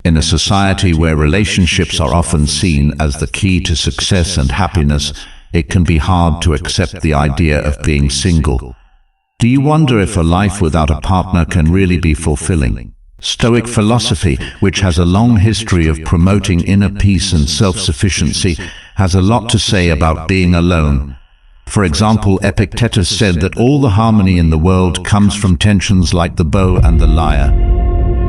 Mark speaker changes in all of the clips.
Speaker 1: In a society where relationships are often seen as the key to success and happiness, it can be hard to accept the idea of being single. Do you wonder if a life without a partner can really be fulfilling? Stoic philosophy, which has a long history of promoting inner peace and self-sufficiency, has a lot to say about being alone. For example, Epictetus said that all the harmony in the world comes from tensions like the bow and the lyre.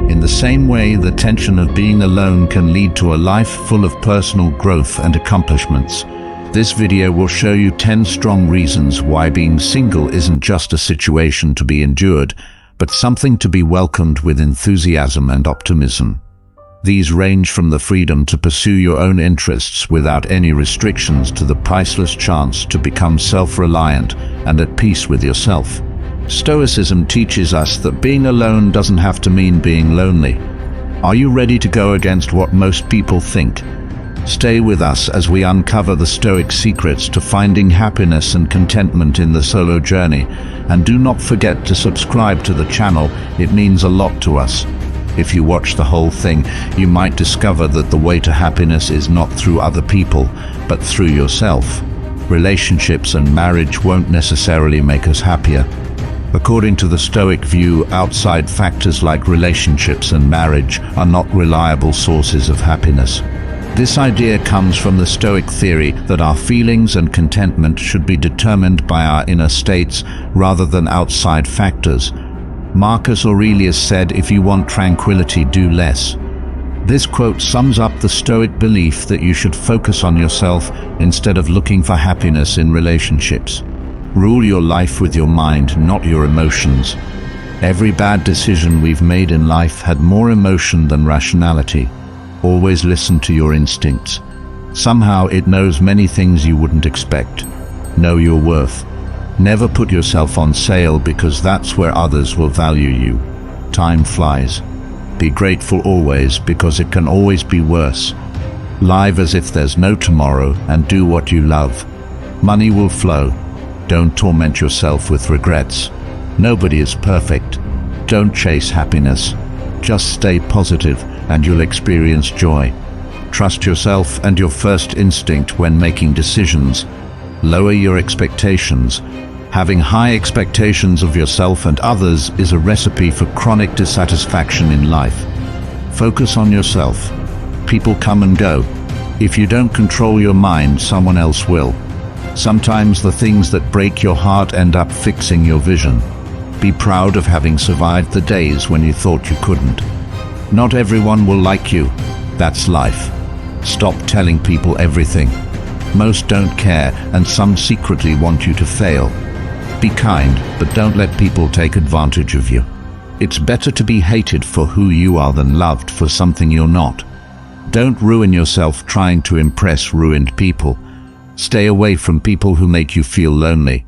Speaker 1: In the same way, the tension of being alone can lead to a life full of personal growth and accomplishments. This video will show you 10 strong reasons why being single isn't just a situation to be endured, but something to be welcomed with enthusiasm and optimism. These range from the freedom to pursue your own interests without any restrictions to the priceless chance to become self-reliant and at peace with yourself. Stoicism teaches us that being alone doesn't have to mean being lonely. Are you ready to go against what most people think? Stay with us as we uncover the Stoic secrets to finding happiness and contentment in the solo journey. And do not forget to subscribe to the channel, it means a lot to us. If you watch the whole thing, you might discover that the way to happiness is not through other people, but through yourself. Relationships and marriage won't necessarily make us happier. According to the Stoic view, outside factors like relationships and marriage are not reliable sources of happiness. This idea comes from the Stoic theory that our feelings and contentment should be determined by our inner states rather than outside factors. Marcus Aurelius said, "If you want tranquility, do less." This quote sums up the Stoic belief that you should focus on yourself instead of looking for happiness in relationships. Rule your life with your mind, not your emotions. Every bad decision we've made in life had more emotion than rationality. Always listen to your instincts. Somehow it knows many things you wouldn't expect. Know your worth. Never put yourself on sale because that's where others will value you. Time flies. Be grateful always because it can always be worse. Live as if there's no tomorrow and do what you love. Money will flow. Don't torment yourself with regrets. Nobody is perfect. Don't chase happiness. Just stay positive and you'll experience joy. Trust yourself and your first instinct when making decisions. Lower your expectations. Having high expectations of yourself and others is a recipe for chronic dissatisfaction in life. Focus on yourself. People come and go. If you don't control your mind, someone else will. Sometimes the things that break your heart end up fixing your vision. Be proud of having survived the days when you thought you couldn't. Not everyone will like you. That's life. Stop telling people everything. Most don't care, and some secretly want you to fail. Be kind, but don't let people take advantage of you. It's better to be hated for who you are than loved for something you're not. Don't ruin yourself trying to impress ruined people. Stay away from people who make you feel lonely.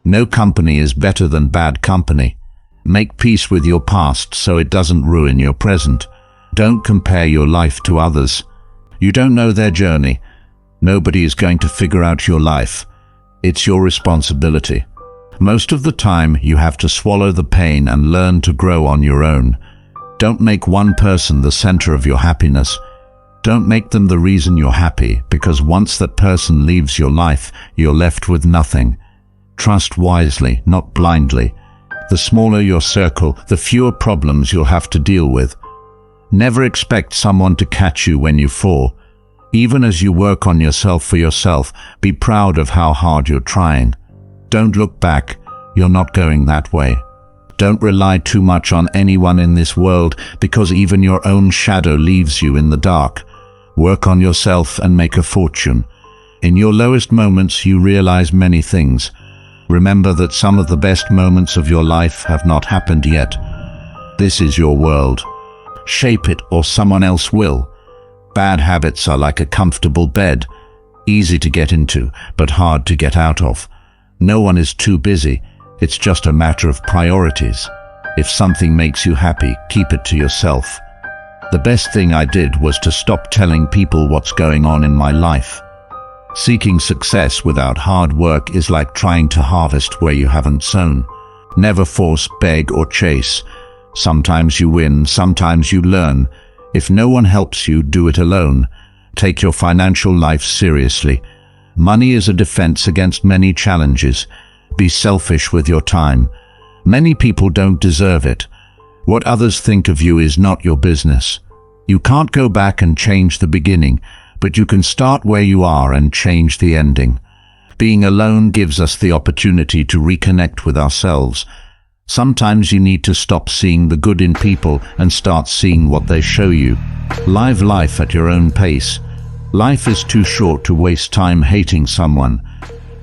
Speaker 1: No company is better than bad company. Make peace with your past so it doesn't ruin your present. Don't compare your life to others. You don't know their journey. Nobody is going to figure out your life. It's your responsibility. Most of the time, you have to swallow the pain and learn to grow on your own. Don't make one person the center of your happiness. Don't make them the reason you're happy, because once that person leaves your life, you're left with nothing. Trust wisely, not blindly. The smaller your circle, the fewer problems you'll have to deal with. Never expect someone to catch you when you fall. Even as you work on yourself for yourself, be proud of how hard you're trying. Don't look back, you're not going that way. Don't rely too much on anyone in this world, because even your own shadow leaves you in the dark. Work on yourself and make a fortune. In your lowest moments, you realize many things. Remember that some of the best moments of your life have not happened yet. This is your world. Shape it or someone else will. Bad habits are like a comfortable bed, easy to get into, but hard to get out of. No one is too busy. It's just a matter of priorities. If something makes you happy, keep it to yourself. The best thing I did was to stop telling people what's going on in my life. Seeking success without hard work is like trying to harvest where you haven't sown. Never force, beg, or chase. Sometimes you win, sometimes you learn. If no one helps you, do it alone. Take your financial life seriously. Money is a defense against many challenges. Be selfish with your time. Many people don't deserve it. What others think of you is not your business. You can't go back and change the beginning, but you can start where you are and change the ending. Being alone gives us the opportunity to reconnect with ourselves. Sometimes you need to stop seeing the good in people and start seeing what they show you. Live life at your own pace. Life is too short to waste time hating someone.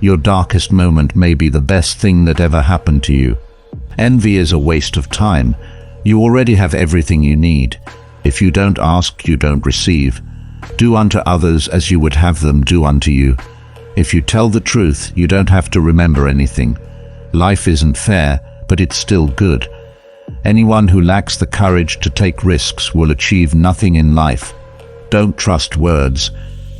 Speaker 1: Your darkest moment may be the best thing that ever happened to you. Envy is a waste of time. You already have everything you need. If you don't ask, you don't receive. Do unto others as you would have them do unto you. If you tell the truth, you don't have to remember anything. Life isn't fair, but it's still good. Anyone who lacks the courage to take risks will achieve nothing in life. Don't trust words.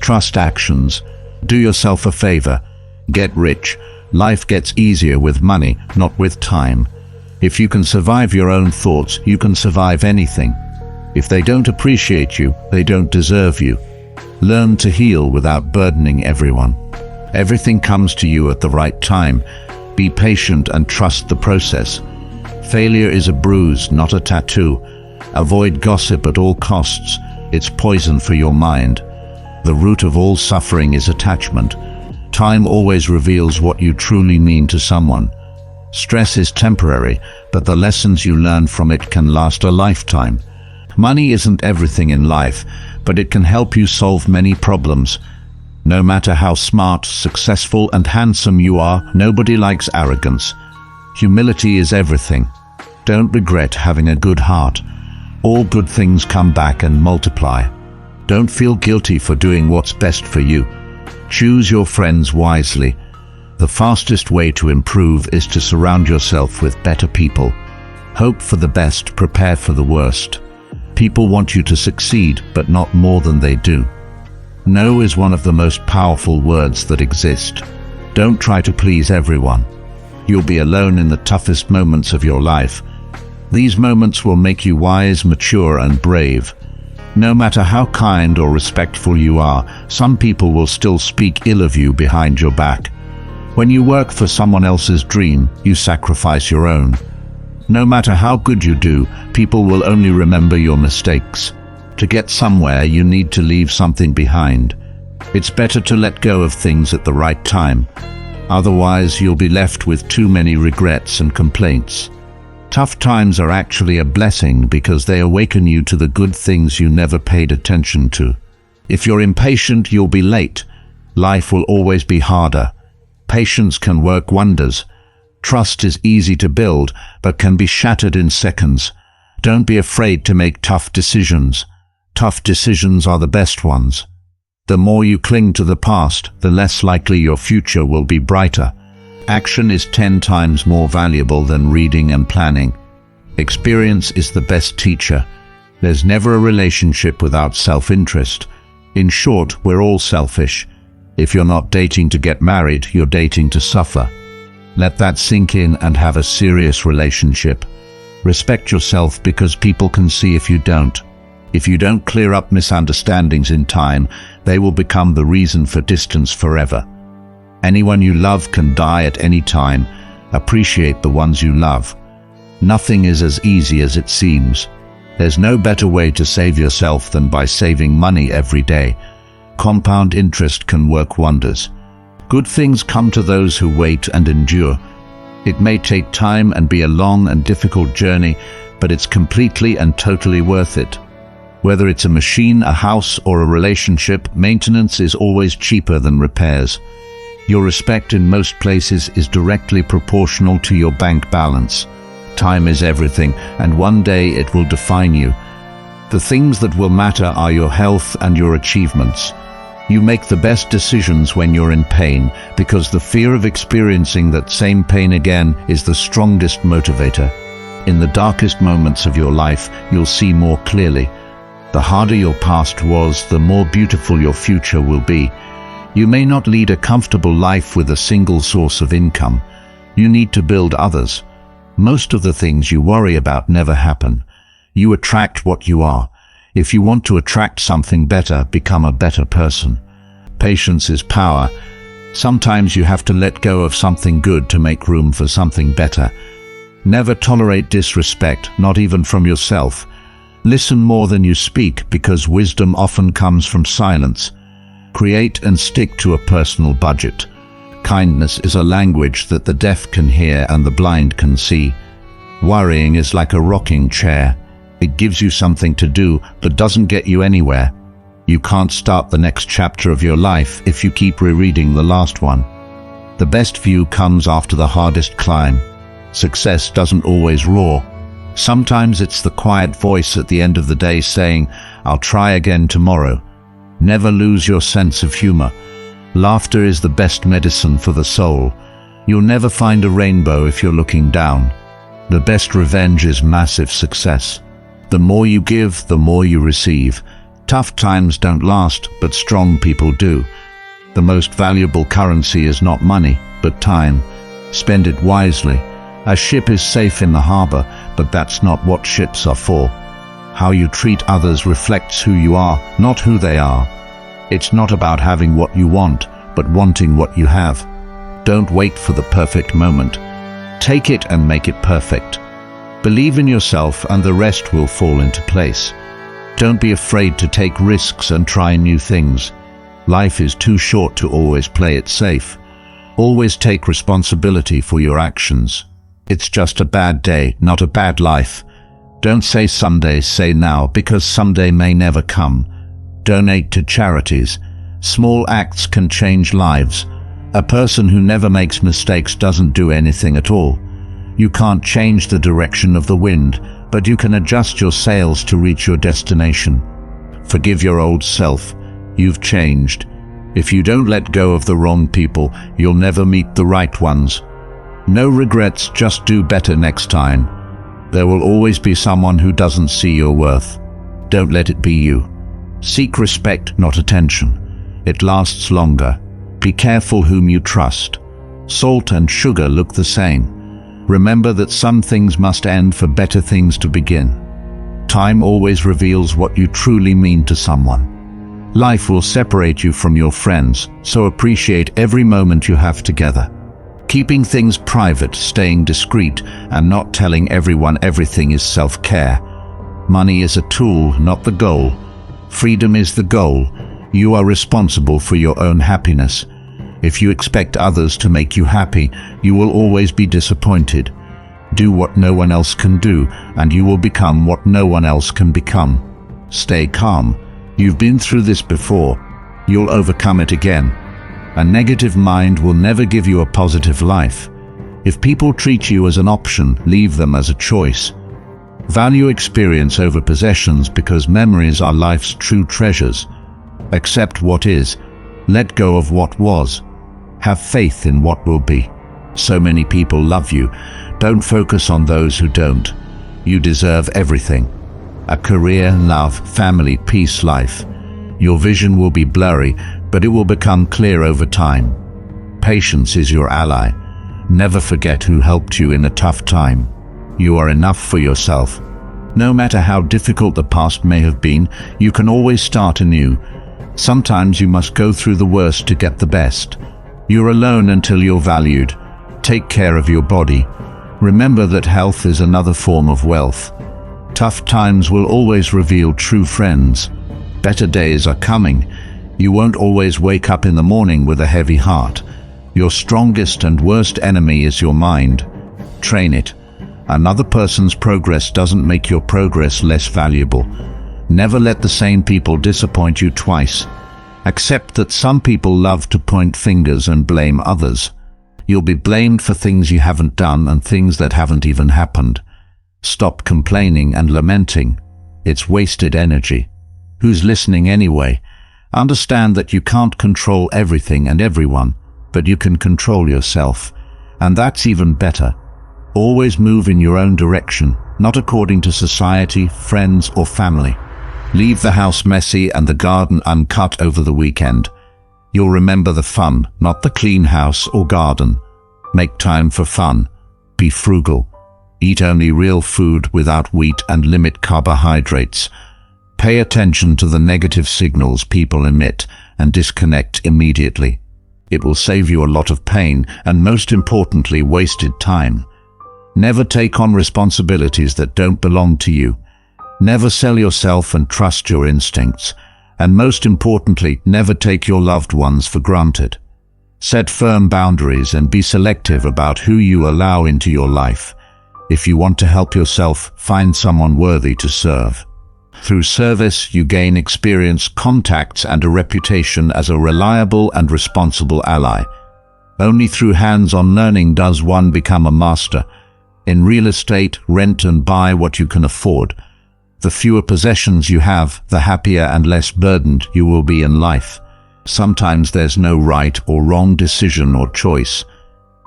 Speaker 1: Trust actions. Do yourself a favor. Get rich. Life gets easier with money, not with time. If you can survive your own thoughts, you can survive anything. If they don't appreciate you, they don't deserve you. Learn to heal without burdening everyone. Everything comes to you at the right time. Be patient and trust the process. Failure is a bruise, not a tattoo. Avoid gossip at all costs. It's poison for your mind. The root of all suffering is attachment. Time always reveals what you truly mean to someone. Stress is temporary, but the lessons you learn from it can last a lifetime. Money isn't everything in life, but it can help you solve many problems. No matter how smart, successful, and handsome you are, nobody likes arrogance. Humility is everything. Don't regret having a good heart. All good things come back and multiply. Don't feel guilty for doing what's best for you. Choose your friends wisely. The fastest way to improve is to surround yourself with better people. Hope for the best, prepare for the worst. People want you to succeed, but not more than they do. No is one of the most powerful words that exist. Don't try to please everyone. You'll be alone in the toughest moments of your life. These moments will make you wise, mature, and brave. No matter how kind or respectful you are, some people will still speak ill of you behind your back. When you work for someone else's dream, you sacrifice your own. No matter how good you do, people will only remember your mistakes. To get somewhere, you need to leave something behind. It's better to let go of things at the right time. Otherwise, you'll be left with too many regrets and complaints. Tough times are actually a blessing because they awaken you to the good things you never paid attention to. If you're impatient, you'll be late. Life will always be harder. Patience can work wonders. Trust is easy to build, but can be shattered in seconds. Don't be afraid to make tough decisions. Tough decisions are the best ones. The more you cling to the past, the less likely your future will be brighter. Action is 10 times more valuable than reading and planning. Experience is the best teacher. There's never a relationship without self-interest. In short, we're all selfish. If you're not dating to get married, you're dating to suffer. Let that sink in and have a serious relationship. Respect yourself because people can see if you don't. If you don't clear up misunderstandings in time, they will become the reason for distance forever. Anyone you love can die at any time. Appreciate the ones you love. Nothing is as easy as it seems. There's no better way to save yourself than by saving money every day. Compound interest can work wonders. Good things come to those who wait and endure. It may take time and be a long and difficult journey, but it's completely and totally worth it. Whether it's a machine, a house, or a relationship, maintenance is always cheaper than repairs. Your respect in most places is directly proportional to your bank balance. Time is everything, and one day it will define you. The things that will matter are your health and your achievements. You make the best decisions when you're in pain, because the fear of experiencing that same pain again is the strongest motivator. In the darkest moments of your life, you'll see more clearly. The harder your past was, the more beautiful your future will be. You may not lead a comfortable life with a single source of income. You need to build others. Most of the things you worry about never happen. You attract what you are. If you want to attract something better, become a better person. Patience is power. Sometimes you have to let go of something good to make room for something better. Never tolerate disrespect, not even from yourself. Listen more than you speak, because wisdom often comes from silence. Create and stick to a personal budget. Kindness is a language that the deaf can hear and the blind can see. Worrying is like a rocking chair. It gives you something to do, but doesn't get you anywhere. You can't start the next chapter of your life if you keep rereading the last one. The best view comes after the hardest climb. Success doesn't always roar. Sometimes it's the quiet voice at the end of the day saying, "I'll try again tomorrow." Never lose your sense of humor. Laughter is the best medicine for the soul. You'll never find a rainbow if you're looking down. The best revenge is massive success. The more you give, the more you receive. Tough times don't last, but strong people do. The most valuable currency is not money, but time. Spend it wisely. A ship is safe in the harbor, but that's not what ships are for. How you treat others reflects who you are, not who they are. It's not about having what you want, but wanting what you have. Don't wait for the perfect moment. Take it and make it perfect. Believe in yourself and the rest will fall into place. Don't be afraid to take risks and try new things. Life is too short to always play it safe. Always take responsibility for your actions. It's just a bad day, not a bad life. Don't say someday, say now, because someday may never come. Donate to charities. Small acts can change lives. A person who never makes mistakes doesn't do anything at all. You can't change the direction of the wind, but you can adjust your sails to reach your destination. Forgive your old self. You've changed. If you don't let go of the wrong people, you'll never meet the right ones. No regrets, just do better next time. There will always be someone who doesn't see your worth. Don't let it be you. Seek respect, not attention. It lasts longer. Be careful whom you trust. Salt and sugar look the same. Remember that some things must end for better things to begin. Time always reveals what you truly mean to someone. Life will separate you from your friends, so appreciate every moment you have together. Keeping things private, staying discreet, and not telling everyone everything is self-care. Money is a tool, not the goal. Freedom is the goal. You are responsible for your own happiness. If you expect others to make you happy, you will always be disappointed. Do what no one else can do, and you will become what no one else can become. Stay calm. You've been through this before. You'll overcome it again. A negative mind will never give you a positive life. If people treat you as an option, leave them as a choice. Value experience over possessions, because memories are life's true treasures. Accept what is. Let go of what was. Have faith in what will be. So many people love you. Don't focus on those who don't. You deserve everything. A career, love, family, peace, life. Your vision will be blurry, but it will become clear over time. Patience is your ally. Never forget who helped you in a tough time. You are enough for yourself. No matter how difficult the past may have been, you can always start anew. Sometimes you must go through the worst to get the best. You're alone until you're valued. Take care of your body. Remember that health is another form of wealth. Tough times will always reveal true friends. Better days are coming. You won't always wake up in the morning with a heavy heart. Your strongest and worst enemy is your mind. Train it. Another person's progress doesn't make your progress less valuable. Never let the same people disappoint you twice. Accept that some people love to point fingers and blame others. You'll be blamed for things you haven't done and things that haven't even happened. Stop complaining and lamenting. It's wasted energy. Who's listening anyway? Understand that you can't control everything and everyone, but you can control yourself. And that's even better. Always move in your own direction, not according to society, friends, or family. Leave the house messy and the garden uncut over the weekend. You'll remember the fun, not the clean house or garden. Make time for fun. Be frugal. Eat only real food without wheat and limit carbohydrates. Pay attention to the negative signals people emit and disconnect immediately. It will save you a lot of pain and, most importantly, wasted time. Never take on responsibilities that don't belong to you. Never sell yourself and trust your instincts. And most importantly, never take your loved ones for granted. Set firm boundaries and be selective about who you allow into your life. If you want to help yourself, find someone worthy to serve. Through service, you gain experience, contacts, and a reputation as a reliable and responsible ally. Only through hands-on learning does one become a master. In real estate, rent and buy what you can afford. The fewer possessions you have, the happier and less burdened you will be in life. Sometimes there's no right or wrong decision or choice.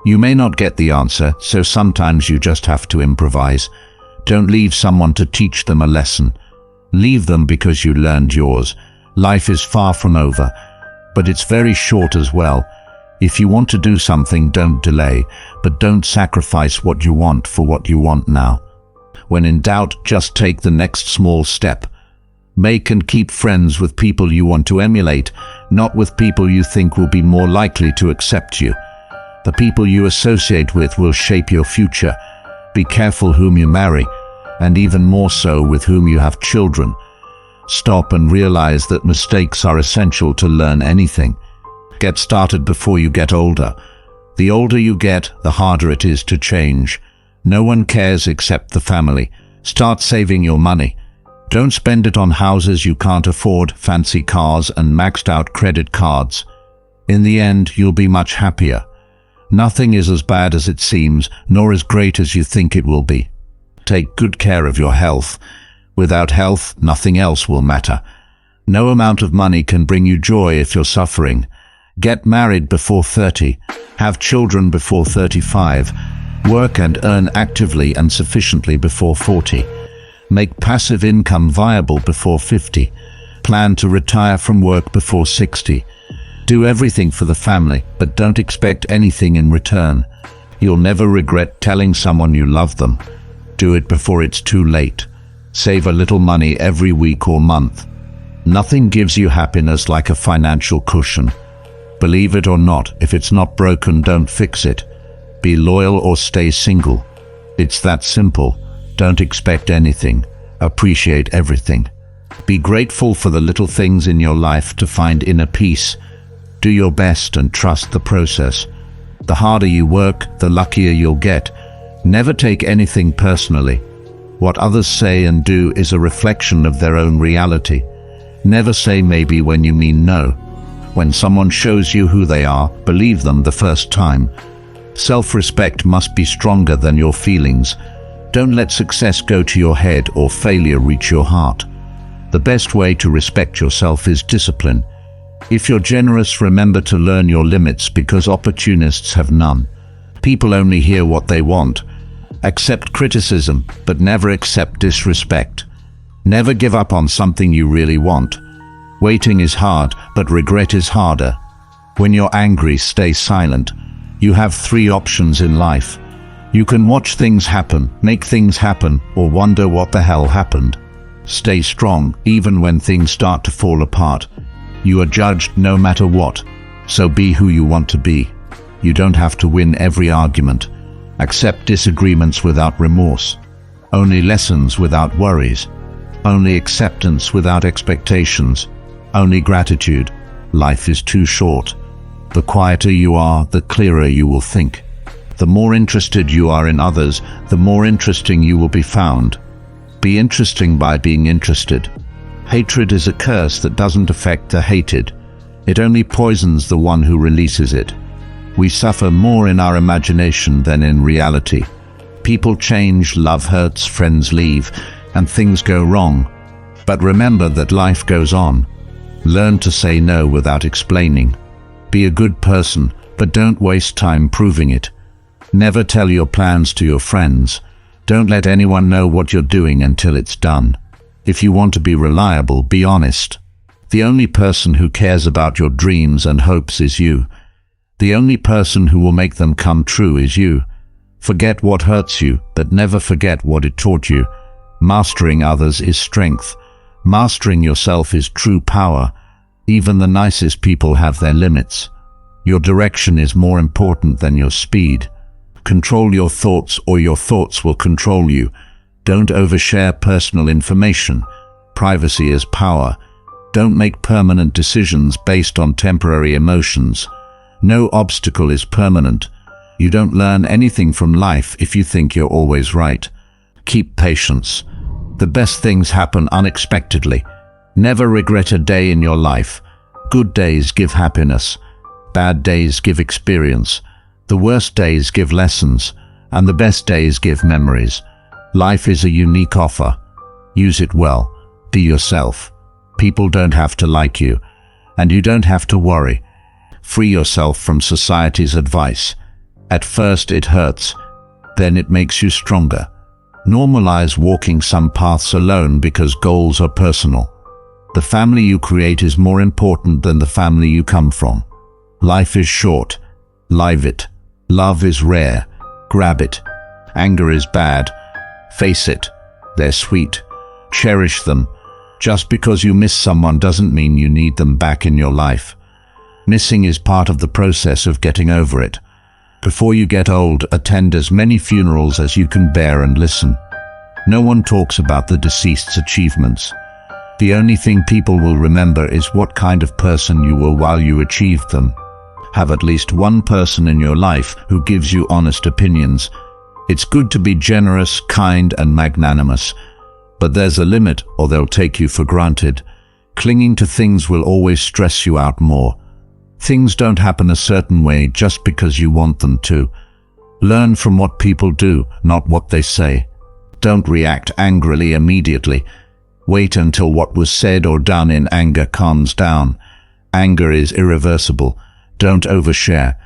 Speaker 1: You may not get the answer, so sometimes you just have to improvise. Don't leave someone to teach them a lesson. Leave them because you learned yours. Life is far from over, but it's very short as well. If you want to do something, don't delay, but don't sacrifice what you want for what you want now. When in doubt, just take the next small step. Make and keep friends with people you want to emulate, not with people you think will be more likely to accept you. The people you associate with will shape your future. Be careful whom you marry, and even more so with whom you have children. Stop and realize that mistakes are essential to learn anything. Get started before you get older. The older you get, the harder it is to change. No one cares except the family. Start saving your money. Don't spend it on houses you can't afford, fancy cars, and maxed out credit cards. In the end, you'll be much happier. Nothing is as bad as it seems, nor as great as you think it will be. Take good care of your health. Without health, nothing else will matter. No amount of money can bring you joy if you're suffering. Get married before 30. Have children before 35. Work and earn actively and sufficiently before 40. Make passive income viable before 50. Plan to retire from work before 60. Do everything for the family, but don't expect anything in return. You'll never regret telling someone you love them. Do it before it's too late. Save a little money every week or month. Nothing gives you happiness like a financial cushion. Believe it or not, if it's not broken, don't fix it. Be loyal or stay single. It's that simple. Don't expect anything. Appreciate everything. Be grateful for the little things in your life to find inner peace. Do your best and trust the process. The harder you work, the luckier you'll get. Never take anything personally. What others say and do is a reflection of their own reality. Never say maybe when you mean no. When someone shows you who they are, believe them the first time. Self-respect must be stronger than your feelings. Don't let success go to your head or failure reach your heart. The best way to respect yourself is discipline. If you're generous, remember to learn your limits, because opportunists have none. People only hear what they want. Accept criticism, but never accept disrespect. Never give up on something you really want. Waiting is hard, but regret is harder. When you're angry, stay silent. You have 3 options in life. You can watch things happen, make things happen, or wonder what the hell happened. Stay strong, even when things start to fall apart. You are judged no matter what, so be who you want to be. You don't have to win every argument. Accept disagreements without remorse. Only lessons without worries. Only acceptance without expectations. Only gratitude. Life is too short. The quieter you are, the clearer you will think. The more interested you are in others, the more interesting you will be found. Be interesting by being interested. Hatred is a curse that doesn't affect the hated. It only poisons the one who releases it. We suffer more in our imagination than in reality. People change, love hurts, friends leave, and things go wrong. But remember that life goes on. Learn to say no without explaining. Be a good person, but don't waste time proving it. Never tell your plans to your friends. Don't let anyone know what you're doing until it's done. If you want to be reliable, be honest. The only person who cares about your dreams and hopes is you. The only person who will make them come true is you. Forget what hurts you, but never forget what it taught you. Mastering others is strength. Mastering yourself is true power. Even the nicest people have their limits. Your direction is more important than your speed. Control your thoughts, or your thoughts will control you. Don't overshare personal information. Privacy is power. Don't make permanent decisions based on temporary emotions. No obstacle is permanent. You don't learn anything from life if you think you're always right. Keep patience. The best things happen unexpectedly. Never regret a day in your life. Good days give happiness. Bad days give experience. The worst days give lessons, and the best days give memories. Life is a unique offer. Use it well. Be yourself. People don't have to like you, and you don't have to worry. Free yourself from society's advice. At first it hurts, then it makes you stronger. Normalize walking some paths alone because goals are personal. The family you create is more important than the family you come from. Life is short. Live it. Love is rare. Grab it. Anger is bad. Face it. They're sweet. Cherish them. Just because you miss someone doesn't mean you need them back in your life. Missing is part of the process of getting over it. Before you get old, attend as many funerals as you can bear and listen. No one talks about the deceased's achievements. The only thing people will remember is what kind of person you were while you achieved them. Have at least one person in your life who gives you honest opinions. It's good to be generous, kind, and magnanimous, but there's a limit or they'll take you for granted. Clinging to things will always stress you out more. Things don't happen a certain way just because you want them to. Learn from what people do, not what they say. Don't react angrily immediately. Wait until what was said or done in anger calms down. Anger is irreversible. Don't overshare.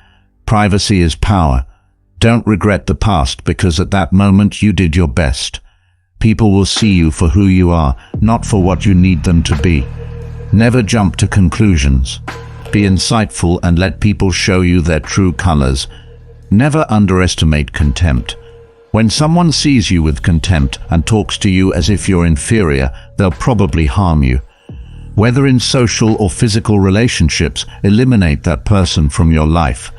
Speaker 1: Privacy is power. Don't regret the past because at that moment you did your best. People will see you for who you are, not for what you need them to be. Never jump to conclusions. Be insightful and let people show you their true colors. Never underestimate contempt. When someone sees you with contempt and talks to you as if you're inferior, they'll probably harm you. Whether in social or physical relationships, eliminate that person from your life.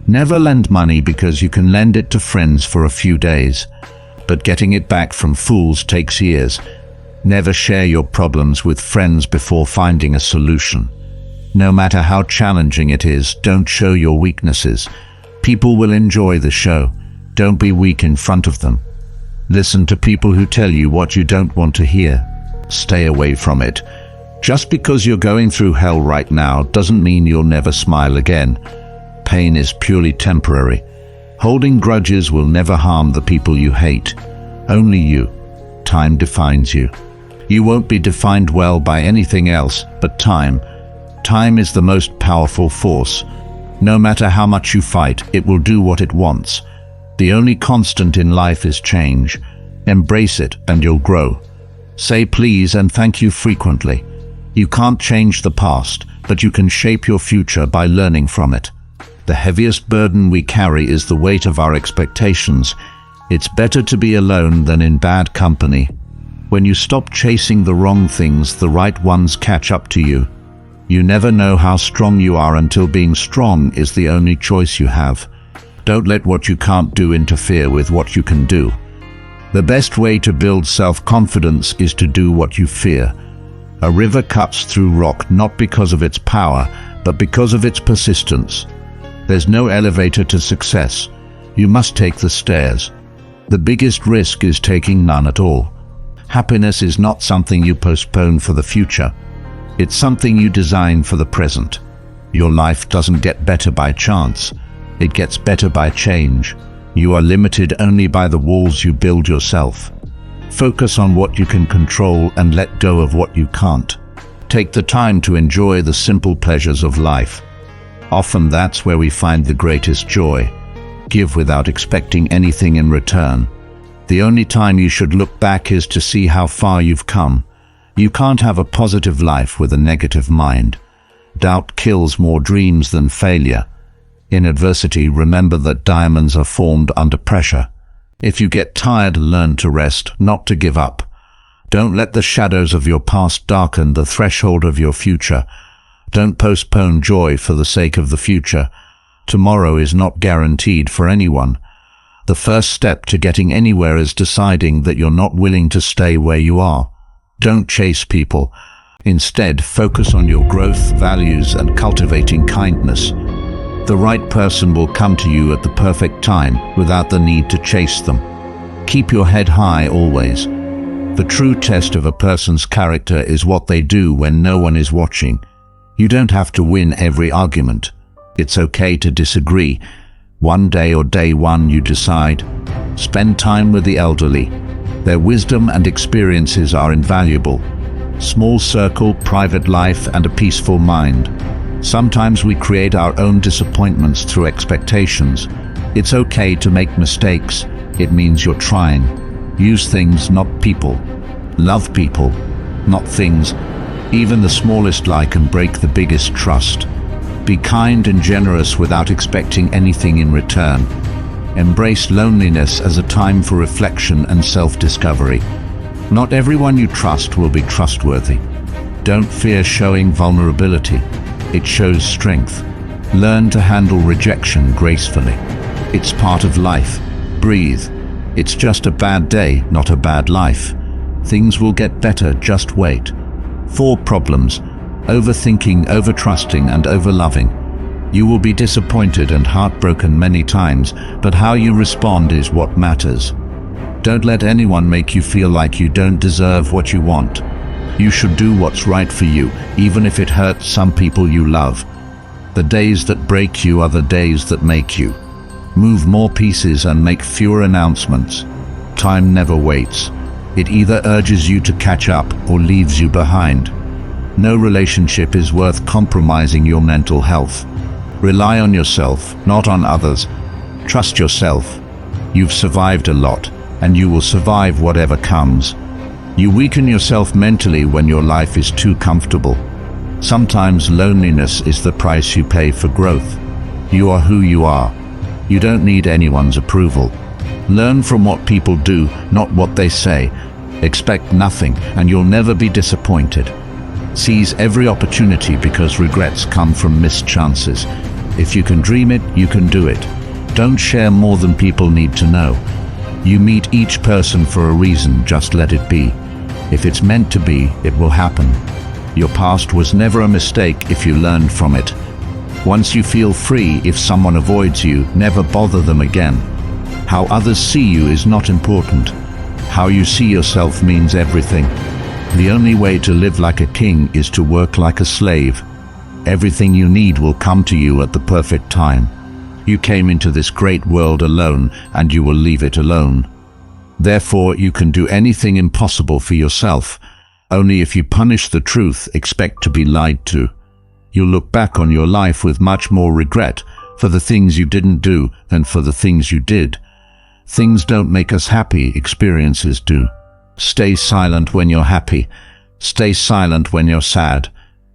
Speaker 1: Never lend money because you can lend it to friends for a few days, but getting it back from fools takes years. Never share your problems with friends before finding a solution. No matter how challenging it is, don't show your weaknesses. People will enjoy the show. Don't be weak in front of them. Listen to people who tell you what you don't want to hear. Stay away from it. Just because you're going through hell right now doesn't mean you'll never smile again. Pain is purely temporary. Holding grudges will never harm the people you hate. Only you. Time defines you. You won't be defined well by anything else but time. Time is the most powerful force. No matter how much you fight, it will do what it wants. The only constant in life is change. Embrace it and you'll grow. Say please and thank you frequently. You can't change the past, but you can shape your future by learning from it. The heaviest burden we carry is the weight of our expectations. It's better to be alone than in bad company. When you stop chasing the wrong things, the right ones catch up to you. You never know how strong you are until being strong is the only choice you have. Don't let what you can't do interfere with what you can do. The best way to build self-confidence is to do what you fear. A river cuts through rock not because of its power, but because of its persistence. There's no elevator to success. You must take the stairs. The biggest risk is taking none at all. Happiness is not something you postpone for the future. It's something you design for the present. Your life doesn't get better by chance. It gets better by change. You are limited only by the walls you build yourself. Focus on what you can control and let go of what you can't. Take the time to enjoy the simple pleasures of life. Often that's where we find the greatest joy. Give without expecting anything in return. The only time you should look back is to see how far you've come. You can't have a positive life with a negative mind. Doubt kills more dreams than failure. In adversity, remember that diamonds are formed under pressure. If you get tired, learn to rest, not to give up. Don't let the shadows of your past darken the threshold of your future. Don't postpone joy for the sake of the future. Tomorrow is not guaranteed for anyone. The first step to getting anywhere is deciding that you're not willing to stay where you are. Don't chase people. Instead, focus on your growth, values, and cultivating kindness. The right person will come to you at the perfect time without the need to chase them. Keep your head high always. The true test of a person's character is what they do when no one is watching. You don't have to win every argument. It's okay to disagree. One day or day one you decide. Spend time with the elderly. Their wisdom and experiences are invaluable. Small circle, private life, and a peaceful mind. Sometimes we create our own disappointments through expectations. It's okay to make mistakes. It means you're trying. Use things, not people. Love people, not things. Even the smallest lie can break the biggest trust. Be kind and generous without expecting anything in return. Embrace loneliness as a time for reflection and self-discovery. Not everyone you trust will be trustworthy. Don't fear showing vulnerability. It shows strength. Learn to handle rejection gracefully. It's part of life. Breathe. It's just a bad day, not a bad life. Things will get better, just wait. 4 problems: overthinking, overtrusting, and overloving. You will be disappointed and heartbroken many times, but how you respond is what matters. Don't let anyone make you feel like you don't deserve what you want. You should do what's right for you, even if it hurts some people you love. The days that break you are the days that make you. Move more pieces and make fewer announcements. Time never waits. It either urges you to catch up or leaves you behind. No relationship is worth compromising your mental health. Rely on yourself, not on others. Trust yourself. You've survived a lot, and you will survive whatever comes. You weaken yourself mentally when your life is too comfortable. Sometimes loneliness is the price you pay for growth. You are who you are. You don't need anyone's approval. Learn from what people do, not what they say. Expect nothing, and you'll never be disappointed. Seize every opportunity because regrets come from missed chances. If you can dream it, you can do it. Don't share more than people need to know. You meet each person for a reason, just let it be. If it's meant to be, it will happen. Your past was never a mistake if you learned from it. Once you feel free, if someone avoids you, never bother them again. How others see you is not important. How you see yourself means everything. The only way to live like a king is to work like a slave. Everything you need will come to you at the perfect time. You came into this great world alone, and you will leave it alone. Therefore, you can do anything impossible for yourself. Only if you punish the truth, expect to be lied to. You'll look back on your life with much more regret for the things you didn't do than for the things you did. Things don't make us happy, experiences do. Stay silent when you're happy. Stay silent when you're sad.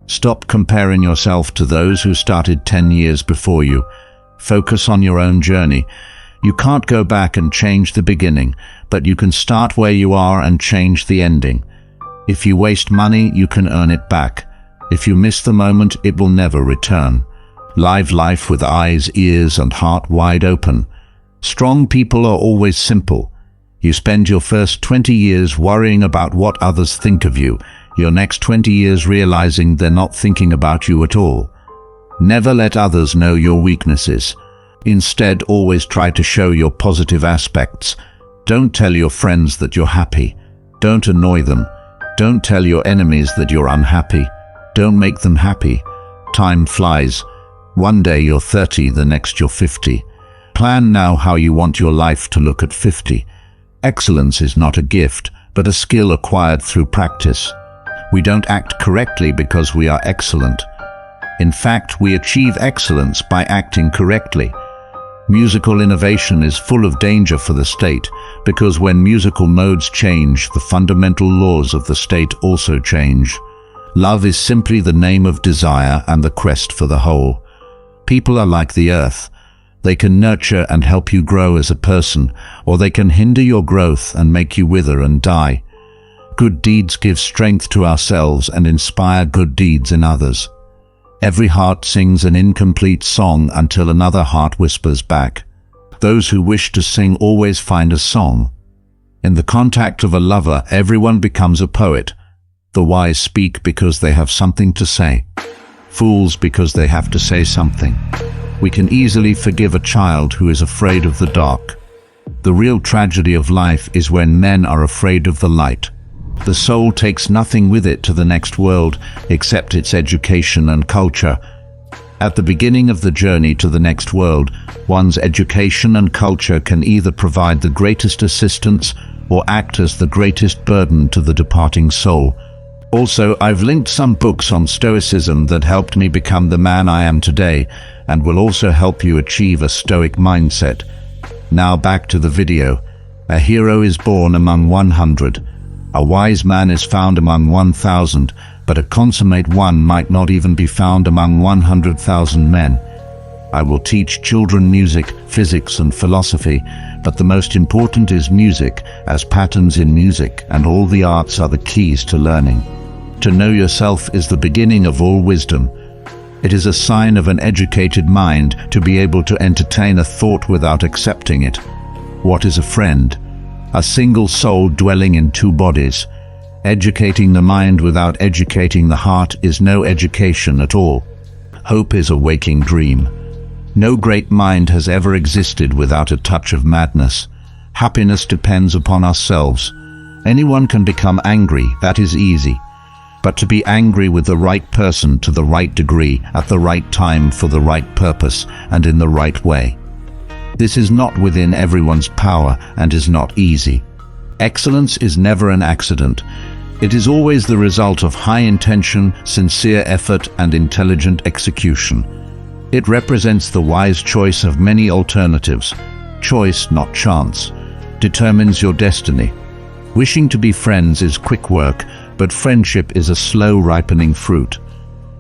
Speaker 1: Stop comparing yourself to those who started 10 years before you. Focus on your own journey. You can't go back and change the beginning, but you can start where you are and change the ending. If you waste money, you can earn it back. If you miss the moment, it will never return. Live life with eyes, ears, and heart wide open. Strong people are always simple. You spend your first 20 years worrying about what others think of you, your next 20 years realizing they're not thinking about you at all. Never let others know your weaknesses. Instead, always try to show your positive aspects. Don't tell your friends that you're happy. Don't annoy them. Don't tell your enemies that you're unhappy. Don't make them happy. Time flies. One day you're 30, the next you're 50. Plan now how you want your life to look at 50. Excellence is not a gift, but a skill acquired through practice. We don't act correctly because we are excellent. In fact, we achieve excellence by acting correctly. Musical innovation is full of danger for the state, because when musical modes change, the fundamental laws of the state also change. Love is simply the name of desire and the quest for the whole. People are like the earth. They can nurture and help you grow as a person, or they can hinder your growth and make you wither and die. Good deeds give strength to ourselves and inspire good deeds in others. Every heart sings an incomplete song until another heart whispers back. Those who wish to sing always find a song. In the contact of a lover, everyone becomes a poet. The wise speak because they have something to say. Fools because they have to say something. We can easily forgive a child who is afraid of the dark. The real tragedy of life is when men are afraid of the light. The soul takes nothing with it to the next world except its education and culture. At the beginning of the journey to the next world, one's education and culture can either provide the greatest assistance or act as the greatest burden to the departing soul. Also, I've linked some books on Stoicism that helped me become the man I am today and will also help you achieve a Stoic mindset. Now back to the video. A hero is born among 100. A wise man is found among 1,000, but a consummate one might not even be found among 100,000 men. I will teach children music, physics and philosophy, but the most important is music, as patterns in music and all the arts are the keys to learning. To know yourself is the beginning of all wisdom. It is a sign of an educated mind to be able to entertain a thought without accepting it. What is a friend? A single soul dwelling in two bodies. Educating the mind without educating the heart is no education at all. Hope is a waking dream. No great mind has ever existed without a touch of madness. Happiness depends upon ourselves. Anyone can become angry, that is easy. But to be angry with the right person to the right degree, at the right time for the right purpose, and in the right way. This is not within everyone's power and is not easy. Excellence is never an accident. It is always the result of high intention, sincere effort, and intelligent execution. It represents the wise choice of many alternatives. Choice, not chance, determines your destiny. Wishing to be friends is quick work, but friendship is a slow ripening fruit.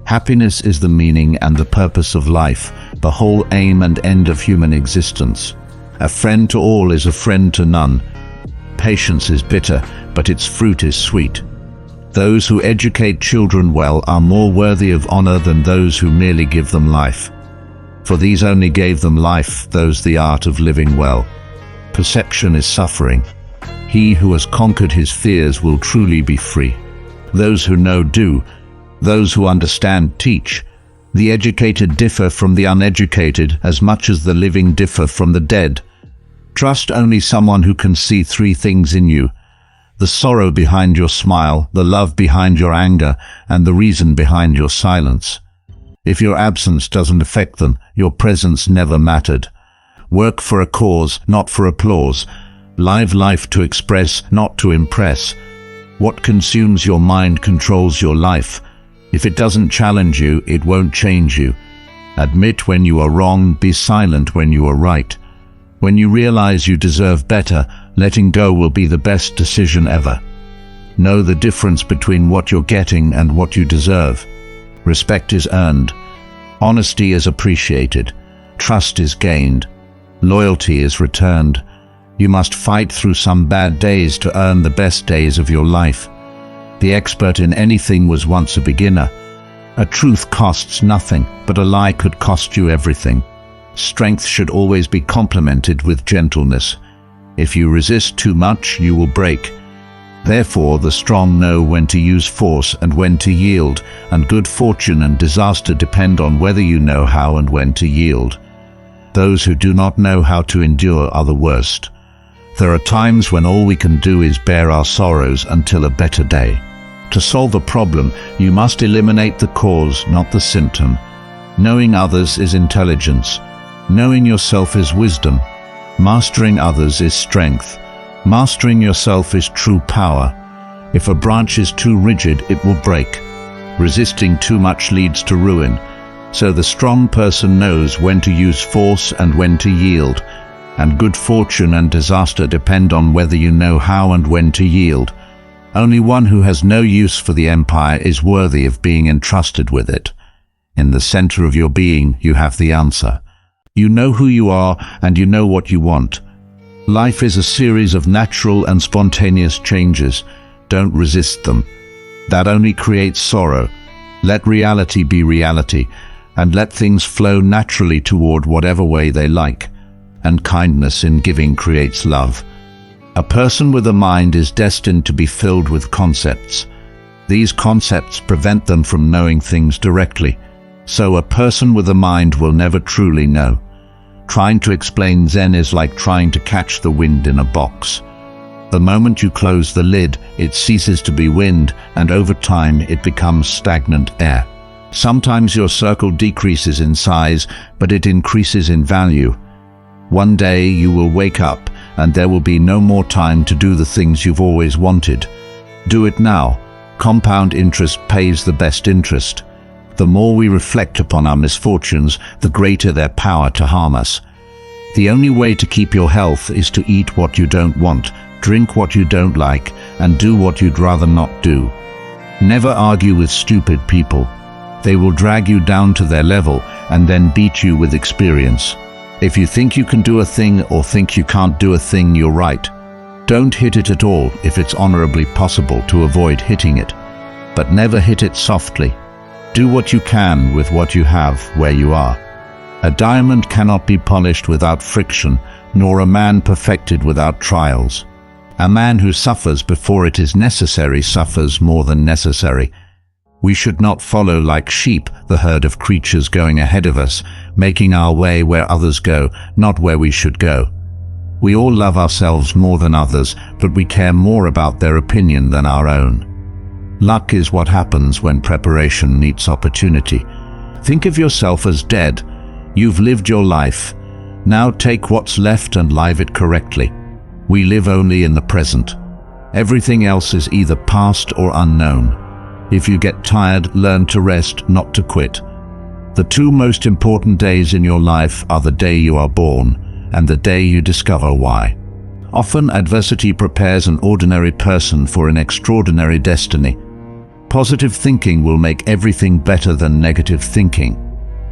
Speaker 1: Happiness is the meaning and the purpose of life, the whole aim and end of human existence. A friend to all is a friend to none. Patience is bitter, but its fruit is sweet. Those who educate children well are more worthy of honor than those who merely give them life. For these only gave them life, those the art of living well. Perception is suffering. He who has conquered his fears will truly be free. Those who know do. Those who understand teach. The educated differ from the uneducated as much as the living differ from the dead. Trust only someone who can see three things in you: the sorrow behind your smile, the love behind your anger, and the reason behind your silence. If your absence doesn't affect them, your presence never mattered. Work for a cause, not for applause. Live life to express, not to impress. What consumes your mind controls your life. If it doesn't challenge you, it won't change you. Admit when you are wrong, be silent when you are right. When you realize you deserve better, letting go will be the best decision ever. Know the difference between what you're getting and what you deserve. Respect is earned. Honesty is appreciated. Trust is gained. Loyalty is returned. You must fight through some bad days to earn the best days of your life. The expert in anything was once a beginner. A truth costs nothing, but a lie could cost you everything. Strength should always be complemented with gentleness. If you resist too much, you will break. Therefore, the strong know when to use force and when to yield, and good fortune and disaster depend on whether you know how and when to yield. Those who do not know how to endure are the worst. There are times when all we can do is bear our sorrows until a better day. To solve a problem, you must eliminate the cause, not the symptom. Knowing others is intelligence. Knowing yourself is wisdom. Mastering others is strength. Mastering yourself is true power. If a branch is too rigid, it will break. Resisting too much leads to ruin. So the strong person knows when to use force and when to yield. And good fortune and disaster depend on whether you know how and when to yield. Only one who has no use for the empire is worthy of being entrusted with it. In the center of your being, you have the answer. You know who you are and you know what you want. Life is a series of natural and spontaneous changes. don't resist them. That only creates sorrow. Let reality be reality, and let things flow naturally toward whatever way they like. And kindness in giving creates love. A person with a mind is destined to be filled with concepts. These concepts prevent them from knowing things directly. So a person with a mind will never truly know. Trying to explain Zen is like trying to catch the wind in a box. The moment you close the lid, it ceases to be wind, and over time it becomes stagnant air. Sometimes your circle decreases in size, but it increases in value. One day you will wake up, and there will be no more time to do the things you've always wanted. Do it now. Compound interest pays the best interest. The more we reflect upon our misfortunes, the greater their power to harm us. The only way to keep your health is to eat what you don't want, drink what you don't like, and do what you'd rather not do. Never argue with stupid people. They will drag you down to their level and then beat you with experience. If you think you can do a thing or think you can't do a thing, you're right. Don't hit it at all if it's honorably possible to avoid hitting it. But never hit it softly. Do what you can with what you have where you are. A diamond cannot be polished without friction, nor a man perfected without trials. A man who suffers before it is necessary suffers more than necessary. We should not follow like sheep the herd of creatures going ahead of us, making our way where others go, not where we should go. We all love ourselves more than others, but we care more about their opinion than our own. Luck is what happens when preparation meets opportunity. Think of yourself as dead. You've lived your life. Now take what's left and live it correctly. We live only in the present. Everything else is either past or unknown. If you get tired, learn to rest, not to quit. The two most important days in your life are the day you are born and the day you discover why. Often adversity prepares an ordinary person for an extraordinary destiny. Positive thinking will make everything better than negative thinking.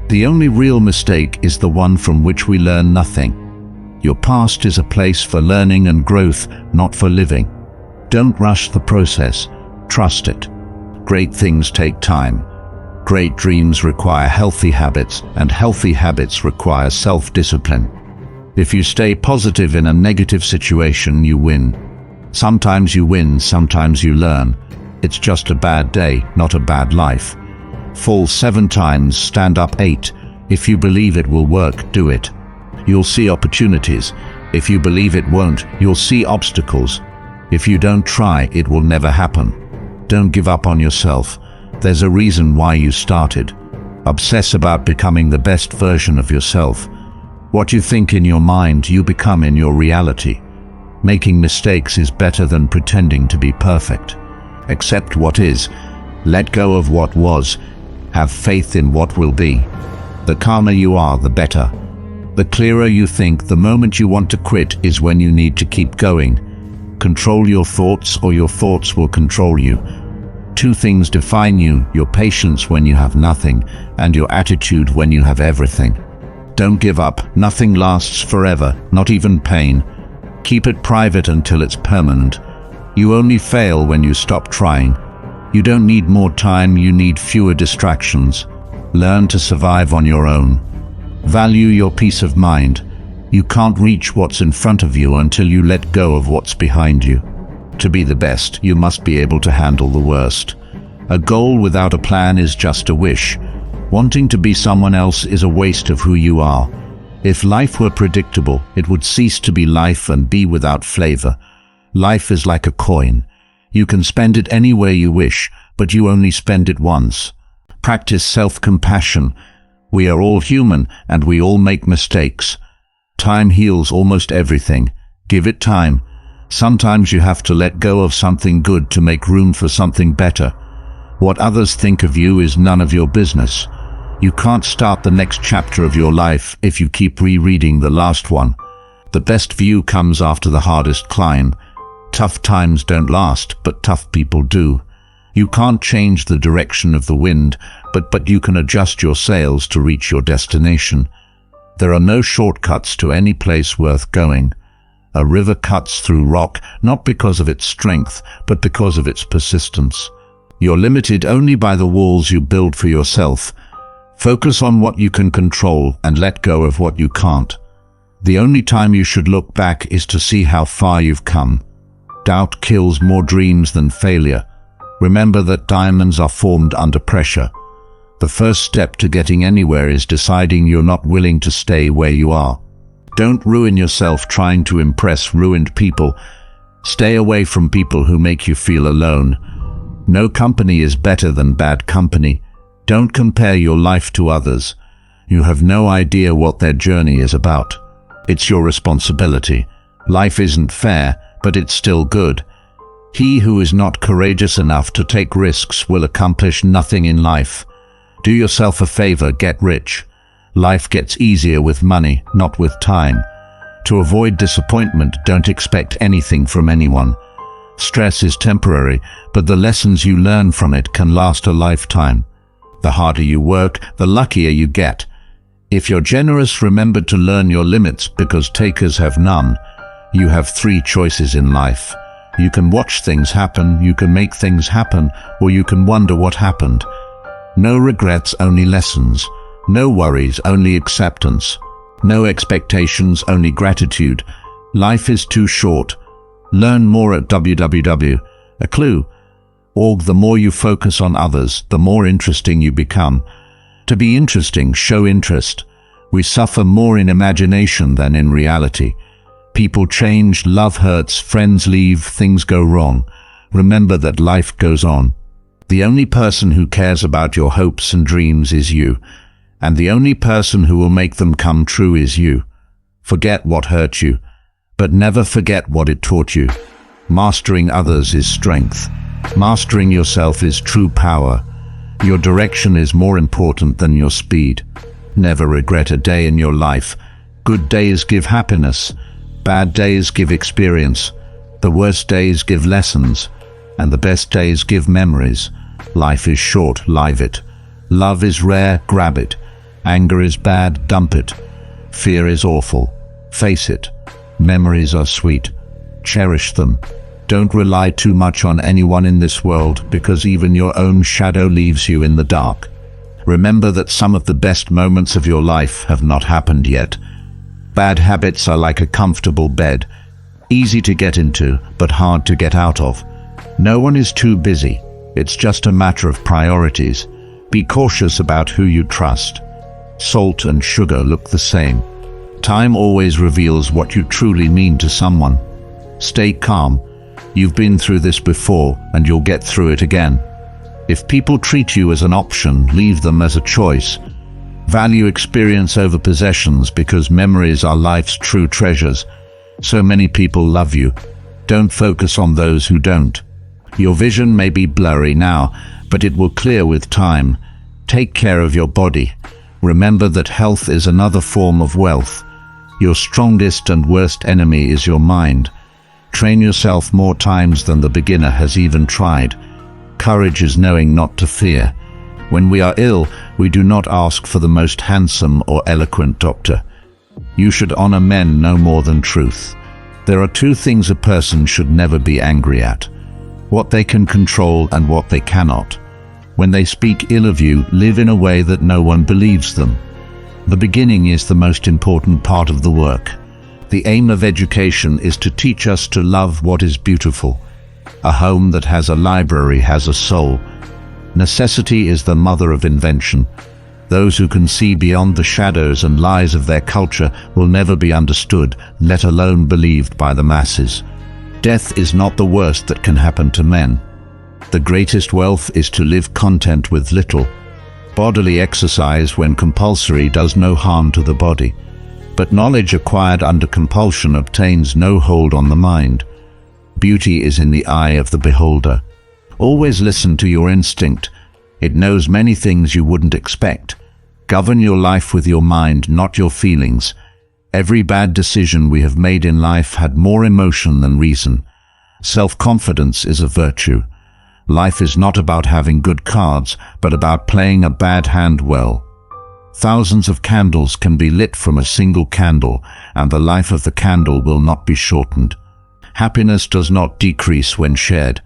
Speaker 1: The only real mistake is the one from which we learn nothing. Your past is a place for learning and growth, not for living. Don't rush the process. Trust it. Great things take time. Great dreams require healthy habits, and healthy habits require self-discipline. If you stay positive in a negative situation, you win. Sometimes you win, sometimes you learn. It's just a bad day, not a bad life. Fall 7 times, stand up 8. If you believe it will work, do it. You'll see opportunities. If you believe it won't, you'll see obstacles. If you don't try, it will never happen. Don't give up on yourself. There's a reason why you started. Obsess about becoming the best version of yourself. What you think in your mind, you become in your reality. Making mistakes is better than pretending to be perfect. Accept what is. Let go of what was. Have faith in what will be. The calmer you are, the better. The clearer you think, the moment you want to quit is when you need to keep going. Control your thoughts, or your thoughts will control you. 2 things define you: your patience when you have nothing, and your attitude when you have everything. Don't give up. Nothing lasts forever, not even pain. Keep it private until it's permanent. You only fail when you stop trying. You don't need more time, you need fewer distractions. Learn to survive on your own. Value your peace of mind. You can't reach what's in front of you until you let go of what's behind you. To be the best, you must be able to handle the worst. A goal without a plan is just a wish. Wanting to be someone else is a waste of who you are. If life were predictable, it would cease to be life and be without flavor. Life is like a coin. You can spend it any way you wish, but you only spend it once. Practice self-compassion. We are all human, and we all make mistakes. Time heals almost everything. Give it time. Sometimes you have to let go of something good to make room for something better. What others think of you is none of your business. You can't start the next chapter of your life if you keep rereading the last one. The best view comes after the hardest climb. Tough times don't last, but tough people do. You can't change the direction of the wind, but you can adjust your sails to reach your destination. There are no shortcuts to any place worth going. A river cuts through rock, not because of its strength, but because of its persistence. You're limited only by the walls you build for yourself. Focus on what you can control and let go of what you can't. The only time you should look back is to see how far you've come. Doubt kills more dreams than failure. Remember that diamonds are formed under pressure. The first step to getting anywhere is deciding you're not willing to stay where you are. Don't ruin yourself trying to impress ruined people. Stay away from people who make you feel alone. No company is better than bad company. Don't compare your life to others. You have no idea what their journey is about. It's your responsibility. Life isn't fair, but it's still good. He who is not courageous enough to take risks will accomplish nothing in life. Do yourself a favor, get rich. Life gets easier with money, not with time. To avoid disappointment, don't expect anything from anyone. Stress is temporary, but the lessons you learn from it can last a lifetime. The harder you work, the luckier you get. If you're generous, remember to learn your limits, because takers have none. You have 3 choices in life. You can watch things happen, you can make things happen, or you can wonder what happened. No regrets, only lessons. No worries, only acceptance. No expectations, only gratitude. Life is too short. Learn more at www.a clue.org. The more you focus on others, the more interesting you become. To be interesting, show interest. We suffer more in imagination than in reality. People change, love hurts, friends leave, things go wrong. Remember that life goes on. The only person who cares about your hopes and dreams is you, and the only person who will make them come true is you. Forget what hurt you, but never forget what it taught you. Mastering others is strength. Mastering yourself is true power. Your direction is more important than your speed. Never regret a day in your life. Good days give happiness. Bad days give experience. The worst days give lessons, and the best days give memories. Life is short, live it. Love is rare, grab it. Anger is bad, dump it. Fear is awful, face it. Memories are sweet, cherish them. Don't rely too much on anyone in this world, because even your own shadow leaves you in the dark. Remember that some of the best moments of your life have not happened yet. Bad habits are like a comfortable bed, easy to get into, but hard to get out of. No one is too busy. It's just a matter of priorities. Be cautious about who you trust. Salt and sugar look the same. Time always reveals what you truly mean to someone. Stay calm. You've been through this before, and you'll get through it again. If people treat you as an option, leave them as a choice. Value experience over possessions, because memories are life's true treasures. So many people love you. Don't focus on those who don't. Your vision may be blurry now, but it will clear with time. Take care of your body. Remember that health is another form of wealth. Your strongest and worst enemy is your mind. Train yourself more times than the beginner has even tried. Courage is knowing not to fear. When we are ill, we do not ask for the most handsome or eloquent doctor. You should honor men no more than truth. There are 2 things a person should never be angry at: what they can control and what they cannot. When they speak ill of you, live in a way that no one believes them. The beginning is the most important part of the work. The aim of education is to teach us to love what is beautiful. A home that has a library has a soul. Necessity is the mother of invention. Those who can see beyond the shadows and lies of their culture will never be understood, let alone believed by the masses. Death is not the worst that can happen to men. The greatest wealth is to live content with little. Bodily exercise, when compulsory, does no harm to the body. But knowledge acquired under compulsion obtains no hold on the mind. Beauty is in the eye of the beholder. Always listen to your instinct. It knows many things you wouldn't expect. Govern your life with your mind, not your feelings. Every bad decision we have made in life had more emotion than reason. Self-confidence is a virtue. Life is not about having good cards, but about playing a bad hand well. Thousands of candles can be lit from a single candle, and the life of the candle will not be shortened. Happiness does not decrease when shared.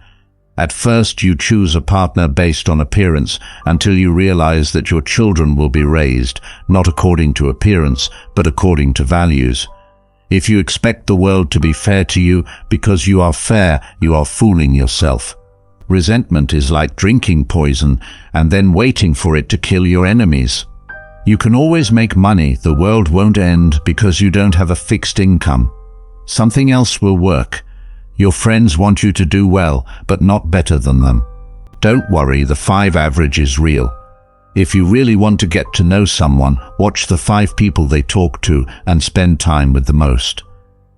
Speaker 1: At first you choose a partner based on appearance until you realize that your children will be raised, not according to appearance, but according to values. If you expect the world to be fair to you because you are fair, you are fooling yourself. Resentment is like drinking poison and then waiting for it to kill your enemies. You can always make money, the world won't end because you don't have a fixed income. Something else will work. Your friends want you to do well, but not better than them. Don't worry, the 5 average is real. If you really want to get to know someone, watch the 5 people they talk to and spend time with the most.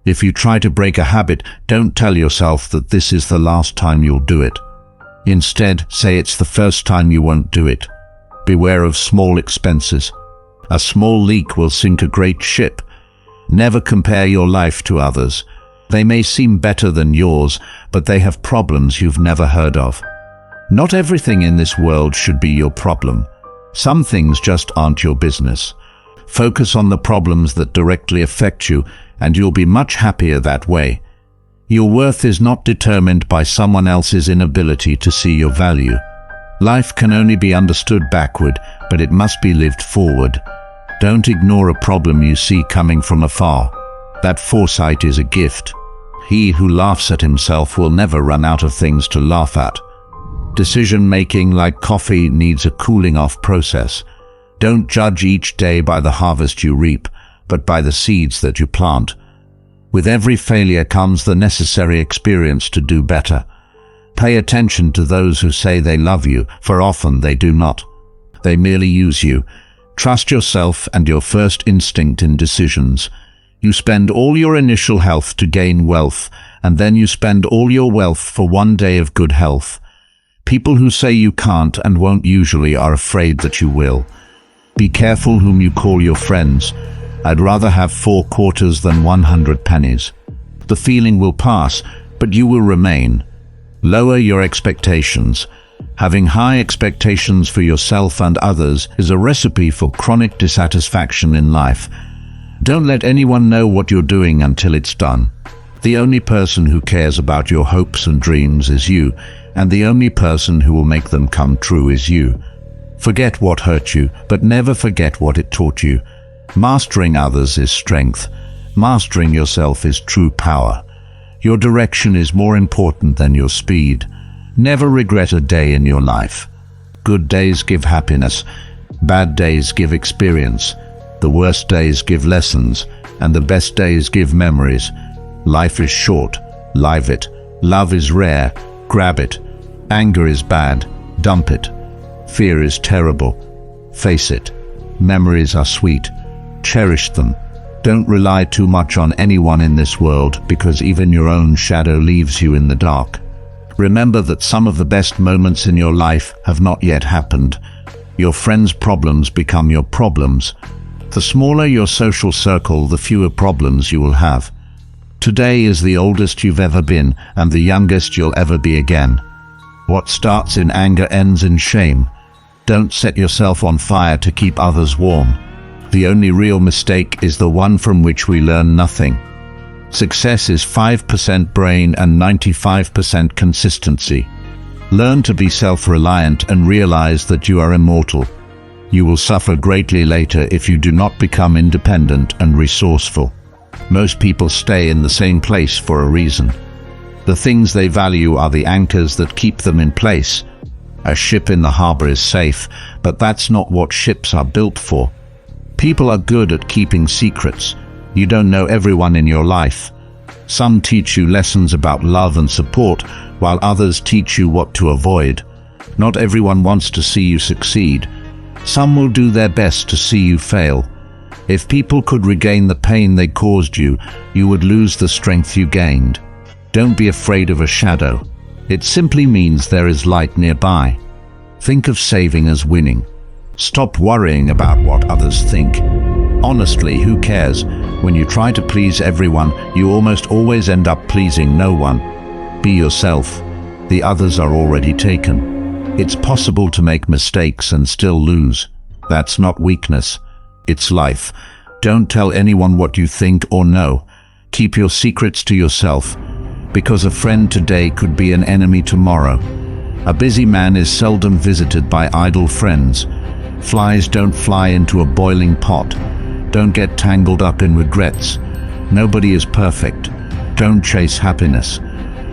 Speaker 1: If you try to break a habit, don't tell yourself that this is the last time you'll do it. Instead, say it's the first time you won't do it. Beware of small expenses. A small leak will sink a great ship. Never compare your life to others. They may seem better than yours, but they have problems you've never heard of. Not everything in this world should be your problem. Some things just aren't your business. Focus on the problems that directly affect you, and you'll be much happier that way. Your worth is not determined by someone else's inability to see your value. Life can only be understood backward, but it must be lived forward. Don't ignore a problem you see coming from afar. That foresight is a gift. He who laughs at himself will never run out of things to laugh at. Decision-making, like coffee, needs a cooling-off process. Don't judge each day by the harvest you reap, but by the seeds that you plant. With every failure comes the necessary experience to do better. Pay attention to those who say they love you, for often they do not. They merely use you. Trust yourself and your first instinct in decisions. You spend all your initial health to gain wealth, and then you spend all your wealth for one day of good health. People who say you can't and won't usually are afraid that you will. Be careful whom you call your friends. I'd rather have 4 quarters than 100 pennies. The feeling will pass, but you will remain. Lower your expectations. Having high expectations for yourself and others is a recipe for chronic dissatisfaction in life. Don't let anyone know what you're doing until it's done. The only person who cares about your hopes and dreams is you, and the only person who will make them come true is you. Forget what hurt you, but never forget what it taught you. Mastering others is strength. Mastering yourself is true power. Your direction is more important than your speed. Never regret a day in your life. Good days give happiness. Bad days give experience. The worst days give lessons, and the best days give memories. Life is short. Live it. Love is rare. Grab it. Anger is bad. Dump it. Fear is terrible. Face it. Memories are sweet. Cherish them. Don't rely too much on anyone in this world, because even your own shadow leaves you in the dark. Remember that some of the best moments in your life have not yet happened. Your friends' problems become your problems. The smaller your social circle, the fewer problems you will have. Today is the oldest you've ever been, and the youngest you'll ever be again. What starts in anger ends in shame. Don't set yourself on fire to keep others warm. The only real mistake is the one from which we learn nothing. Success is 5% brain and 95% consistency. Learn to be self-reliant and realize that you are immortal. You will suffer greatly later if you do not become independent and resourceful. Most people stay in the same place for a reason. The things they value are the anchors that keep them in place. A ship in the harbor is safe, but that's not what ships are built for. People are good at keeping secrets. You don't know everyone in your life. Some teach you lessons about love and support, while others teach you what to avoid. Not everyone wants to see you succeed. Some will do their best to see you fail. If people could regain the pain they caused you, you would lose the strength you gained. Don't be afraid of a shadow. It simply means there is light nearby. Think of saving as winning. Stop worrying about what others think. Honestly, who cares? When you try to please everyone, you almost always end up pleasing no one. Be yourself. The others are already taken. It's possible to make mistakes and still lose. That's not weakness. It's life. Don't tell anyone what you think or know. Keep your secrets to yourself, because a friend today could be an enemy tomorrow. A busy man is seldom visited by idle friends. Flies don't fly into a boiling pot. Don't get tangled up in regrets. Nobody is perfect. Don't chase happiness.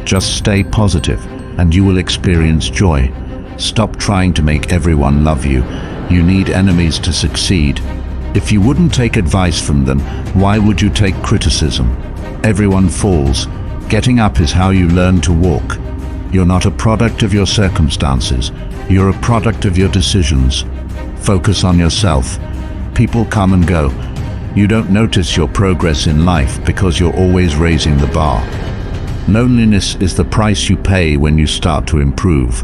Speaker 1: Just stay positive, and you will experience joy. Stop trying to make everyone love you. You need enemies to succeed. If you wouldn't take advice from them, why would you take criticism? Everyone falls. Getting up is how you learn to walk. You're not a product of your circumstances. You're a product of your decisions. Focus on yourself. People come and go. You don't notice your progress in life because you're always raising the bar. Loneliness is the price you pay when you start to improve.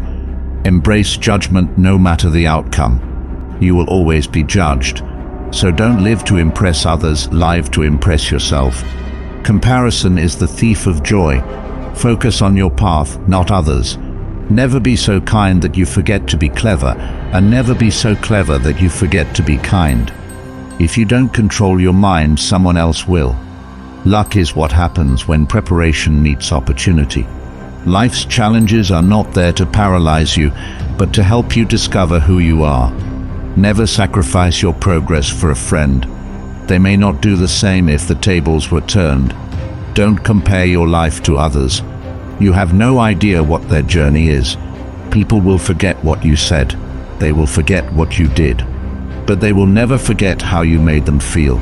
Speaker 1: Embrace judgment no matter the outcome. You will always be judged. So don't live to impress others, live to impress yourself. Comparison is the thief of joy. Focus on your path, not others. Never be so kind that you forget to be clever, and never be so clever that you forget to be kind. If you don't control your mind, someone else will. Luck is what happens when preparation meets opportunity. Life's challenges are not there to paralyze you, but to help you discover who you are. Never sacrifice your progress for a friend. They may not do the same if the tables were turned. Don't compare your life to others. You have no idea what their journey is. People will forget what you said. They will forget what you did. But they will never forget how you made them feel.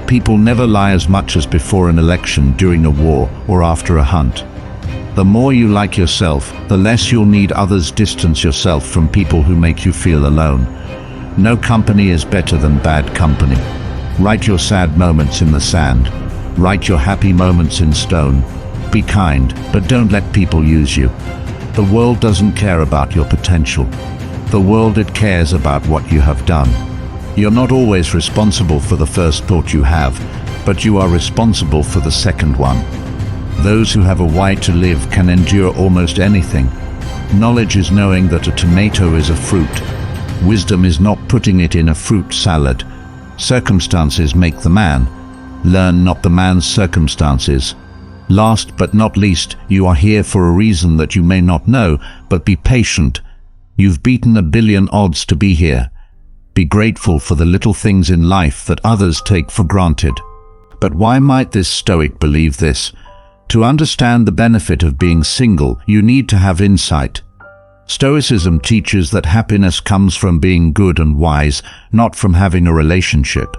Speaker 1: People never lie as much as before an election, during a war, or after a hunt. The more you like yourself, the less you'll need others. Distance yourself from people who make you feel alone. No company is better than bad company. Write your sad moments in the sand. Write your happy moments in stone. Be kind, but don't let people use you. The world doesn't care about your potential. The world, it cares about what you have done. You're not always responsible for the first thought you have, but you are responsible for the second one. Those who have a why to live can endure almost anything. Knowledge is knowing that a tomato is a fruit. Wisdom is not putting it in a fruit salad. Circumstances make the man. Learn not the man's circumstances. Last but not least, you are here for a reason that you may not know, but be patient. You've beaten 1,000,000,000 odds to be here. Be grateful for the little things in life that others take for granted. But why might this Stoic believe this? To understand the benefit of being single, you need to have insight. Stoicism teaches that happiness comes from being good and wise, not from having a relationship.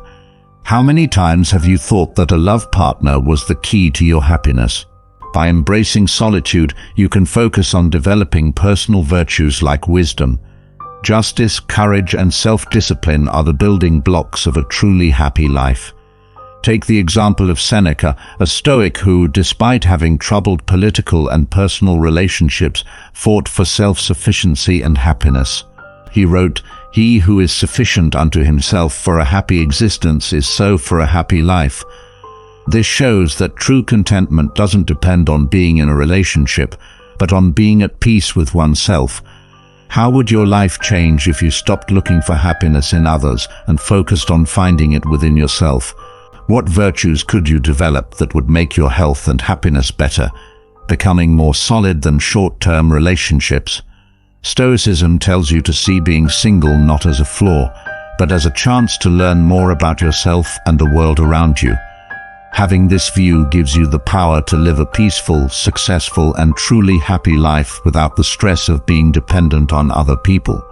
Speaker 1: How many times have you thought that a love partner was the key to your happiness? By embracing solitude, you can focus on developing personal virtues like wisdom. Justice, courage, and self-discipline are the building blocks of a truly happy life. Take the example of Seneca, a Stoic who, despite having troubled political and personal relationships, fought for self-sufficiency and happiness. He wrote, "He who is sufficient unto himself for a happy existence is so for a happy life." This shows that true contentment doesn't depend on being in a relationship, but on being at peace with oneself. How would your life change if you stopped looking for happiness in others and focused on finding it within yourself? What virtues could you develop that would make your health and happiness better, becoming more solid than short-term relationships? Stoicism tells you to see being single not as a flaw, but as a chance to learn more about yourself and the world around you. Having this view gives you the power to live a peaceful, successful, and truly happy life without the stress of being dependent on other people.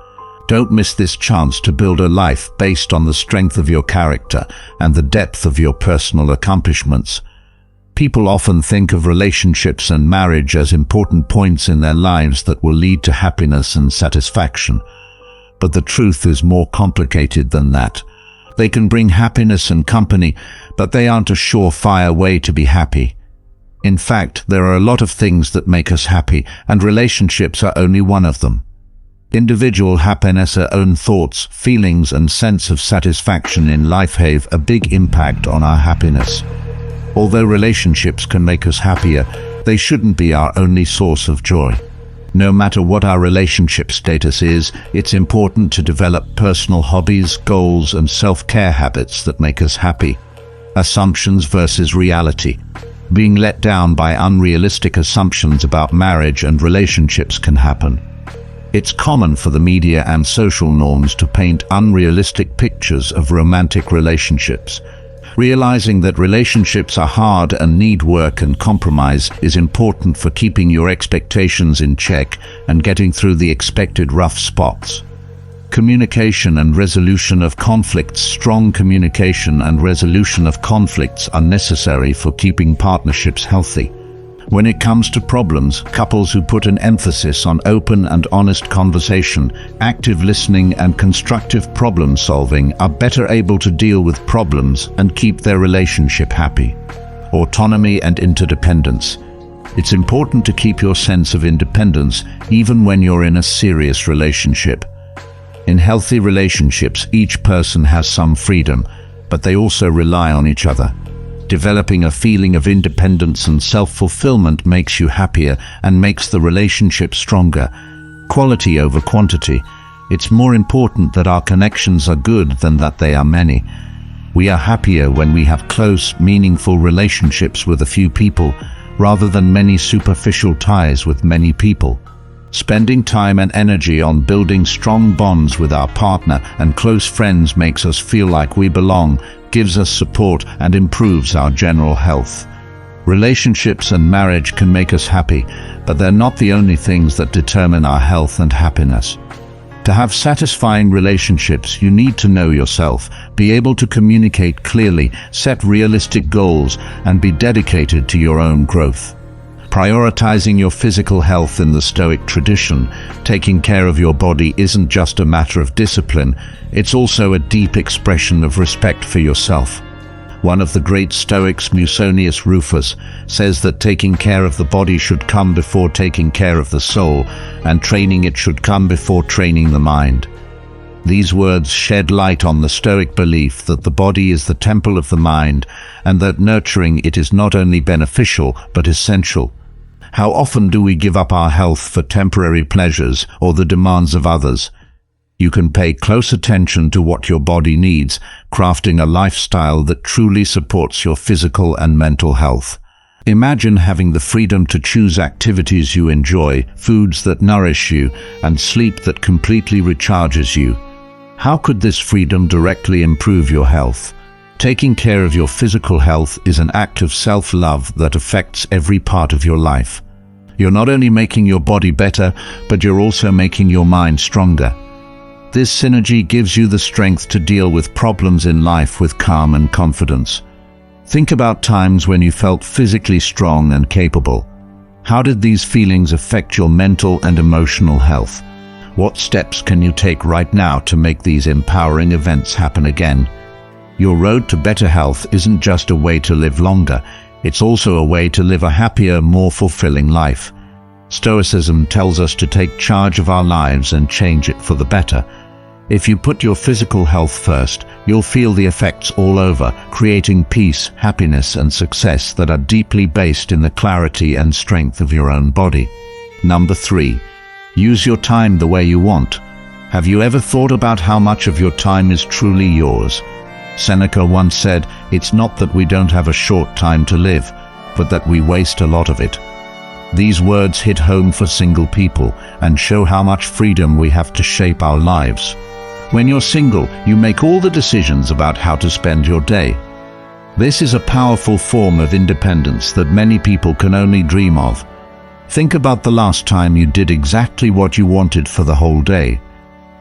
Speaker 1: Don't miss this chance to build a life based on the strength of your character and the depth of your personal accomplishments. People often think of relationships and marriage as important points in their lives that will lead to happiness and satisfaction. But the truth is more complicated than that. They can bring happiness and company, but they aren't a surefire way to be happy. In fact, there are a lot of things that make us happy, and relationships are only one of them. Individual happiness, our own thoughts, feelings, and sense of satisfaction in life have a big impact on our happiness. Although relationships can make us happier, they shouldn't be our only source of joy. No matter what our relationship status is, it's important to develop personal hobbies, goals, and self-care habits that make us happy. Assumptions versus reality. Being let down by unrealistic assumptions about marriage and relationships can happen. It's common for the media and social norms to paint unrealistic pictures of romantic relationships. Realizing that relationships are hard and need work and compromise is important for keeping your expectations in check and getting through the expected rough spots. Communication and resolution of conflicts. Strong communication and resolution of conflicts are necessary for keeping partnerships healthy. When it comes to problems, couples who put an emphasis on open and honest conversation, active listening, and constructive problem solving are better able to deal with problems and keep their relationship happy. Autonomy and interdependence. It's important to keep your sense of independence even when you're in a serious relationship. In healthy relationships, each person has some freedom, but they also rely on each other. Developing a feeling of independence and self-fulfillment makes you happier and makes the relationship stronger. Quality over quantity. It's more important that our connections are good than that they are many. We are happier when we have close, meaningful relationships with a few people, rather than many superficial ties with many people. Spending time and energy on building strong bonds with our partner and close friends makes us feel like we belong, gives us support, and improves our general health. Relationships and marriage can make us happy, but they're not the only things that determine our health and happiness. To have satisfying relationships, you need to know yourself, be able to communicate clearly, set realistic goals, and be dedicated to your own growth. Prioritizing your physical health. In the Stoic tradition, taking care of your body isn't just a matter of discipline, it's also a deep expression of respect for yourself. One of the great Stoics, Musonius Rufus, says that taking care of the body should come before taking care of the soul, and training it should come before training the mind. These words shed light on the Stoic belief that the body is the temple of the mind, and that nurturing it is not only beneficial but essential. How often do we give up our health for temporary pleasures or the demands of others? You can pay close attention to what your body needs, crafting a lifestyle that truly supports your physical and mental health. Imagine having the freedom to choose activities you enjoy, foods that nourish you, and sleep that completely recharges you. How could this freedom directly improve your health? Taking care of your physical health is an act of self-love that affects every part of your life. You're not only making your body better, but you're also making your mind stronger. This synergy gives you the strength to deal with problems in life with calm and confidence. Think about times when you felt physically strong and capable. How did these feelings affect your mental and emotional health? What steps can you take right now to make these empowering events happen again? Your road to better health isn't just a way to live longer, it's also a way to live a happier, more fulfilling life. Stoicism tells us to take charge of our lives and change it for the better. If you put your physical health first, you'll feel the effects all over, creating peace, happiness, and success that are deeply based in the clarity and strength of your own body. Number 3. Use your time the way you want. Have you ever thought about how much of your time is truly yours? Seneca once said, "It's not that we don't have a short time to live, but that we waste a lot of it." These words hit home for single people and show how much freedom we have to shape our lives. When you're single, you make all the decisions about how to spend your day. This is a powerful form of independence that many people can only dream of. Think about the last time you did exactly what you wanted for the whole day.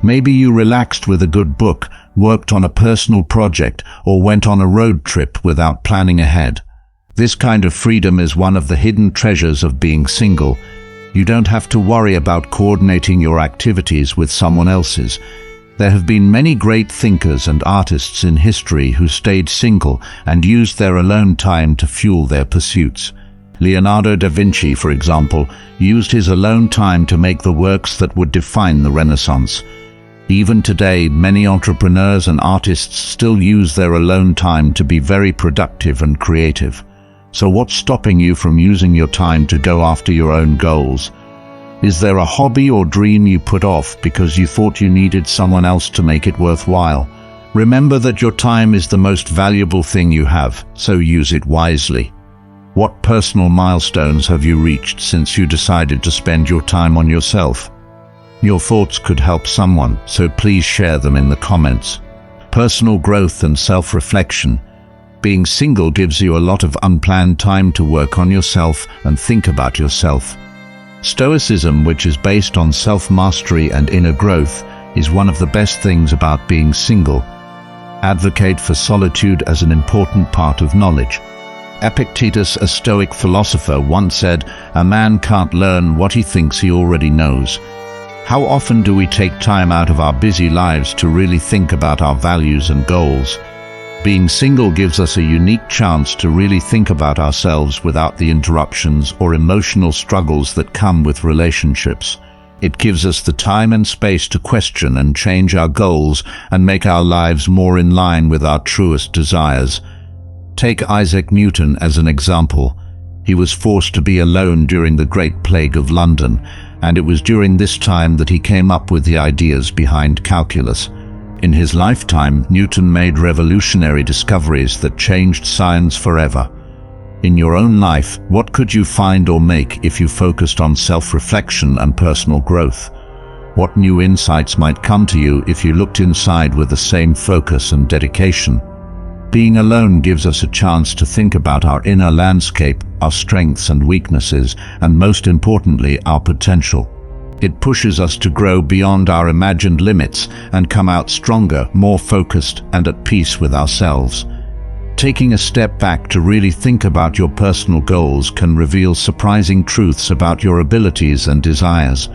Speaker 1: Maybe you relaxed with a good book, worked on a personal project, or went on a road trip without planning ahead. This kind of freedom is one of the hidden treasures of being single. You don't have to worry about coordinating your activities with someone else's. There have been many great thinkers and artists in history who stayed single and used their alone time to fuel their pursuits. Leonardo da Vinci, for example, used his alone time to make the works that would define the Renaissance. Even today, many entrepreneurs and artists still use their alone time to be very productive and creative. So what's stopping you from using your time to go after your own goals? Is there a hobby or dream you put off because you thought you needed someone else to make it worthwhile? Remember that your time is the most valuable thing you have, so use it wisely. What personal milestones have you reached since you decided to spend your time on yourself? Your thoughts could help someone, so please share them in the comments. Personal growth and self-reflection. Being single gives you a lot of unplanned time to work on yourself and think about yourself. Stoicism, which is based on self-mastery and inner growth, is one of the best things about being single. Advocate for solitude as an important part of knowledge. Epictetus, a Stoic philosopher, once said, "A man can't learn what he thinks he already knows." How often do we take time out of our busy lives to really think about our values and goals? Being single gives us a unique chance to really think about ourselves without the interruptions or emotional struggles that come with relationships. It gives us the time and space to question and change our goals and make our lives more in line with our truest desires. Take Isaac Newton as an example. He was forced to be alone during the Great Plague of London, and it was during this time that he came up with the ideas behind calculus. In his lifetime, Newton made revolutionary discoveries that changed science forever. In your own life, what could you find or make if you focused on self-reflection and personal growth? What new insights might come to you if you looked inside with the same focus and dedication? Being alone gives us a chance to think about our inner landscape, our strengths and weaknesses, and most importantly, our potential. It pushes us to grow beyond our imagined limits and come out stronger, more focused, and at peace with ourselves. Taking a step back to really think about your personal goals can reveal surprising truths about your abilities and desires.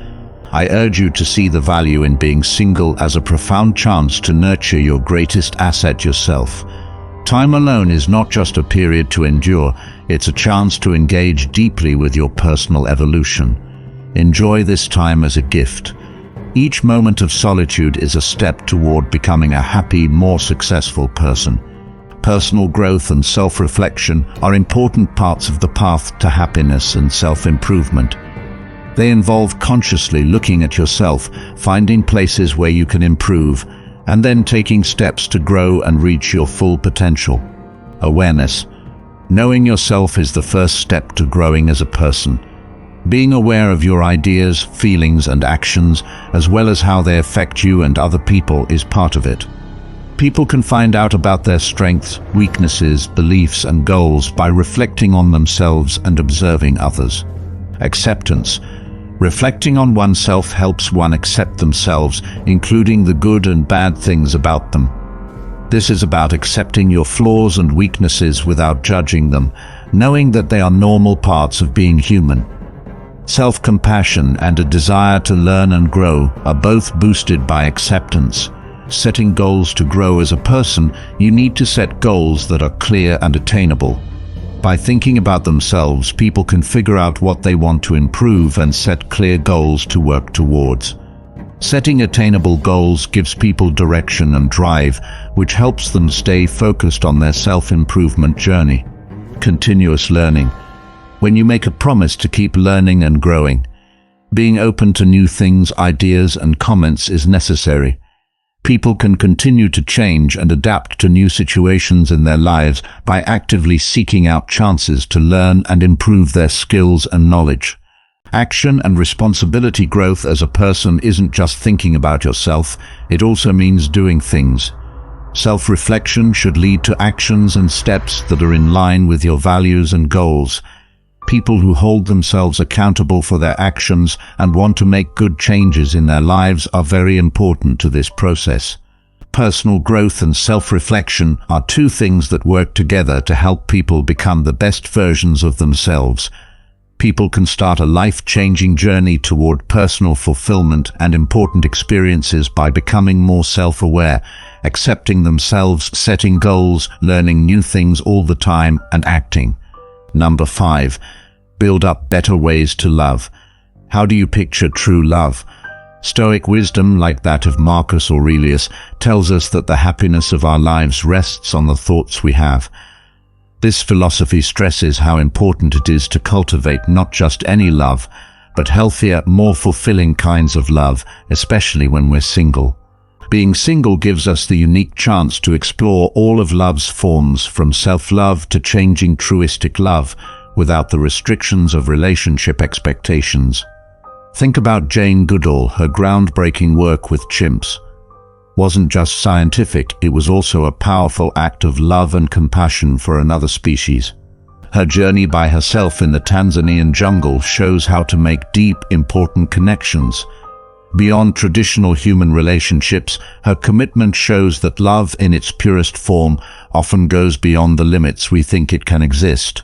Speaker 1: I urge you to see the value in being single as a profound chance to nurture your greatest asset, yourself. Time alone is not just a period to endure, it's a chance to engage deeply with your personal evolution. Enjoy this time as a gift. Each moment of solitude is a step toward becoming a happy, more successful person. Personal growth and self-reflection are important parts of the path to happiness and self-improvement. They involve consciously looking at yourself, finding places where you can improve, and then taking steps to grow and reach your full potential. Awareness. Knowing yourself is the first step to growing as a person. Being aware of your ideas, feelings, and actions, as well as how they affect you and other people, is part of it. People can find out about their strengths, weaknesses, beliefs, and goals by reflecting on themselves and observing others. Acceptance. Reflecting on oneself helps one accept themselves, including the good and bad things about them. This is about accepting your flaws and weaknesses without judging them, knowing that they are normal parts of being human. Self-compassion and a desire to learn and grow are both boosted by acceptance. Setting goals to grow as a person, you need to set goals that are clear and attainable. By thinking about themselves, people can figure out what they want to improve and set clear goals to work towards. Setting attainable goals gives people direction and drive, which helps them stay focused on their self-improvement journey. Continuous learning. When you make a promise to keep learning and growing, being open to new things, ideas, and comments is necessary. People can continue to change and adapt to new situations in their lives by actively seeking out chances to learn and improve their skills and knowledge. Action and responsibility. Growth as a person isn't just thinking about yourself, it also means doing things. Self-reflection should lead to actions and steps that are in line with your values and goals. People who hold themselves accountable for their actions and want to make good changes in their lives are very important to this process. Personal growth and self-reflection are two things that work together to help people become the best versions of themselves. People can start a life-changing journey toward personal fulfillment and important experiences by becoming more self-aware, accepting themselves, setting goals, learning new things all the time, and acting. Number 5. Build up better ways to love. How do you picture true love? Stoic wisdom, like that of Marcus Aurelius, tells us that the happiness of our lives rests on the thoughts we have. This philosophy stresses how important it is to cultivate not just any love, but healthier, more fulfilling kinds of love, especially when we're single. Being single gives us the unique chance to explore all of love's forms, from self-love to changing truistic love, without the restrictions of relationship expectations. Think about Jane Goodall. Her groundbreaking work with chimps wasn't just scientific, it was also a powerful act of love and compassion for another species. Her journey by herself in the Tanzanian jungle shows how to make deep, important connections. Beyond traditional human relationships, her commitment shows that love in its purest form often goes beyond the limits we think it can exist.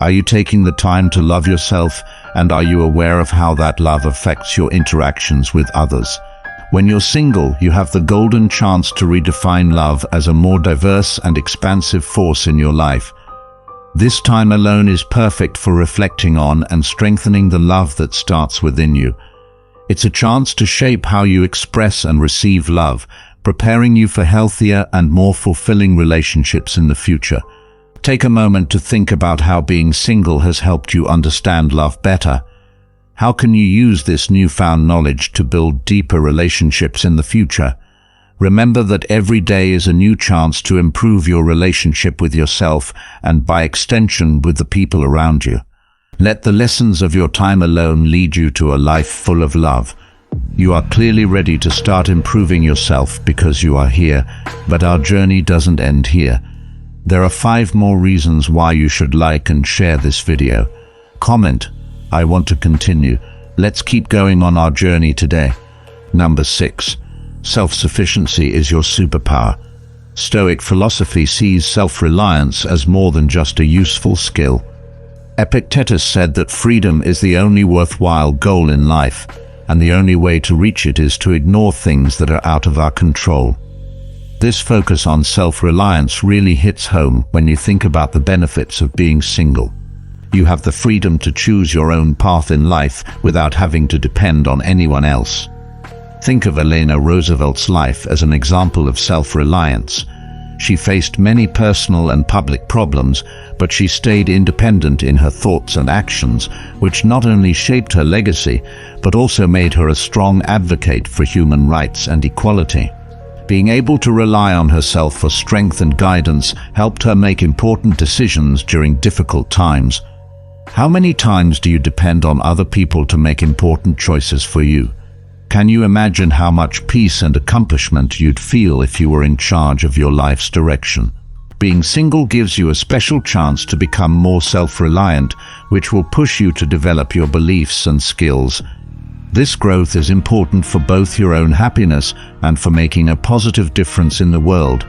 Speaker 1: Are you taking the time to love yourself, and are you aware of how that love affects your interactions with others? When you're single, you have the golden chance to redefine love as a more diverse and expansive force in your life. This time alone is perfect for reflecting on and strengthening the love that starts within you. It's a chance to shape how you express and receive love, preparing you for healthier and more fulfilling relationships in the future. Take a moment to think about how being single has helped you understand love better. How can you use this newfound knowledge to build deeper relationships in the future? Remember that every day is a new chance to improve your relationship with yourself and, by extension, with the people around you. Let the lessons of your time alone lead you to a life full of love. You are clearly ready to start improving yourself because you are here, but our journey doesn't end here. There are 5 more reasons why you should like and share this video. Comment, "I want to continue." Let's keep going on our journey today. Number 6. Self-sufficiency is your superpower. Stoic philosophy sees self-reliance as more than just a useful skill. Epictetus said that freedom is the only worthwhile goal in life, and the only way to reach it is to ignore things that are out of our control. This focus on self-reliance really hits home when you think about the benefits of being single. You have the freedom to choose your own path in life without having to depend on anyone else. Think of Eleanor Roosevelt's life as an example of self-reliance. She faced many personal and public problems, but she stayed independent in her thoughts and actions, which not only shaped her legacy, but also made her a strong advocate for human rights and equality. Being able to rely on herself for strength and guidance helped her make important decisions during difficult times. How many times do you depend on other people to make important choices for you? Can you imagine how much peace and accomplishment you'd feel if you were in charge of your life's direction? Being single gives you a special chance to become more self-reliant, which will push you to develop your beliefs and skills. This growth is important for both your own happiness and for making a positive difference in the world.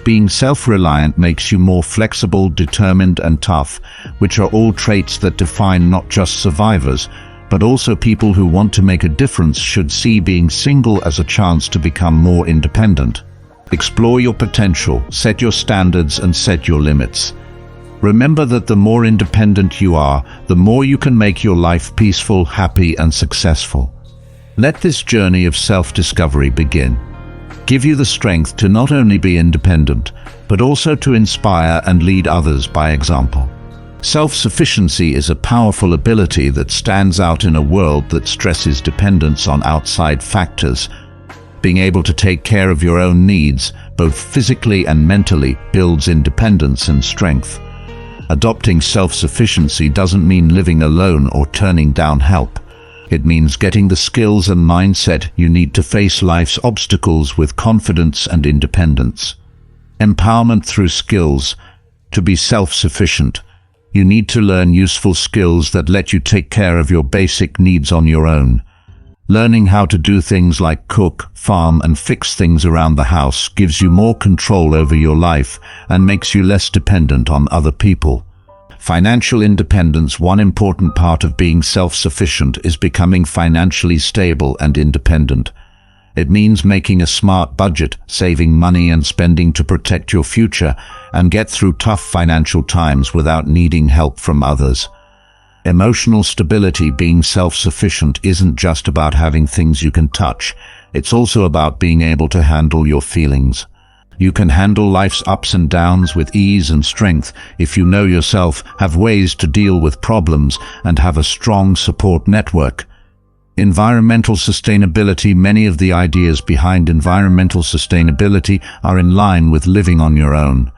Speaker 1: Being self-reliant makes you more flexible, determined, and tough, which are all traits that define not just survivors, but also people who want to make a difference should see being single as a chance to become more independent. Explore your potential, set your standards, and set your limits. Remember that the more independent you are, the more you can make your life peaceful, happy, and successful. Let this journey of self-discovery begin. Give you the strength to not only be independent, but also to inspire and lead others by example. Self-sufficiency is a powerful ability that stands out in a world that stresses dependence on outside factors. Being able to take care of your own needs, both physically and mentally, builds independence and strength. Adopting self-sufficiency doesn't mean living alone or turning down help. It means getting the skills and mindset you need to face life's obstacles with confidence and independence. Empowerment through skills. To be self-sufficient, you need to learn useful skills that let you take care of your basic needs on your own. Learning how to do things like cook, farm, and fix things around the house gives you more control over your life and makes you less dependent on other people. Financial independence. One important part of being self-sufficient is becoming financially stable and independent. It means making a smart budget, saving money and spending to protect your future, and get through tough financial times without needing help from others. Emotional stability. Being self-sufficient isn't just about having things you can touch. It's also about being able to handle your feelings. You can handle life's ups and downs with ease and strength if you know yourself, have ways to deal with problems, and have a strong support network. Environmental sustainability. Many of the ideas behind environmental sustainability are in line with living on your own.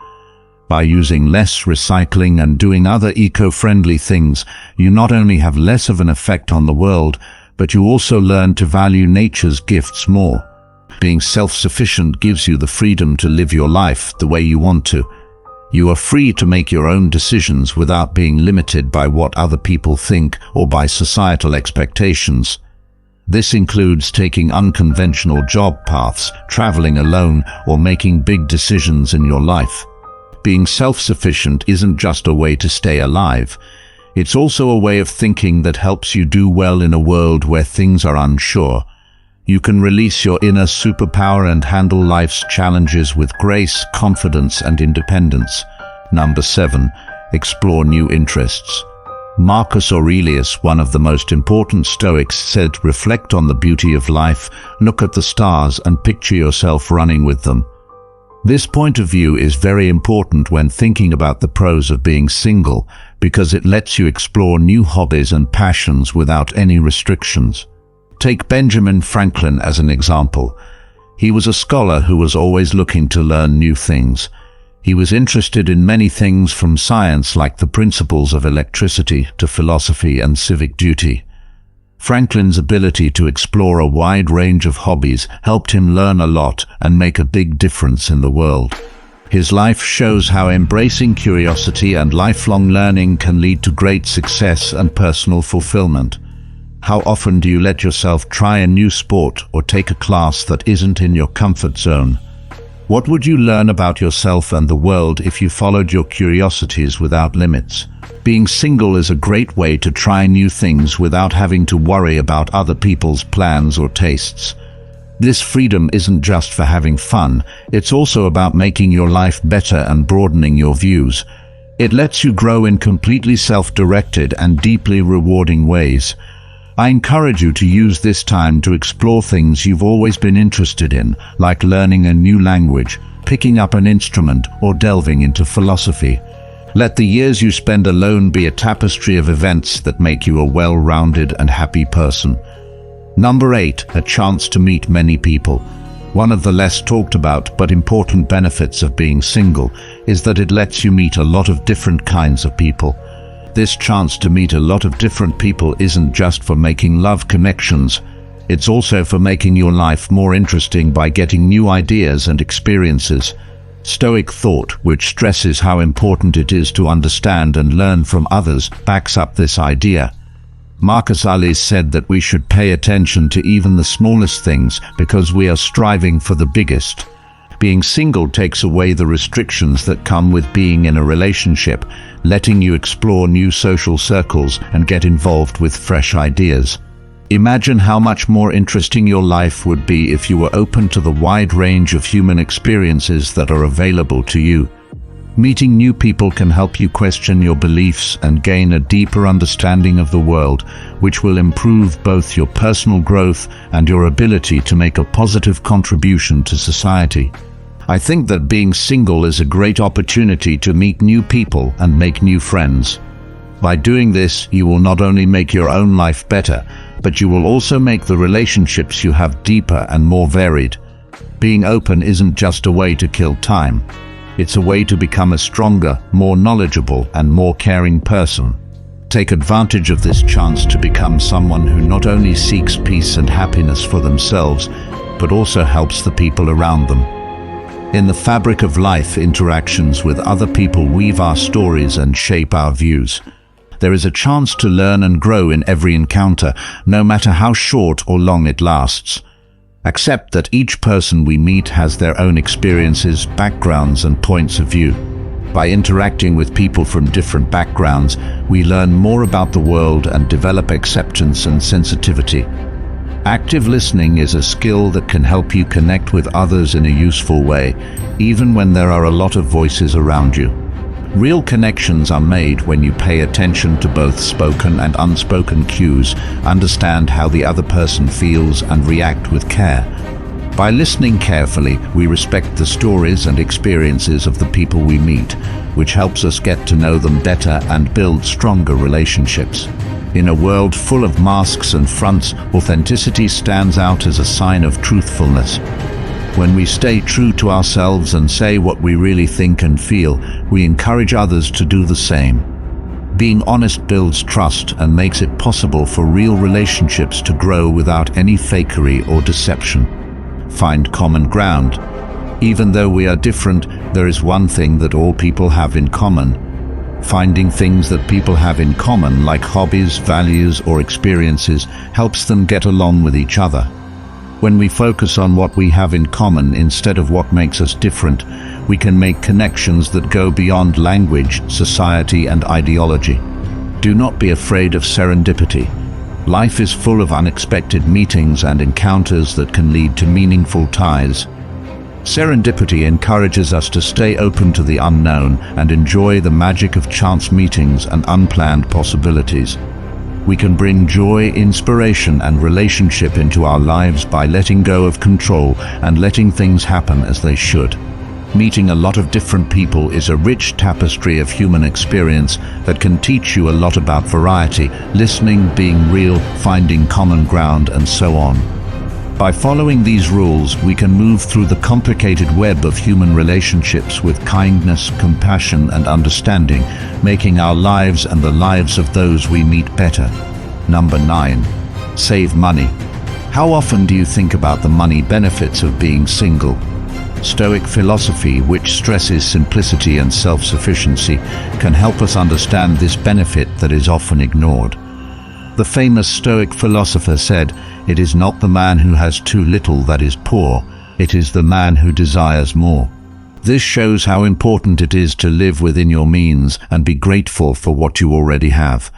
Speaker 1: By using less recycling and doing other eco-friendly things, you not only have less of an effect on the world, but you also learn to value nature's gifts more. Being self-sufficient gives you the freedom to live your life the way you want to. You are free to make your own decisions without being limited by what other people think or by societal expectations. This includes taking unconventional job paths, traveling alone, or making big decisions in your life. Being self-sufficient isn't just a way to stay alive. It's also a way of thinking that helps you do well in a world where things are unsure. You can release your inner superpower and handle life's challenges with grace, confidence, and independence. Number 7. Explore new interests. Marcus Aurelius, one of the most important Stoics, said, "Reflect on the beauty of life, look at the stars, and picture yourself running with them." This point of view is very important when thinking about the pros of being single, because it lets you explore new hobbies and passions without any restrictions. Take Benjamin Franklin as an example. He was a scholar who was always looking to learn new things. He was interested in many things, from science like the principles of electricity to philosophy and civic duty. Franklin's ability to explore a wide range of hobbies helped him learn a lot and make a big difference in the world. His life shows how embracing curiosity and lifelong learning can lead to great success and personal fulfillment. How often do you let yourself try a new sport or take a class that isn't in your comfort zone? What would you learn about yourself and the world if you followed your curiosities without limits? Being single is a great way to try new things without having to worry about other people's plans or tastes. This freedom isn't just for having fun, it's also about making your life better and broadening your views. It lets you grow in completely self-directed and deeply rewarding ways. I encourage you to use this time to explore things you've always been interested in, like learning a new language, picking up an instrument, or delving into philosophy. Let the years you spend alone be a tapestry of events that make you a well-rounded and happy person. Number 8. A chance to meet many people. One of the less talked about but important benefits of being single is that it lets you meet a lot of different kinds of people. This chance to meet a lot of different people isn't just for making love connections. It's also for making your life more interesting by getting new ideas and experiences. Stoic thought, which stresses how important it is to understand and learn from others, backs up this idea. Marcus Aurelius said that we should pay attention to even the smallest things because we are striving for the biggest. Being single takes away the restrictions that come with being in a relationship, letting you explore new social circles and get involved with fresh ideas. Imagine how much more interesting your life would be if you were open to the wide range of human experiences that are available to you. Meeting new people can help you question your beliefs and gain a deeper understanding of the world, which will improve both your personal growth and your ability to make a positive contribution to society. I think that being single is a great opportunity to meet new people and make new friends. By doing this, you will not only make your own life better, but you will also make the relationships you have deeper and more varied. Being open isn't just a way to kill time. It's a way to become a stronger, more knowledgeable, and more caring person. Take advantage of this chance to become someone who not only seeks peace and happiness for themselves, but also helps the people around them. In the fabric of life, interactions with other people weave our stories and shape our views. There is a chance to learn and grow in every encounter, no matter how short or long it lasts. Accept that each person we meet has their own experiences, backgrounds, and points of view. By interacting with people from different backgrounds, we learn more about the world and develop acceptance and sensitivity. Active listening is a skill that can help you connect with others in a useful way, even when there are a lot of voices around you. Real connections are made when you pay attention to both spoken and unspoken cues, understand how the other person feels, and react with care. By listening carefully, we respect the stories and experiences of the people we meet, which helps us get to know them better and build stronger relationships. In a world full of masks and fronts, authenticity stands out as a sign of truthfulness. When we stay true to ourselves and say what we really think and feel, we encourage others to do the same. Being honest builds trust and makes it possible for real relationships to grow without any fakery or deception. Find common ground. Even though we are different, there is one thing that all people have in common. Finding things that people have in common, like hobbies, values, or experiences, helps them get along with each other. When we focus on what we have in common instead of what makes us different, we can make connections that go beyond language, society, and ideology. Do not be afraid of serendipity. Life is full of unexpected meetings and encounters that can lead to meaningful ties. Serendipity encourages us to stay open to the unknown and enjoy the magic of chance meetings and unplanned possibilities. We can bring joy, inspiration, and relationship into our lives by letting go of control and letting things happen as they should. Meeting a lot of different people is a rich tapestry of human experience that can teach you a lot about variety, listening, being real, finding common ground, and so on. By following these rules, we can move through the complicated web of human relationships with kindness, compassion, and understanding, making our lives and the lives of those we meet better. Number 9. Save money. How often do you think about the money benefits of being single? Stoic philosophy, which stresses simplicity and self-sufficiency, can help us understand this benefit that is often ignored. The famous Stoic philosopher said, "It is not the man who has too little that is poor, it is the man who desires more." This shows how important it is to live within your means and be grateful for what you already have.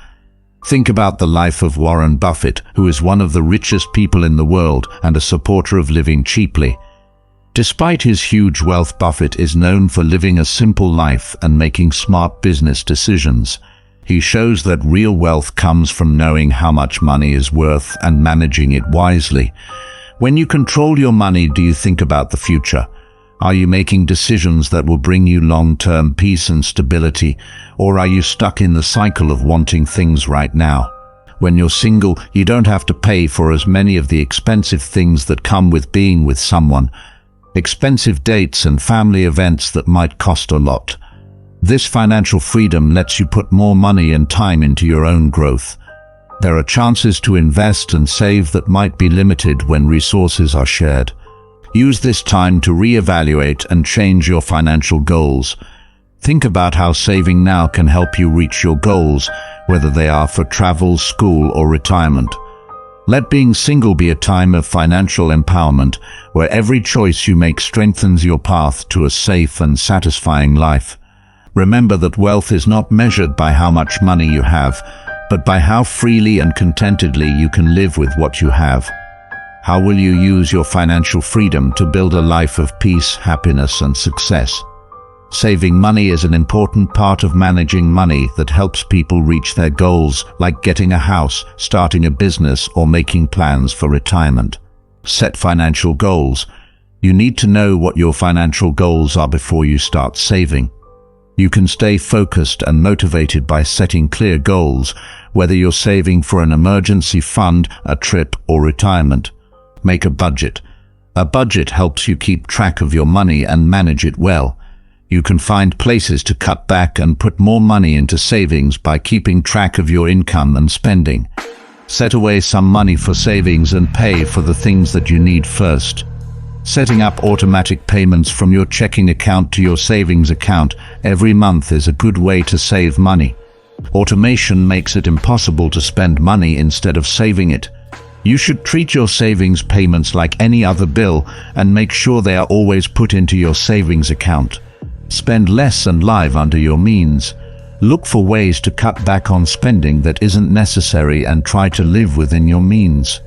Speaker 1: Think about the life of Warren Buffett, who is one of the richest people in the world and a supporter of living cheaply. Despite his huge wealth, Buffett is known for living a simple life and making smart business decisions. He shows that real wealth comes from knowing how much money is worth and managing it wisely. When you control your money, do you think about the future? Are you making decisions that will bring you long-term peace and stability, or are you stuck in the cycle of wanting things right now? When you're single, you don't have to pay for as many of the expensive things that come with being with someone. Expensive dates and family events that might cost a lot. This financial freedom lets you put more money and time into your own growth. There are chances to invest and save that might be limited when resources are shared. Use this time to reevaluate and change your financial goals. Think about how saving now can help you reach your goals, whether they are for travel, school, or retirement. Let being single be a time of financial empowerment, where every choice you make strengthens your path to a safe and satisfying life. Remember that wealth is not measured by how much money you have, but by how freely and contentedly you can live with what you have. How will you use your financial freedom to build a life of peace, happiness, and success? Saving money is an important part of managing money that helps people reach their goals, like getting a house, starting a business, or making plans for retirement. Set financial goals. You need to know what your financial goals are before you start saving. You can stay focused and motivated by setting clear goals, whether you're saving for an emergency fund, a trip, or retirement. Make a budget. A budget helps you keep track of your money and manage it well. You can find places to cut back and put more money into savings by keeping track of your income and spending. Set away some money for savings and pay for the things that you need first. Setting up automatic payments from your checking account to your savings account every month is a good way to save money. Automation makes it impossible to spend money instead of saving it. You should treat your savings payments like any other bill and make sure they are always put into your savings account. Spend less and live under your means. Look for ways to cut back on spending that isn't necessary and try to live within your means.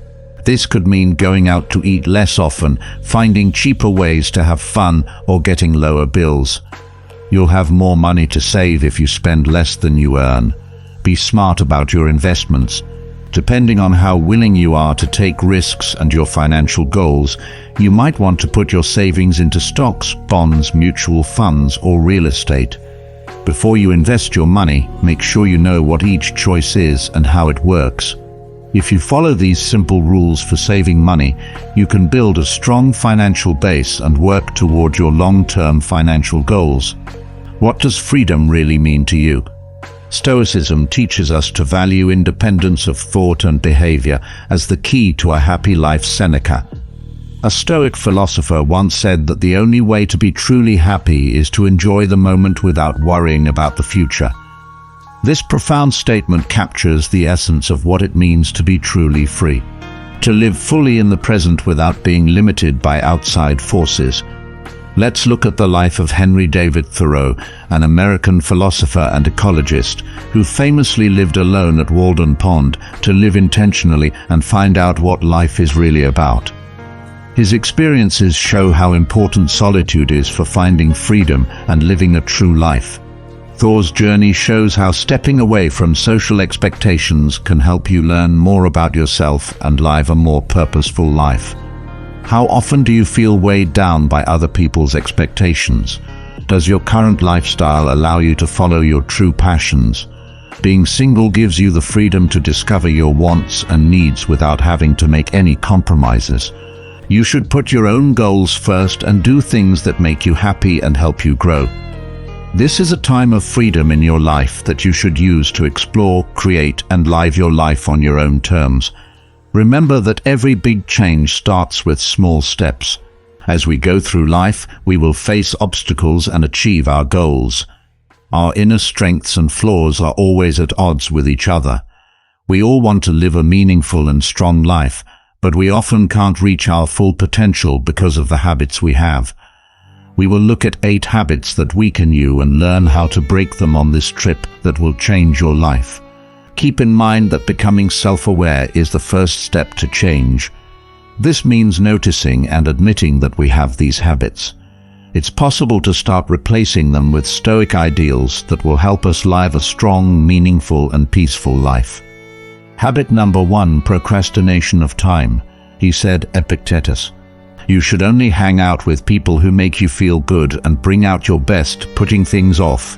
Speaker 1: This could mean going out to eat less often, finding cheaper ways to have fun, or getting lower bills. You'll have more money to save if you spend less than you earn. Be smart about your investments. Depending on how willing you are to take risks and your financial goals, you might want to put your savings into stocks, bonds, mutual funds, or real estate. Before you invest your money, make sure you know what each choice is and how it works. If you follow these simple rules for saving money, you can build a strong financial base and work toward your long-term financial goals. What does freedom really mean to you? Stoicism teaches us to value independence of thought and behavior as the key to a happy life. Seneca, a Stoic philosopher, once said that the only way to be truly happy is to enjoy the moment without worrying about the future. This profound statement captures the essence of what it means to be truly free. To live fully in the present without being limited by outside forces. Let's look at the life of Henry David Thoreau, an American philosopher and ecologist who famously lived alone at Walden Pond to live intentionally and find out what life is really about. His experiences show how important solitude is for finding freedom and living a true life. Thoreau's journey shows how stepping away from social expectations can help you learn more about yourself and live a more purposeful life. How often do you feel weighed down by other people's expectations? Does your current lifestyle allow you to follow your true passions? Being single gives you the freedom to discover your wants and needs without having to make any compromises. You should put your own goals first and do things that make you happy and help you grow. This is a time of freedom in your life that you should use to explore, create, and live your life on your own terms. Remember that every big change starts with small steps. As we go through life, we will face obstacles and achieve our goals. Our inner strengths and flaws are always at odds with each other. We all want to live a meaningful and strong life, but we often can't reach our full potential because of the habits we have. We will look at 8 habits that weaken you and learn how to break them on this trip that will change your life. Keep in mind that becoming self-aware is the first step to change. This means noticing and admitting that we have these habits. It's possible to start replacing them with Stoic ideals that will help us live a strong, meaningful, and peaceful life. Habit number 1, procrastination of time. He said, Epictetus, you should only hang out with people who make you feel good and bring out your best, putting things off.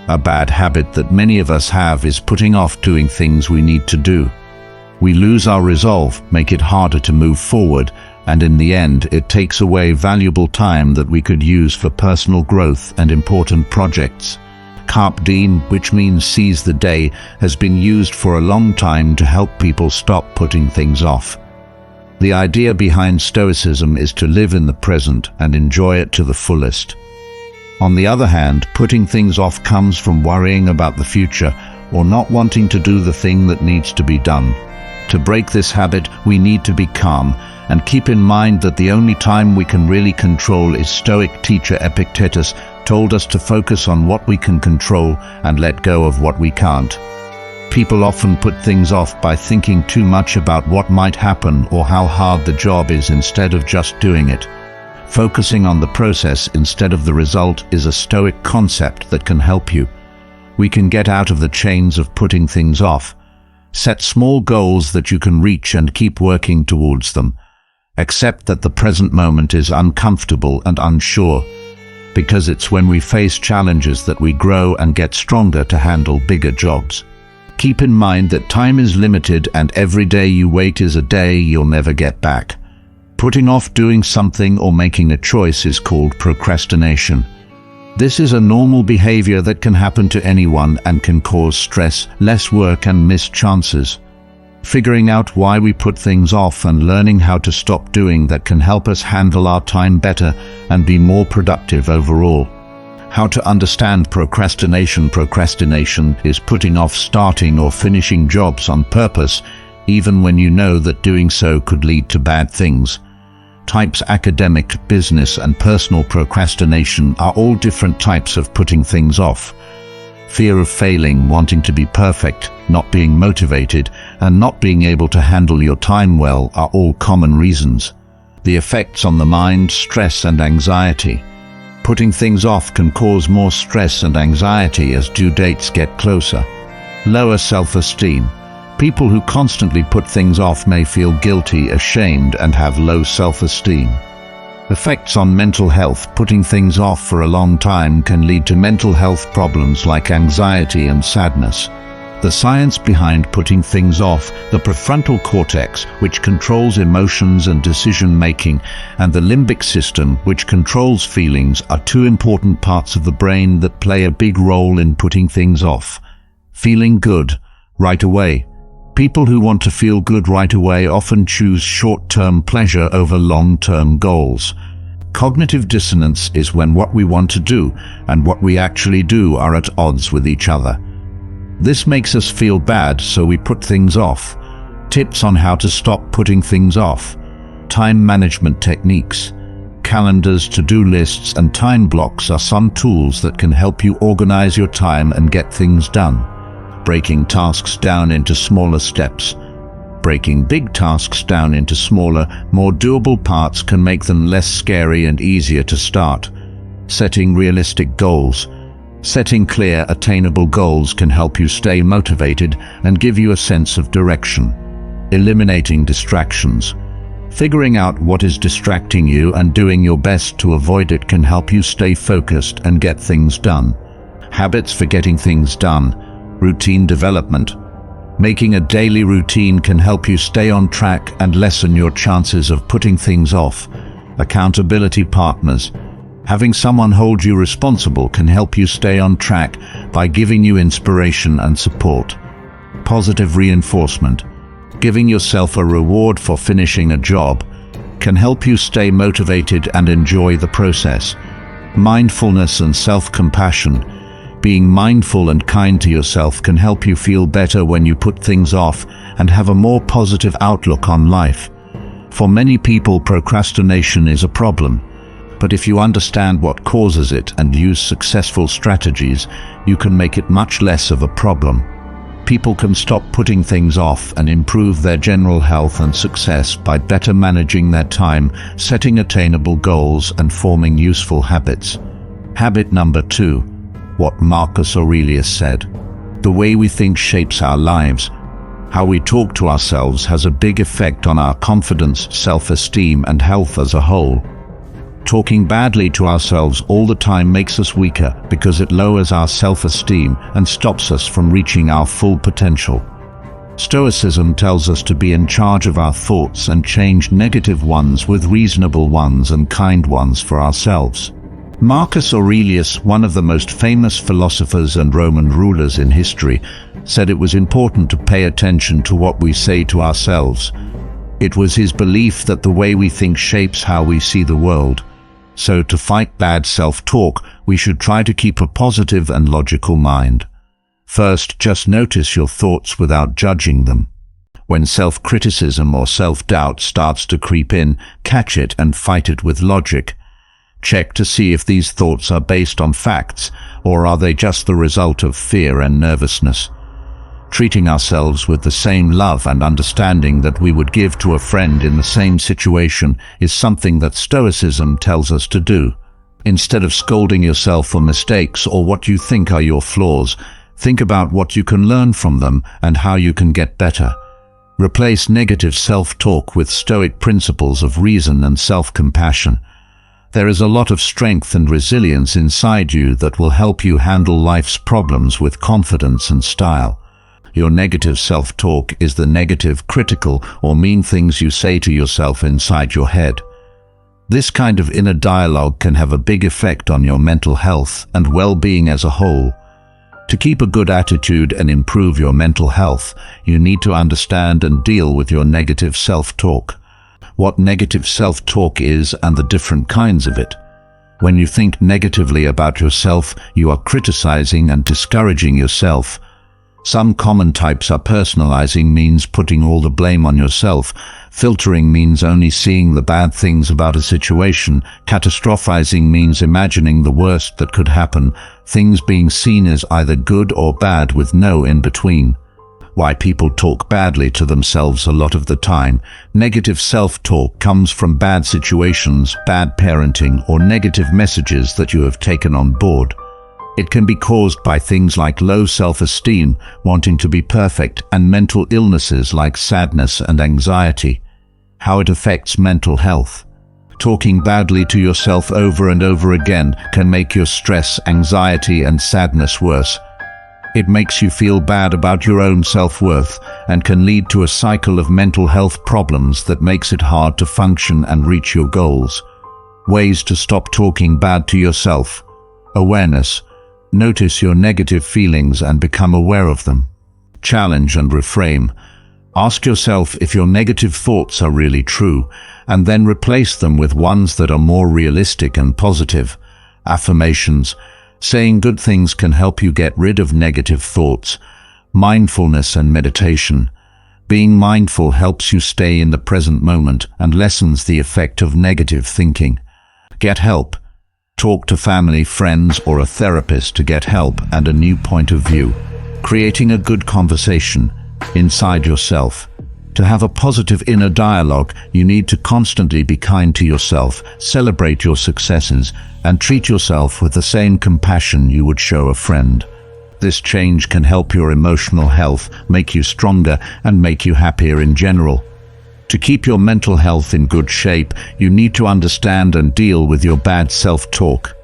Speaker 1: A bad habit that many of us have is putting off doing things we need to do. We lose our resolve, make it harder to move forward, and in the end, it takes away valuable time that we could use for personal growth and important projects. Carpe diem, which means seize the day, has been used for a long time to help people stop putting things off. The idea behind Stoicism is to live in the present and enjoy it to the fullest. On the other hand, putting things off comes from worrying about the future or not wanting to do the thing that needs to be done. To break this habit, we need to be calm and keep in mind that the only time we can really control is Stoic teacher Epictetus told us to focus on what we can control and let go of what we can't. People often put things off by thinking too much about what might happen or how hard the job is instead of just doing it. Focusing on the process instead of the result is a Stoic concept that can help you. We can get out of the chains of putting things off. Set small goals that you can reach and keep working towards them. Accept that the present moment is uncomfortable and unsure, because it's when we face challenges that we grow and get stronger to handle bigger jobs. Keep in mind that time is limited and every day you wait is a day you'll never get back. Putting off doing something or making a choice is called procrastination. This is a normal behavior that can happen to anyone and can cause stress, less work, and missed chances. Figuring out why we put things off and learning how to stop doing that can help us handle our time better and be more productive overall. How to understand procrastination. Procrastination is putting off starting or finishing jobs on purpose, even when you know that doing so could lead to bad things. Types: academic, business, and personal procrastination are all different types of putting things off. Fear of failing, wanting to be perfect, not being motivated, and not being able to handle your time well are all common reasons. The effects on the mind: stress and anxiety. Putting things off can cause more stress and anxiety as due dates get closer. Lower self-esteem. People who constantly put things off may feel guilty, ashamed, and have low self-esteem. Effects on mental health. Putting things off for a long time can lead to mental health problems like anxiety and sadness. The science behind putting things off, the prefrontal cortex, which controls emotions and decision-making, and the limbic system, which controls feelings, are two important parts of the brain that play a big role in putting things off. Feeling good right away. People who want to feel good right away often choose short-term pleasure over long-term goals. Cognitive dissonance is when what we want to do and what we actually do are at odds with each other. This makes us feel bad, so we put things off. Tips on how to stop putting things off. Time management techniques. Calendars, to-do lists, and time blocks are some tools that can help you organize your time and get things done. Breaking tasks down into smaller steps. Breaking big tasks down into smaller, more doable parts can make them less scary and easier to start. Setting realistic goals. Setting clear, attainable goals can help you stay motivated and give you a sense of direction. Eliminating distractions. Figuring out what is distracting you and doing your best to avoid it can help you stay focused and get things done. Habits for getting things done. Routine development. Making a daily routine can help you stay on track and lessen your chances of putting things off. Accountability partners. Having someone hold you responsible can help you stay on track by giving you inspiration and support. Positive reinforcement. Giving yourself a reward for finishing a job can help you stay motivated and enjoy the process. Mindfulness and self-compassion. Being mindful and kind to yourself can help you feel better when you put things off and have a more positive outlook on life. For many people, procrastination is a problem. But if you understand what causes it and use successful strategies, you can make it much less of a problem. People can stop putting things off and improve their general health and success by better managing their time, setting attainable goals, and forming useful habits. Habit number 2. What Marcus Aurelius said. The way we think shapes our lives. How we talk to ourselves has a big effect on our confidence, self-esteem, and health as a whole. Talking badly to ourselves all the time makes us weaker because it lowers our self-esteem and stops us from reaching our full potential. Stoicism tells us to be in charge of our thoughts and change negative ones with reasonable ones and kind ones for ourselves. Marcus Aurelius, one of the most famous philosophers and Roman rulers in history, said it was important to pay attention to what we say to ourselves. It was his belief that the way we think shapes how we see the world. So to fight bad self-talk, we should try to keep a positive and logical mind. First, just notice your thoughts without judging them. When self-criticism or self-doubt starts to creep in, catch it and fight it with logic. Check to see if these thoughts are based on facts, or are they just the result of fear and nervousness. Treating ourselves with the same love and understanding that we would give to a friend in the same situation is something that Stoicism tells us to do. Instead of scolding yourself for mistakes or what you think are your flaws, think about what you can learn from them and how you can get better. Replace negative self-talk with Stoic principles of reason and self-compassion. There is a lot of strength and resilience inside you that will help you handle life's problems with confidence and style. Your negative self-talk is the negative, critical, or mean things you say to yourself inside your head. This kind of inner dialogue can have a big effect on your mental health and well-being as a whole. To keep a good attitude and improve your mental health, you need to understand and deal with your negative self-talk. What negative self-talk is and the different kinds of it. When you think negatively about yourself, you are criticizing and discouraging yourself. Some common types are personalizing, means putting all the blame on yourself. Filtering means only seeing the bad things about a situation. Catastrophizing means imagining the worst that could happen, things being seen as either good or bad with no in-between. Why people talk badly to themselves a lot of the time. Negative self-talk comes from bad situations, bad parenting, or negative messages that you have taken on board. It can be caused by things like low self-esteem, wanting to be perfect, and mental illnesses like sadness and anxiety. How it affects mental health. Talking badly to yourself over and over again can make your stress, anxiety, and sadness worse. It makes you feel bad about your own self-worth and can lead to a cycle of mental health problems that makes it hard to function and reach your goals. Ways to stop talking bad to yourself. Awareness. Notice your negative feelings and become aware of them. Challenge and reframe. Ask yourself if your negative thoughts are really true, and then replace them with ones that are more realistic and positive. Affirmations. Saying good things can help you get rid of negative thoughts. Mindfulness and meditation. Being mindful helps you stay in the present moment and lessens the effect of negative thinking. Get help. Talk to family, friends, or a therapist to get help and a new point of view. Creating a good conversation inside yourself. To have a positive inner dialogue, you need to constantly be kind to yourself, celebrate your successes, and treat yourself with the same compassion you would show a friend. This change can help your emotional health, make you stronger, and make you happier in general. To keep your mental health in good shape, you need to understand and deal with your bad self-talk.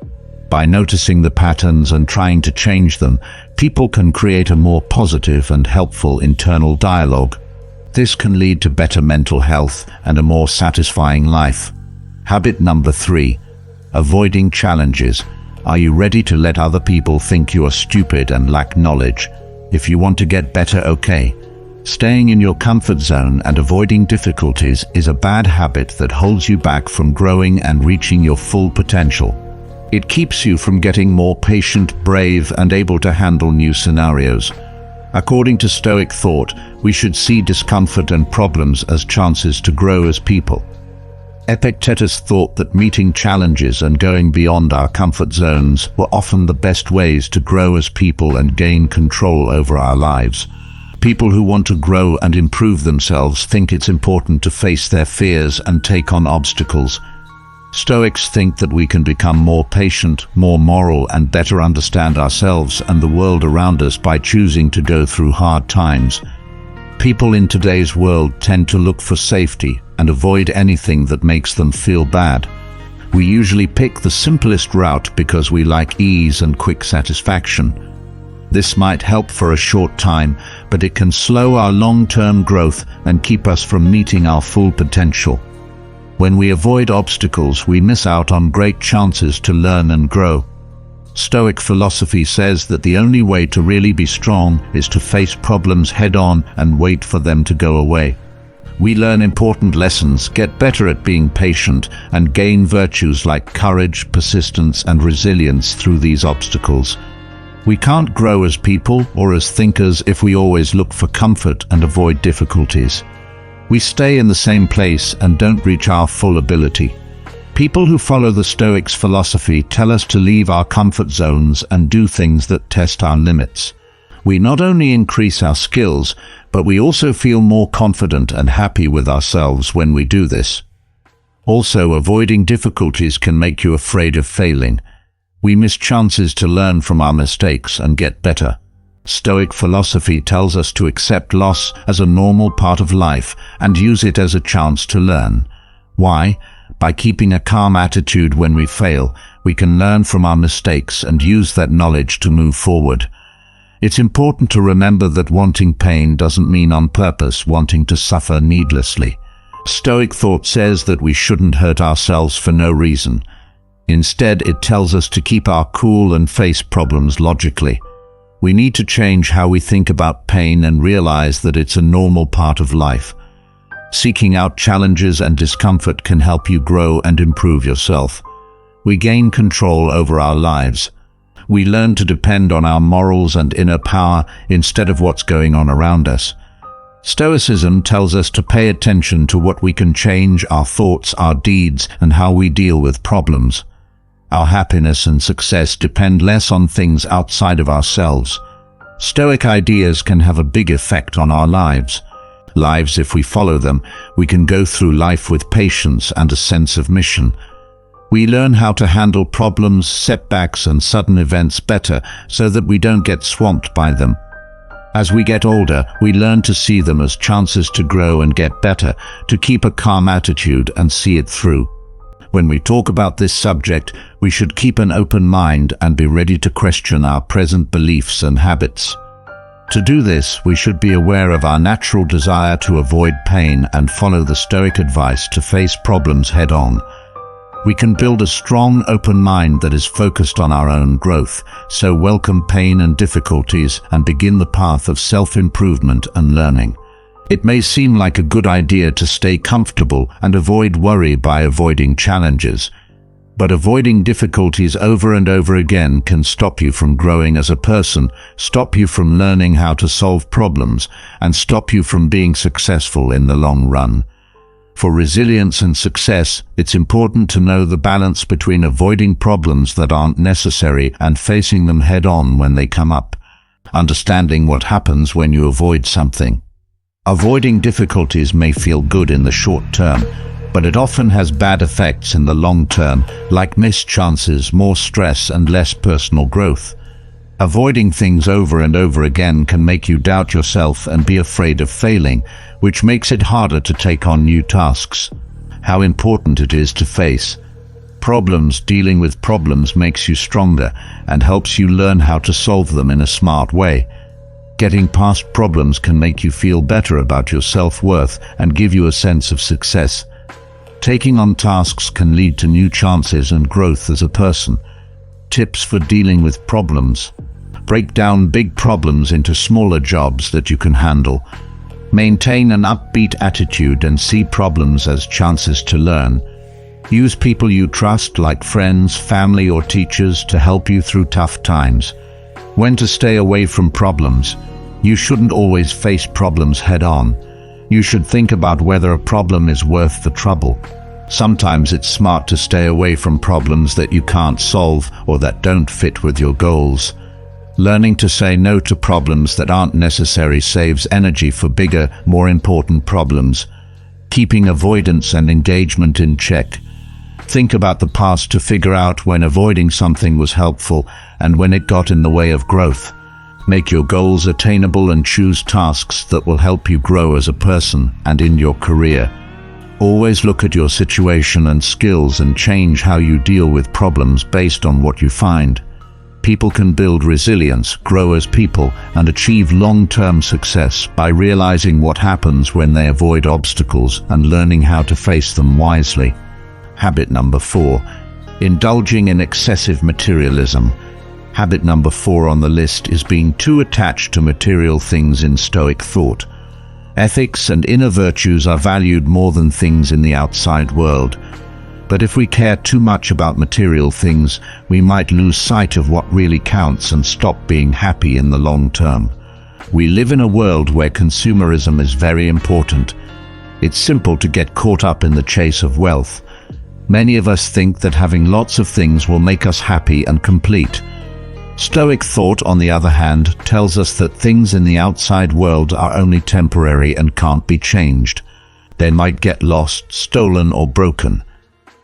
Speaker 1: By noticing the patterns and trying to change them, people can create a more positive and helpful internal dialogue. This can lead to better mental health and a more satisfying life. Habit number 3. Avoiding challenges. Are you ready to let other people think you are stupid and lack knowledge? If you want to get better, okay. Staying in your comfort zone and avoiding difficulties is a bad habit that holds you back from growing and reaching your full potential. It keeps you from getting more patient, brave, and able to handle new scenarios. According to Stoic thought, we should see discomfort and problems as chances to grow as people. Epictetus thought that meeting challenges and going beyond our comfort zones were often the best ways to grow as people and gain control over our lives. People who want to grow and improve themselves think it's important to face their fears and take on obstacles. Stoics think that we can become more patient, more moral, and better understand ourselves and the world around us by choosing to go through hard times. People in today's world tend to look for safety and avoid anything that makes them feel bad. We usually pick the simplest route because we like ease and quick satisfaction. This might help for a short time, but it can slow our long-term growth and keep us from meeting our full potential. When we avoid obstacles, we miss out on great chances to learn and grow. Stoic philosophy says that the only way to really be strong is to face problems head-on and wait for them to go away. We learn important lessons, get better at being patient, and gain virtues like courage, persistence, and resilience through these obstacles. We can't grow as people or as thinkers if we always look for comfort and avoid difficulties. We stay in the same place and don't reach our full ability. People who follow the Stoics' philosophy tell us to leave our comfort zones and do things that test our limits. We not only increase our skills, but we also feel more confident and happy with ourselves when we do this. Also, avoiding difficulties can make you afraid of failing. We miss chances to learn from our mistakes and get better. Stoic philosophy tells us to accept loss as a normal part of life and use it as a chance to learn. Why? By keeping a calm attitude when we fail, we can learn from our mistakes and use that knowledge to move forward. It's important to remember that wanting pain doesn't mean on purpose wanting to suffer needlessly. Stoic thought says that we shouldn't hurt ourselves for no reason. Instead, it tells us to keep our cool and face problems logically. We need to change how we think about pain and realize that it's a normal part of life. Seeking out challenges and discomfort can help you grow and improve yourself. We gain control over our lives. We learn to depend on our morals and inner power instead of what's going on around us. Stoicism tells us to pay attention to what we can change, our thoughts, our deeds, and how we deal with problems. Our happiness and success depend less on things outside of ourselves. Stoic ideas can have a big effect on our lives. If we follow them, we can go through life with patience and a sense of mission. We learn how to handle problems, setbacks, and sudden events better so that we don't get swamped by them. As we get older, we learn to see them as chances to grow and get better, to keep a calm attitude and see it through. When we talk about this subject, we should keep an open mind and be ready to question our present beliefs and habits. To do this, we should be aware of our natural desire to avoid pain and follow the Stoic advice to face problems head-on. We can build a strong, open mind that is focused on our own growth, so welcome pain and difficulties and begin the path of self-improvement and learning. It may seem like a good idea to stay comfortable and avoid worry by avoiding challenges, but avoiding difficulties over and over again can stop you from growing as a person, stop you from learning how to solve problems, and stop you from being successful in the long run. For resilience and success, it's important to know the balance between avoiding problems that aren't necessary and facing them head-on when they come up. Understanding what happens when you avoid something. Avoiding difficulties may feel good in the short term, but it often has bad effects in the long term, like missed chances, more stress, and less personal growth. Avoiding things over and over again can make you doubt yourself and be afraid of failing, which makes it harder to take on new tasks. How important it is to face problems. Dealing with problems makes you stronger and helps you learn how to solve them in a smart way. Getting past problems can make you feel better about your self-worth and give you a sense of success. Taking on tasks can lead to new chances and growth as a person. Tips for dealing with problems. Break down big problems into smaller jobs that you can handle. Maintain an upbeat attitude and see problems as chances to learn. Use people you trust, like friends, family, or teachers, to help you through tough times. When to stay away from problems. You shouldn't always face problems head-on. You should think about whether a problem is worth the trouble. Sometimes it's smart to stay away from problems that you can't solve or that don't fit with your goals. Learning to say no to problems that aren't necessary saves energy for bigger, more important problems. Keeping avoidance and engagement in check. Think about the past to figure out when avoiding something was helpful and when it got in the way of growth. Make your goals attainable and choose tasks that will help you grow as a person and in your career. Always look at your situation and skills and change how you deal with problems based on what you find. People can build resilience, grow as people, and achieve long-term success by realizing what happens when they avoid obstacles and learning how to face them wisely. Habit number 4. Indulging in excessive materialism. Habit number 4 on the list is being too attached to material things in Stoic thought. Ethics and inner virtues are valued more than things in the outside world. But if we care too much about material things, we might lose sight of what really counts and stop being happy in the long term. We live in a world where consumerism is very important. It's simple to get caught up in the chase of wealth. Many of us think that having lots of things will make us happy and complete. Stoic thought, on the other hand, tells us that things in the outside world are only temporary and can't be changed. They might get lost, stolen, or broken.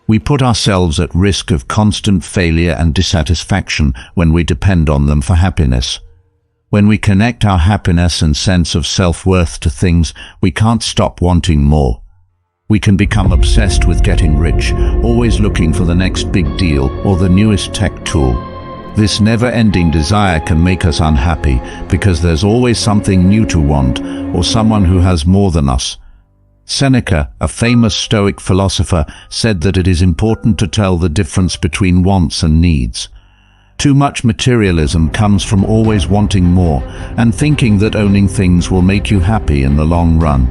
Speaker 1: We put ourselves at risk of constant failure and dissatisfaction when we depend on them for happiness. When we connect our happiness and sense of self-worth to things, we can't stop wanting more. We can become obsessed with getting rich, always looking for the next big deal or the newest tech tool. This never-ending desire can make us unhappy because there's always something new to want or someone who has more than us. Seneca, a famous Stoic philosopher, said that it is important to tell the difference between wants and needs. Too much materialism comes from always wanting more and thinking that owning things will make you happy in the long run.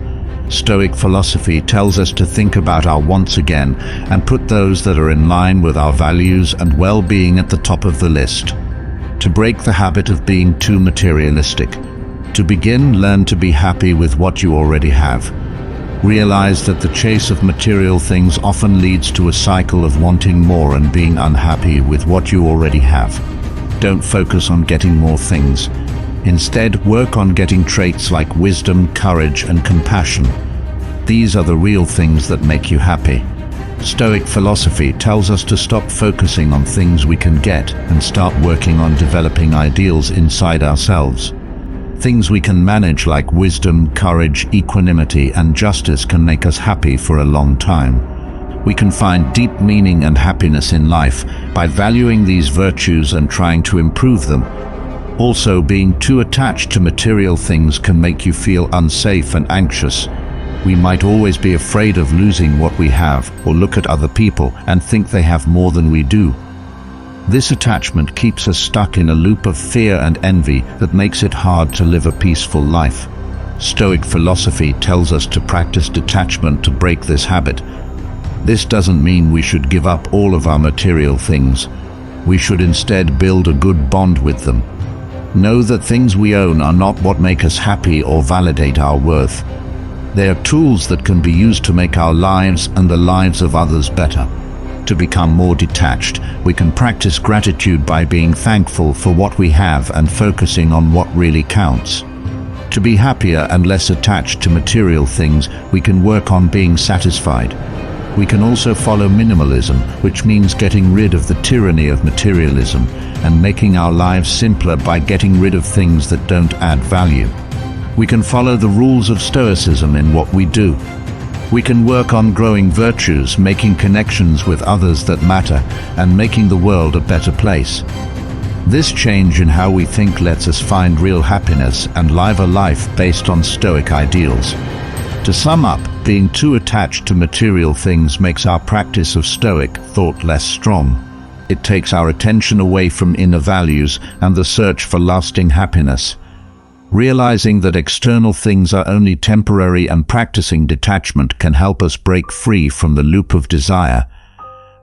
Speaker 1: Stoic philosophy tells us to think about our wants again and put those that are in line with our values and well-being at the top of the list. To break the habit of being too materialistic. To begin, learn to be happy with what you already have. Realize that the chase of material things often leads to a cycle of wanting more and being unhappy with what you already have. Don't focus on getting more things. Instead, work on getting traits like wisdom, courage, and compassion. These are the real things that make you happy. Stoic philosophy tells us to stop focusing on things we can get and start working on developing ideals inside ourselves. Things we can manage like wisdom, courage, equanimity, and justice can make us happy for a long time. We can find deep meaning and happiness in life by valuing these virtues and trying to improve them. Also, being too attached to material things can make you feel unsafe and anxious. We might always be afraid of losing what we have, or look at other people and think they have more than we do. This attachment keeps us stuck in a loop of fear and envy that makes it hard to live a peaceful life. Stoic philosophy tells us to practice detachment to break this habit. This doesn't mean we should give up all of our material things. We should instead build a good bond with them. Know that things we own are not what make us happy or validate our worth. They are tools that can be used to make our lives and the lives of others better. To become more detached, we can practice gratitude by being thankful for what we have and focusing on what really counts. To be happier and less attached to material things, we can work on being satisfied. We can also follow minimalism, which means getting rid of the tyranny of materialism and making our lives simpler by getting rid of things that don't add value. We can follow the rules of Stoicism in what we do. We can work on growing virtues, making connections with others that matter, and making the world a better place. This change in how we think lets us find real happiness and live a life based on Stoic ideals. To sum up, being too attached to material things makes our practice of Stoic thought less strong. It takes our attention away from inner values and the search for lasting happiness. Realizing that external things are only temporary and practicing detachment can help us break free from the loop of desire.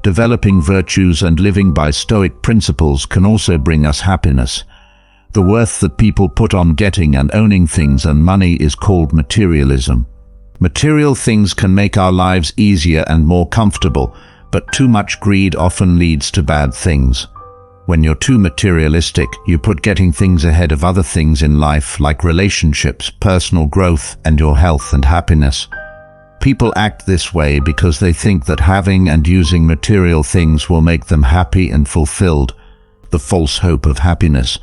Speaker 1: Developing virtues and living by Stoic principles can also bring us happiness. The worth that people put on getting and owning things and money is called materialism. Material things can make our lives easier and more comfortable, but too much greed often leads to bad things. When you're too materialistic, you put getting things ahead of other things in life like relationships, personal growth, and your health and happiness. People act this way because they think that having and using material things will make them happy and fulfilled. The false hope of happiness.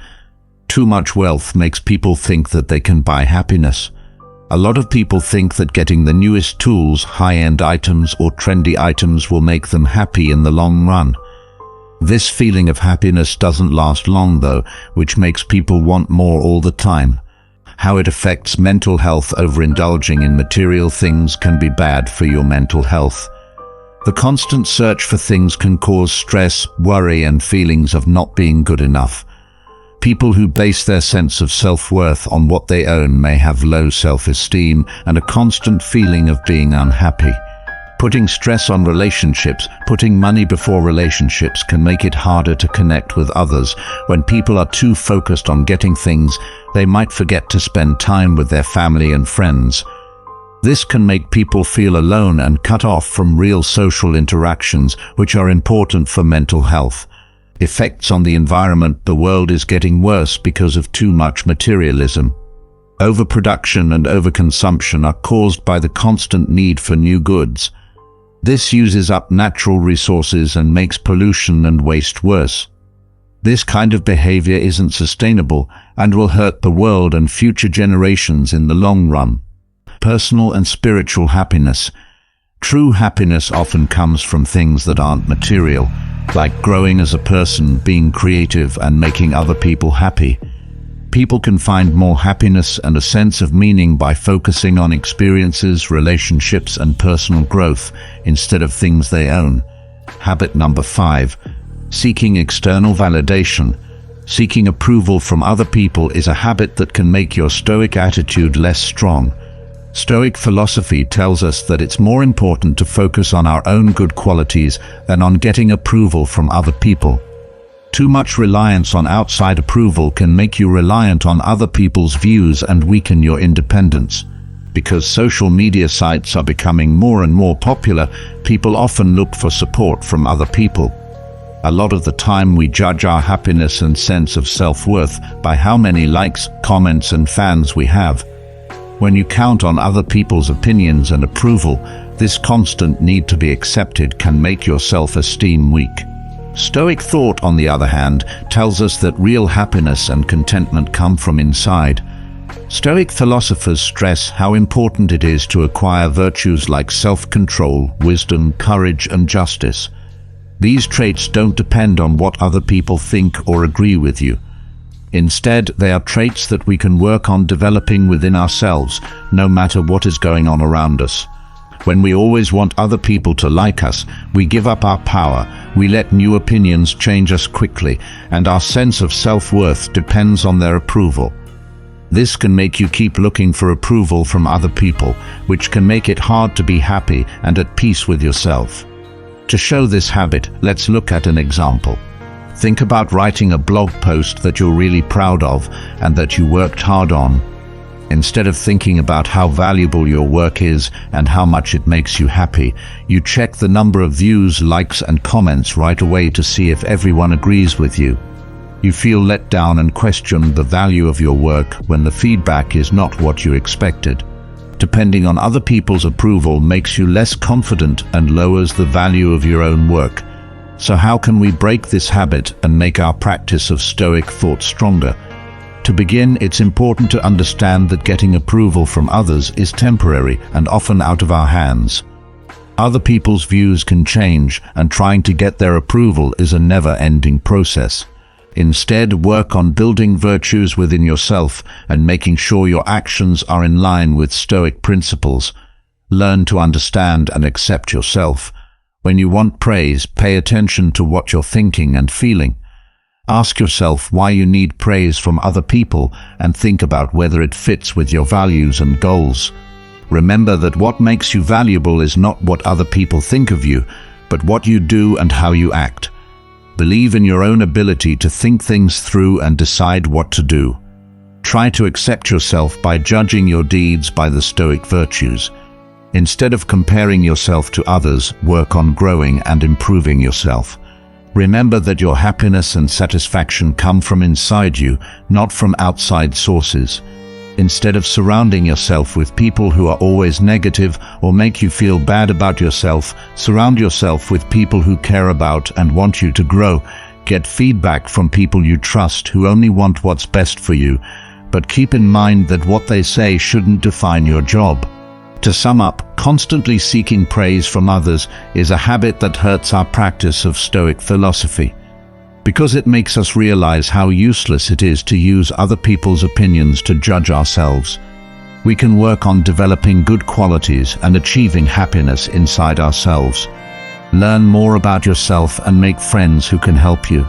Speaker 1: Too much wealth makes people think that they can buy happiness. A lot of people think that getting the newest tools, high-end items, or trendy items will make them happy in the long run. This feeling of happiness doesn't last long though, which makes people want more all the time. How it affects mental health. Overindulging in material things can be bad for your mental health. The constant search for things can cause stress, worry, and feelings of not being good enough. People who base their sense of self-worth on what they own may have low self-esteem and a constant feeling of being unhappy. Putting stress on relationships, putting money before relationships can make it harder to connect with others. When people are too focused on getting things, they might forget to spend time with their family and friends. This can make people feel alone and cut off from real social interactions, which are important for mental health. Effects on the environment. The world is getting worse because of too much materialism. Overproduction and overconsumption are caused by the constant need for new goods. This uses up natural resources and makes pollution and waste worse. This kind of behavior isn't sustainable and will hurt the world and future generations in the long run. Personal and spiritual happiness. True happiness often comes from things that aren't material, like growing as a person, being creative, and making other people happy. People can find more happiness and a sense of meaning by focusing on experiences, relationships, and personal growth instead of things they own. Habit number 5. Seeking external validation. Seeking approval from other people is a habit that can make your Stoic attitude less strong. Stoic philosophy tells us that it's more important to focus on our own good qualities than on getting approval from other people. Too much reliance on outside approval can make you reliant on other people's views and weaken your independence. Because social media sites are becoming more and more popular, people often look for support from other people. A lot of the time we judge our happiness and sense of self-worth by how many likes, comments, and fans we have. When you count on other people's opinions and approval, This constant need to be accepted can make your self-esteem weak. Stoic thought, on the other hand, tells us that real happiness and contentment come from inside. Stoic philosophers stress how important it is to acquire virtues like self-control, wisdom, courage, and justice. These traits don't depend on what other people think or agree with you. Instead, they are traits that we can work on developing within ourselves, no matter what is going on around us. When we always want other people to like us, we give up our power, we let new opinions change us quickly, and our sense of self-worth depends on their approval. This can make you keep looking for approval from other people, which can make it hard to be happy and at peace with yourself. To show this habit, let's look at an example. Think about writing a blog post that you're really proud of and that you worked hard on. Instead of thinking about how valuable your work is and how much it makes you happy, you check the number of views, likes, and comments right away to see if everyone agrees with you. You feel let down and question the value of your work when the feedback is not what you expected. Depending on other people's approval makes you less confident and lowers the value of your own work. So how can we break this habit and make our practice of Stoic thought stronger? To begin, it's important to understand that getting approval from others is temporary and often out of our hands. Other people's views can change, and trying to get their approval is a never-ending process. Instead, work on building virtues within yourself and making sure your actions are in line with Stoic principles. Learn to understand and accept yourself. When you want praise, pay attention to what you're thinking and feeling. Ask yourself why you need praise from other people and think about whether it fits with your values and goals. Remember that what makes you valuable is not what other people think of you, but what you do and how you act. Believe in your own ability to think things through and decide what to do. Try to accept yourself by judging your deeds by the Stoic virtues. Instead of comparing yourself to others, work on growing and improving yourself. Remember that your happiness and satisfaction come from inside you, not from outside sources. Instead of surrounding yourself with people who are always negative or make you feel bad about yourself, surround yourself with people who care about and want you to grow. Get feedback from people you trust who only want what's best for you, but keep in mind that what they say shouldn't define your job. To sum up, constantly seeking praise from others is a habit that hurts our practice of Stoic philosophy, because it makes us realize how useless it is to use other people's opinions to judge ourselves. We can work on developing good qualities and achieving happiness inside ourselves. Learn more about yourself and make friends who can help you.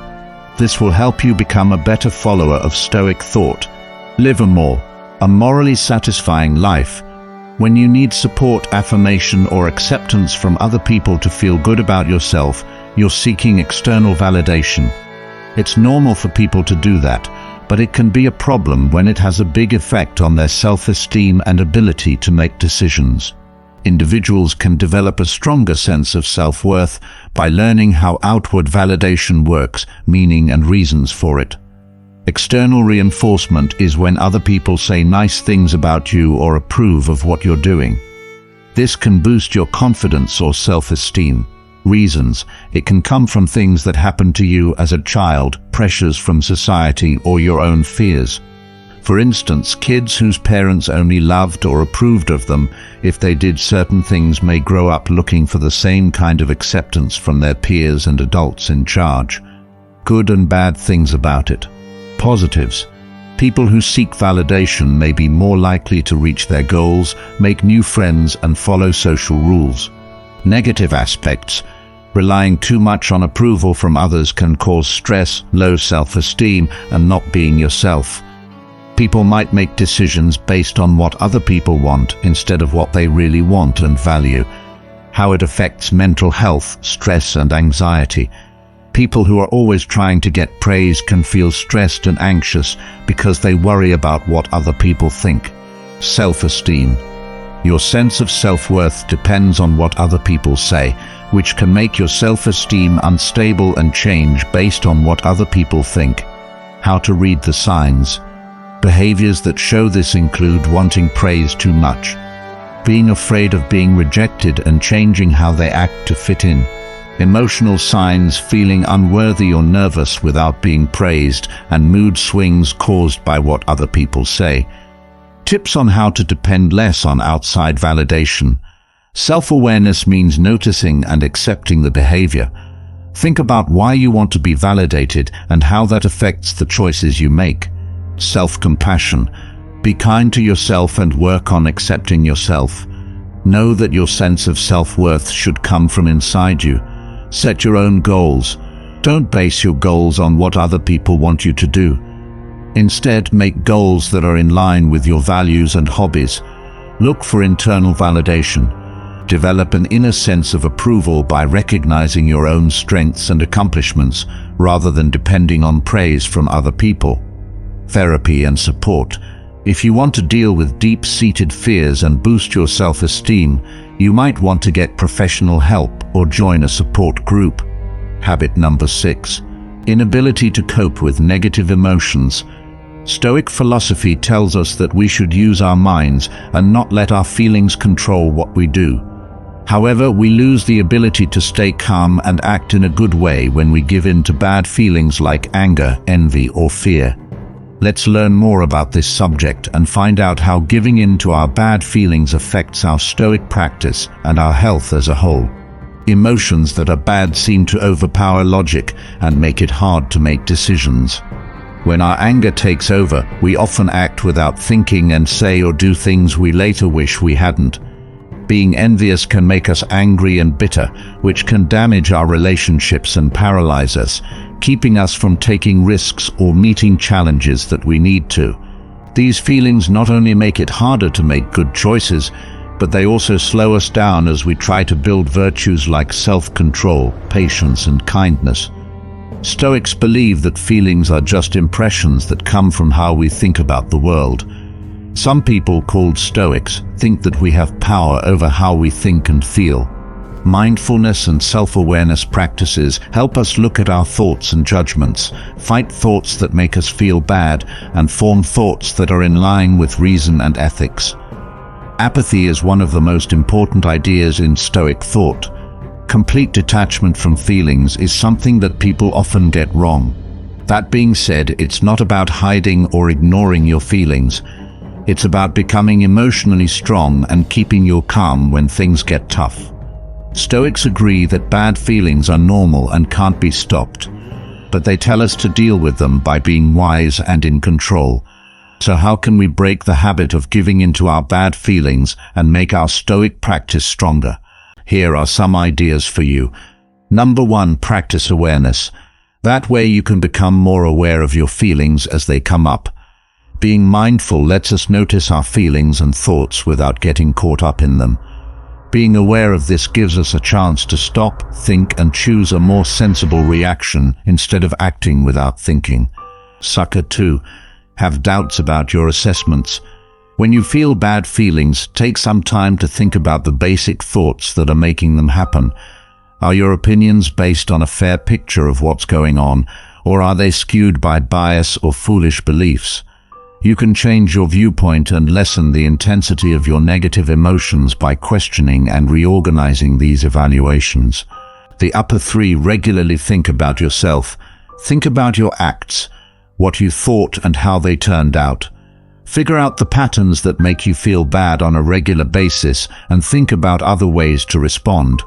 Speaker 1: This will help you become a better follower of Stoic thought. Live a morally satisfying life. When you need support, affirmation, or acceptance from other people to feel good about yourself, you're seeking external validation. It's normal for people to do that, but it can be a problem when it has a big effect on their self-esteem and ability to make decisions. Individuals can develop a stronger sense of self-worth by learning how outward validation works, meaning and reasons for it. External reinforcement is when other people say nice things about you or approve of what you're doing. This can boost your confidence or self-esteem. Reasons: it can come from things that happened to you as a child, pressures from society, or your own fears. For instance, kids whose parents only loved or approved of them if they did certain things may grow up looking for the same kind of acceptance from their peers and adults in charge. Good and bad things about it. Positives: people who seek validation may be more likely to reach their goals, make new friends, and follow social rules. Negative aspects: relying too much on approval from others can cause stress, low self-esteem, and not being yourself. People might make decisions based on what other people want instead of what they really want and value. How it affects mental health, stress, and anxiety. People who are always trying to get praise can feel stressed and anxious because they worry about what other people think. Self-esteem: your sense of self-worth depends on what other people say, which can make your self-esteem unstable and change based on what other people think. How to read the signs. Behaviors that show this include wanting praise too much, being afraid of being rejected and changing how they act to fit in. Emotional signs: feeling unworthy or nervous without being praised, and mood swings caused by what other people say. Tips on how to depend less on outside validation. Self-awareness means noticing and accepting the behavior. Think about why you want to be validated and how that affects the choices you make. Self-compassion. Be kind to yourself and work on accepting yourself. Know that your sense of self-worth should come from inside you. Set your own goals. Don't base your goals on what other people want you to do. Instead, make goals that are in line with your values and hobbies. Look for internal validation. Develop an inner sense of approval by recognizing your own strengths and accomplishments rather than depending on praise from other people. Therapy and support. If you want to deal with deep-seated fears and boost your self-esteem, you might want to get professional help or join a support group. Habit number 6. Inability to cope with negative emotions. Stoic philosophy tells us that we should use our minds and not let our feelings control what we do. However, we lose the ability to stay calm and act in a good way when we give in to bad feelings like anger, envy, or fear. Let's learn more about this subject and find out how giving in to our bad feelings affects our Stoic practice and our health as a whole. Emotions that are bad seem to overpower logic and make it hard to make decisions. When our anger takes over, we often act without thinking and say or do things we later wish we hadn't. Being envious can make us angry and bitter, which can damage our relationships and paralyze us, keeping us from taking risks or meeting challenges that we need to. These feelings not only make it harder to make good choices, but they also slow us down as we try to build virtues like self-control, patience, and kindness. Stoics believe that feelings are just impressions that come from how we think about the world. Some people, called Stoics, think that we have power over how we think and feel. Mindfulness and self-awareness practices help us look at our thoughts and judgments, fight thoughts that make us feel bad, and form thoughts that are in line with reason and ethics. Apathy is one of the most important ideas in Stoic thought. Complete detachment from feelings is something that people often get wrong. That being said, it's not about hiding or ignoring your feelings. It's about becoming emotionally strong and keeping your calm when things get tough. Stoics agree that bad feelings are normal and can't be stopped, but they tell us to deal with them by being wise and in control. So how can we break the habit of giving into our bad feelings and make our Stoic practice stronger? Here are some ideas for you. Number 1, practice awareness. That way you can become more aware of your feelings as they come up. Being mindful lets us notice our feelings and thoughts without getting caught up in them. Being aware of this gives us a chance to stop, think, and choose a more sensible reaction instead of acting without thinking. Sucker 2. Have doubts about your assessments. When you feel bad feelings, take some time to think about the basic thoughts that are making them happen. Are your opinions based on a fair picture of what's going on, or are they skewed by bias or foolish beliefs? You can change your viewpoint and lessen the intensity of your negative emotions by questioning and reorganizing these evaluations. The upper 3. Regularly think about yourself. Think about your acts, what you thought and how they turned out. Figure out the patterns that make you feel bad on a regular basis and think about other ways to respond.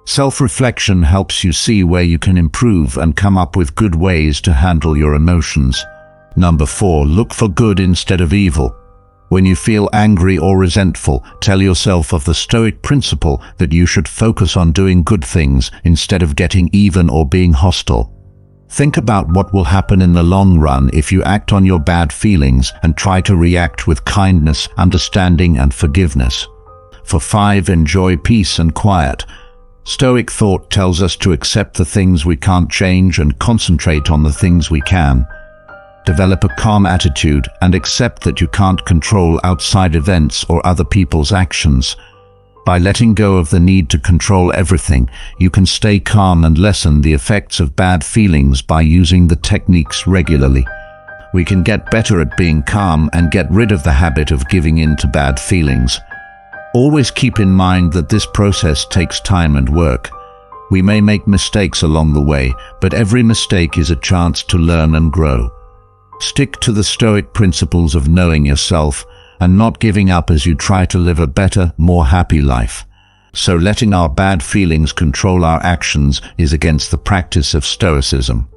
Speaker 1: Self-reflection helps you see where you can improve and come up with good ways to handle your emotions. Number 4. Look for good instead of evil. When you feel angry or resentful, tell yourself of the Stoic principle that you should focus on doing good things instead of getting even or being hostile. Think about what will happen in the long run if you act on your bad feelings and try to react with kindness, understanding, and forgiveness. For 5. Enjoy peace and quiet. Stoic thought tells us to accept the things we can't change and concentrate on the things we can. Develop a calm attitude and accept that you can't control outside events or other people's actions. By letting go of the need to control everything, you can stay calm and lessen the effects of bad feelings by using the techniques regularly. We can get better at being calm and get rid of the habit of giving in to bad feelings. Always keep in mind that this process takes time and work. We may make mistakes along the way, but every mistake is a chance to learn and grow. Stick to the Stoic principles of knowing yourself and not giving up as you try to live a better, more happy life. So letting our bad feelings control our actions is against the practice of Stoicism.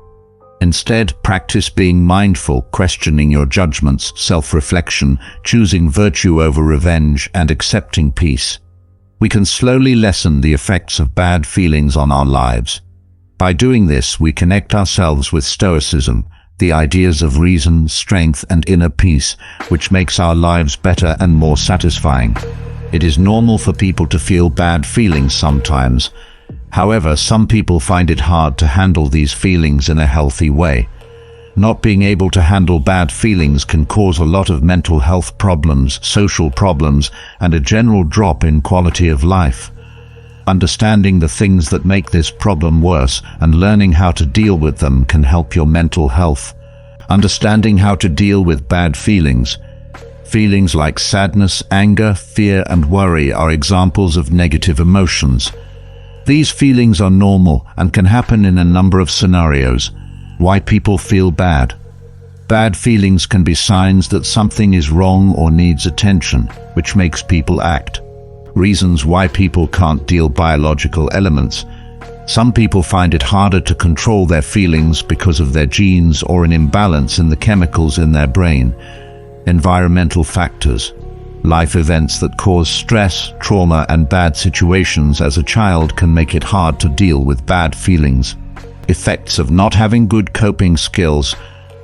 Speaker 1: Instead, practice being mindful, questioning your judgments, self-reflection, choosing virtue over revenge, and accepting peace. We can slowly lessen the effects of bad feelings on our lives. By doing this, we connect ourselves with Stoicism, the ideas of reason, strength, and inner peace, which makes our lives better and more satisfying. It is normal for people to feel bad feelings sometimes. However, some people find it hard to handle these feelings in a healthy way. Not being able to handle bad feelings can cause a lot of mental health problems, social problems, and a general drop in quality of life. Understanding the things that make this problem worse and learning how to deal with them can help your mental health. Understanding how to deal with bad feelings. Feelings like sadness, anger, fear, and worry are examples of negative emotions. These feelings are normal and can happen in a number of scenarios. Why people feel bad. Bad feelings can be signs that something is wrong or needs attention, which makes people act. Reasons why people can't deal with biological elements. Some people find it harder to control their feelings because of their genes or an imbalance in the chemicals in their brain. Environmental factors. Life events that cause stress, trauma, and bad situations as a child can make it hard to deal with bad feelings. Effects of not having good coping skills.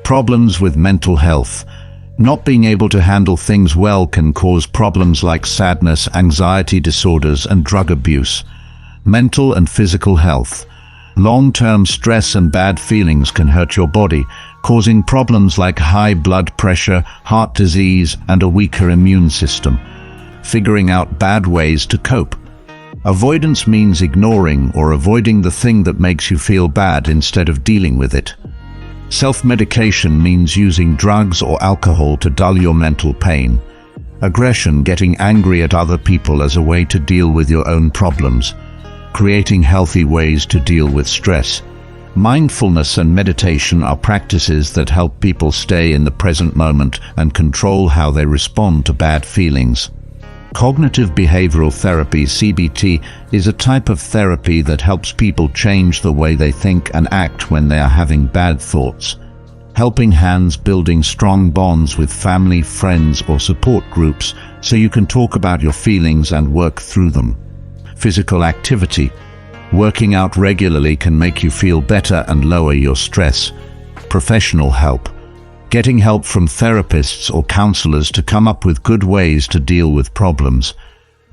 Speaker 1: Problems with mental health. Not being able to handle things well can cause problems like sadness, anxiety disorders, and drug abuse. Mental and physical health. Long-term stress and bad feelings can hurt your body, causing problems like high blood pressure, heart disease, and a weaker immune system. Figuring out bad ways to cope. Avoidance means ignoring or avoiding the thing that makes you feel bad instead of dealing with it. Self-medication means using drugs or alcohol to dull your mental pain. Aggression, getting angry at other people as a way to deal with your own problems. Creating healthy ways to deal with stress. Mindfulness and meditation are practices that help people stay in the present moment and control how they respond to bad feelings. Cognitive behavioral therapy, CBT, is a type of therapy that helps people change the way they think and act when they are having bad thoughts. Helping hands, building strong bonds with family, friends, or support groups so you can talk about your feelings and work through them. Physical activity. Working out regularly can make you feel better and lower your stress. Professional help. Getting help from therapists or counselors to come up with good ways to deal with problems.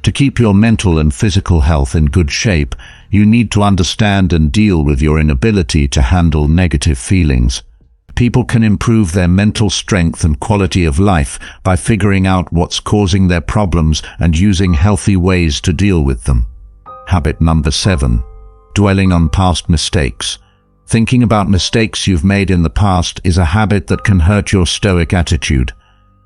Speaker 1: To keep your mental and physical health in good shape, you need to understand and deal with your inability to handle negative feelings. People can improve their mental strength and quality of life by figuring out what's causing their problems and using healthy ways to deal with them. Habit number 7. Dwelling on past mistakes. Thinking about mistakes you've made in the past is a habit that can hurt your Stoic attitude.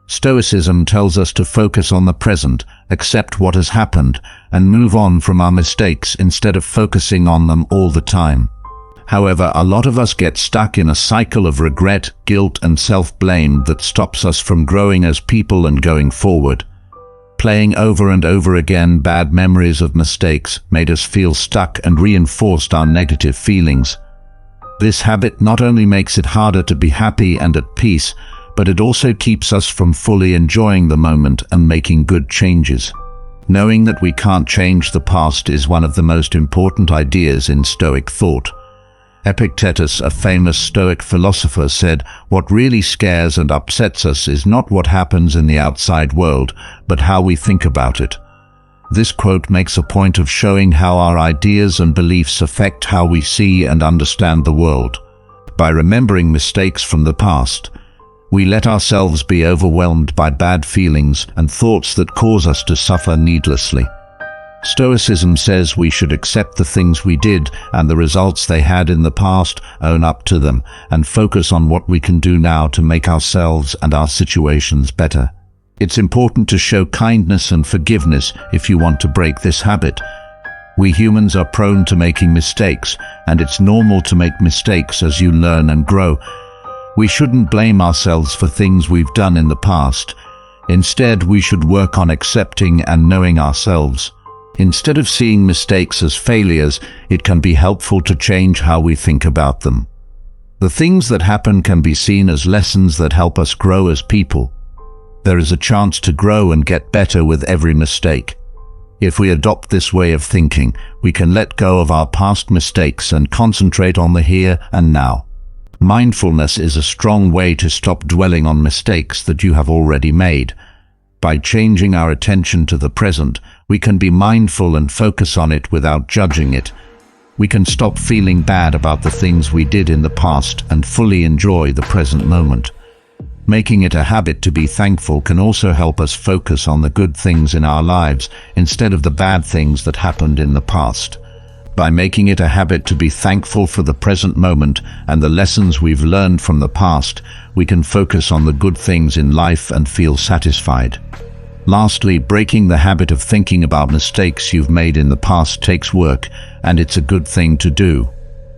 Speaker 1: Stoicism tells us to focus on the present, accept what has happened, and move on from our mistakes instead of focusing on them all the time. However, a lot of us get stuck in a cycle of regret, guilt, and self-blame that stops us from growing as people and going forward. Playing over and over again bad memories of mistakes made us feel stuck and reinforced our negative feelings. This habit not only makes it harder to be happy and at peace, but it also keeps us from fully enjoying the moment and making good changes. Knowing that we can't change the past is one of the most important ideas in Stoic thought. Epictetus, a famous Stoic philosopher, said, "What really scares and upsets us is not what happens in the outside world, but how we think about it." This quote makes a point of showing how our ideas and beliefs affect how we see and understand the world. By remembering mistakes from the past, we let ourselves be overwhelmed by bad feelings and thoughts that cause us to suffer needlessly. Stoicism says we should accept the things we did and the results they had in the past, own up to them, and focus on what we can do now to make ourselves and our situations better. It's important to show kindness and forgiveness if you want to break this habit. We humans are prone to making mistakes, and it's normal to make mistakes as you learn and grow. We shouldn't blame ourselves for things we've done in the past. Instead, we should work on accepting and knowing ourselves. Instead of seeing mistakes as failures, it can be helpful to change how we think about them. The things that happen can be seen as lessons that help us grow as people. There is a chance to grow and get better with every mistake. If we adopt this way of thinking, we can let go of our past mistakes and concentrate on the here and now. Mindfulness is a strong way to stop dwelling on mistakes that you have already made. By changing our attention to the present, we can be mindful and focus on it without judging it. We can stop feeling bad about the things we did in the past and fully enjoy the present moment. Making it a habit to be thankful can also help us focus on the good things in our lives instead of the bad things that happened in the past. By making it a habit to be thankful for the present moment and the lessons we've learned from the past, we can focus on the good things in life and feel satisfied. Lastly, breaking the habit of thinking about mistakes you've made in the past takes work, and it's a good thing to do,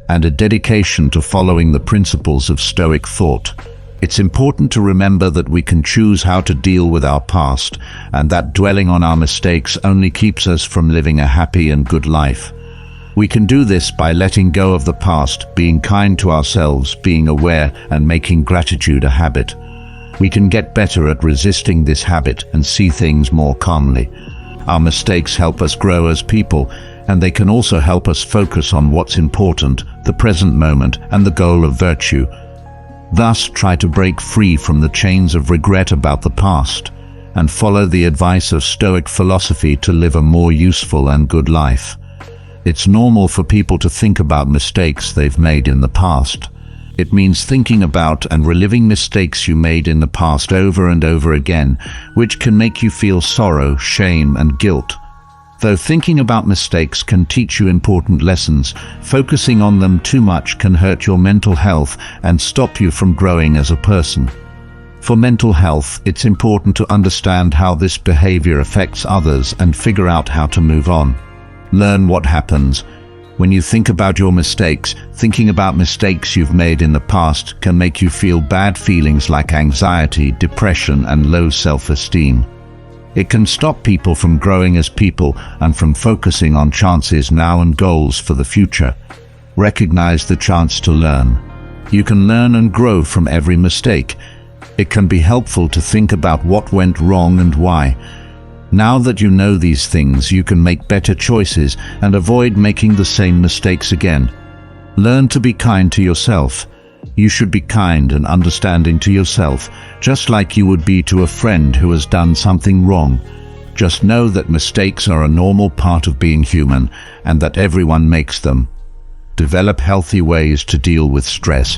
Speaker 1: and a dedication to following the principles of Stoic thought. It's important to remember that we can choose how to deal with our past, and that dwelling on our mistakes only keeps us from living a happy and good life. We can do this by letting go of the past, being kind to ourselves, being aware, and making gratitude a habit. We can get better at resisting this habit and see things more calmly. Our mistakes help us grow as people, and they can also help us focus on what's important, the present moment, and the goal of virtue. Thus, try to break free from the chains of regret about the past, and follow the advice of Stoic philosophy to live a more useful and good life. It's normal for people to think about mistakes they've made in the past. It means thinking about and reliving mistakes you made in the past over and over again, which can make you feel sorrow, shame, and guilt. Though thinking about mistakes can teach you important lessons, focusing on them too much can hurt your mental health and stop you from growing as a person. For mental health, it's important to understand how this behavior affects others and figure out how to move on. Learn what happens. When you think about your mistakes, thinking about mistakes you've made in the past can make you feel bad feelings like anxiety, depression, and low self-esteem. It can stop people from growing as people and from focusing on chances now and goals for the future. Recognize the chance to learn. You can learn and grow from every mistake. It can be helpful to think about what went wrong and why. Now that you know these things, you can make better choices and avoid making the same mistakes again. Learn to be kind to yourself. You should be kind and understanding to yourself, just like you would be to a friend who has done something wrong. Just know that mistakes are a normal part of being human and that everyone makes them. Develop healthy ways to deal with stress.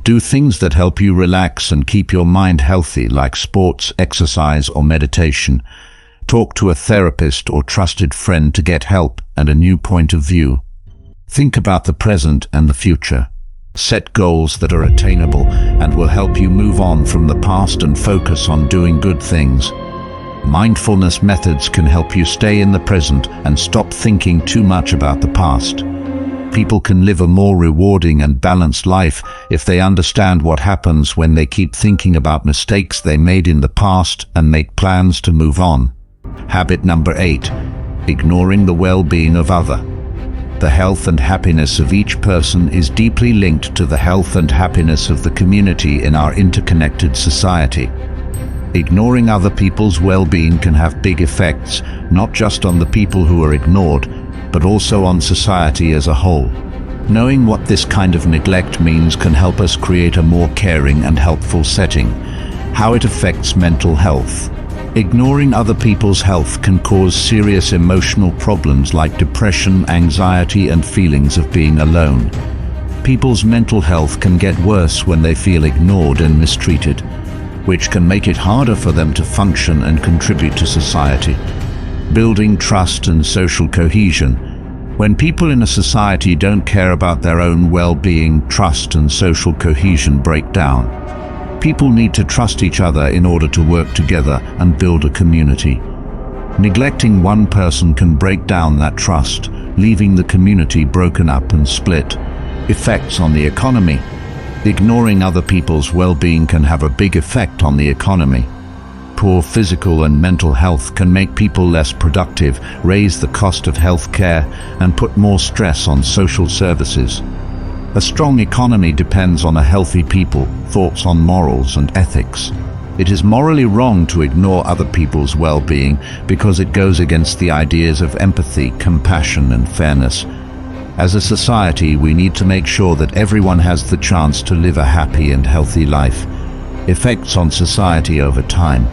Speaker 1: Do things that help you relax and keep your mind healthy, like sports, exercise, or meditation. Talk to a therapist or trusted friend to get help and a new point of view. Think about the present and the future. Set goals that are attainable and will help you move on from the past and focus on doing good things. Mindfulness methods can help you stay in the present and stop thinking too much about the past. People can live a more rewarding and balanced life if they understand what happens when they keep thinking about mistakes they made in the past and make plans to move on. Habit number 8. Ignoring the well-being of others. The health and happiness of each person is deeply linked to the health and happiness of the community in our interconnected society. Ignoring other people's well-being can have big effects, not just on the people who are ignored, but also on society as a whole. Knowing what this kind of neglect means can help us create a more caring and helpful setting. How it affects mental health. Ignoring other people's health can cause serious emotional problems like depression, anxiety, and feelings of being alone. People's mental health can get worse when they feel ignored and mistreated, which can make it harder for them to function and contribute to society. Building trust and social cohesion. When people in a society don't care about their own well-being, trust and social cohesion break down. People need to trust each other in order to work together and build a community. Neglecting one person can break down that trust, leaving the community broken up and split. Effects on the economy. Ignoring other people's well-being can have a big effect on the economy. Poor physical and mental health can make people less productive, raise the cost of health care, and put more stress on social services. A strong economy depends on a healthy people, thoughts on morals and ethics. It is morally wrong to ignore other people's well-being because it goes against the ideas of empathy, compassion, and fairness. As a society, we need to make sure that everyone has the chance to live a happy and healthy life. Effects on society over time.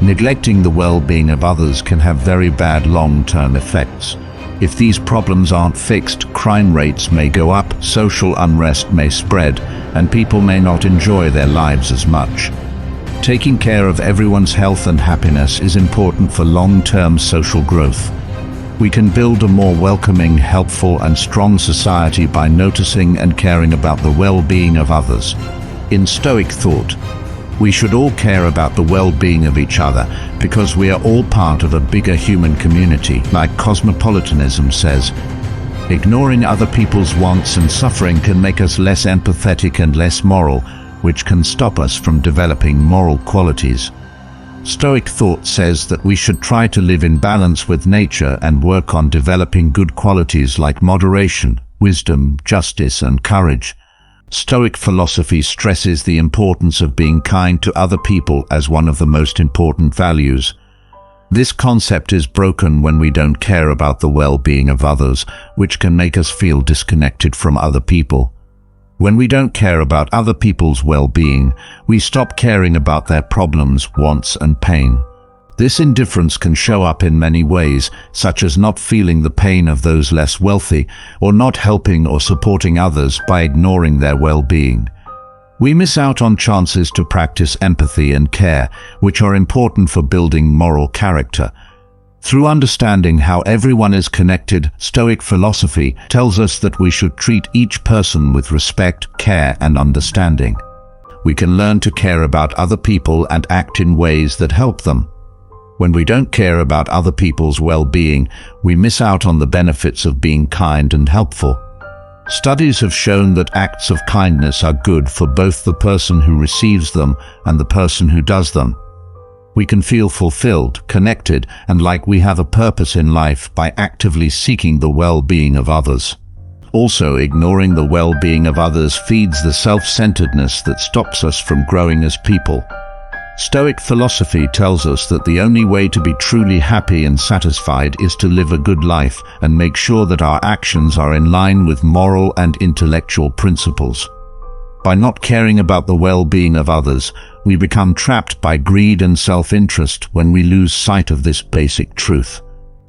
Speaker 1: Neglecting the well-being of others can have very bad long-term effects. If these problems aren't fixed, crime rates may go up, social unrest may spread, and people may not enjoy their lives as much. Taking care of everyone's health and happiness is important for long-term social growth. We can build a more welcoming, helpful, and strong society by noticing and caring about the well-being of others. In Stoic thought, we should all care about the well-being of each other because we are all part of a bigger human community, like cosmopolitanism says. Ignoring other people's wants and suffering can make us less empathetic and less moral, which can stop us from developing moral qualities. Stoic thought says that we should try to live in balance with nature and work on developing good qualities like moderation, wisdom, justice, and courage. Stoic philosophy stresses the importance of being kind to other people as one of the most important values. This concept is broken when we don't care about the well-being of others, which can make us feel disconnected from other people. When we don't care about other people's well-being, we stop caring about their problems, wants, and pain. This indifference can show up in many ways, such as not feeling the pain of those less wealthy, or not helping or supporting others by ignoring their well-being. We miss out on chances to practice empathy and care, which are important for building moral character. Through understanding how everyone is connected, Stoic philosophy tells us that we should treat each person with respect, care, and understanding. We can learn to care about other people and act in ways that help them. When we don't care about other people's well-being, we miss out on the benefits of being kind and helpful. Studies have shown that acts of kindness are good for both the person who receives them and the person who does them. We can feel fulfilled, connected, and like we have a purpose in life by actively seeking the well-being of others. Also, ignoring the well-being of others feeds the self-centeredness that stops us from growing as people. Stoic philosophy tells us that the only way to be truly happy and satisfied is to live a good life and make sure that our actions are in line with moral and intellectual principles. By not caring about the well-being of others, we become trapped by greed and self-interest when we lose sight of this basic truth.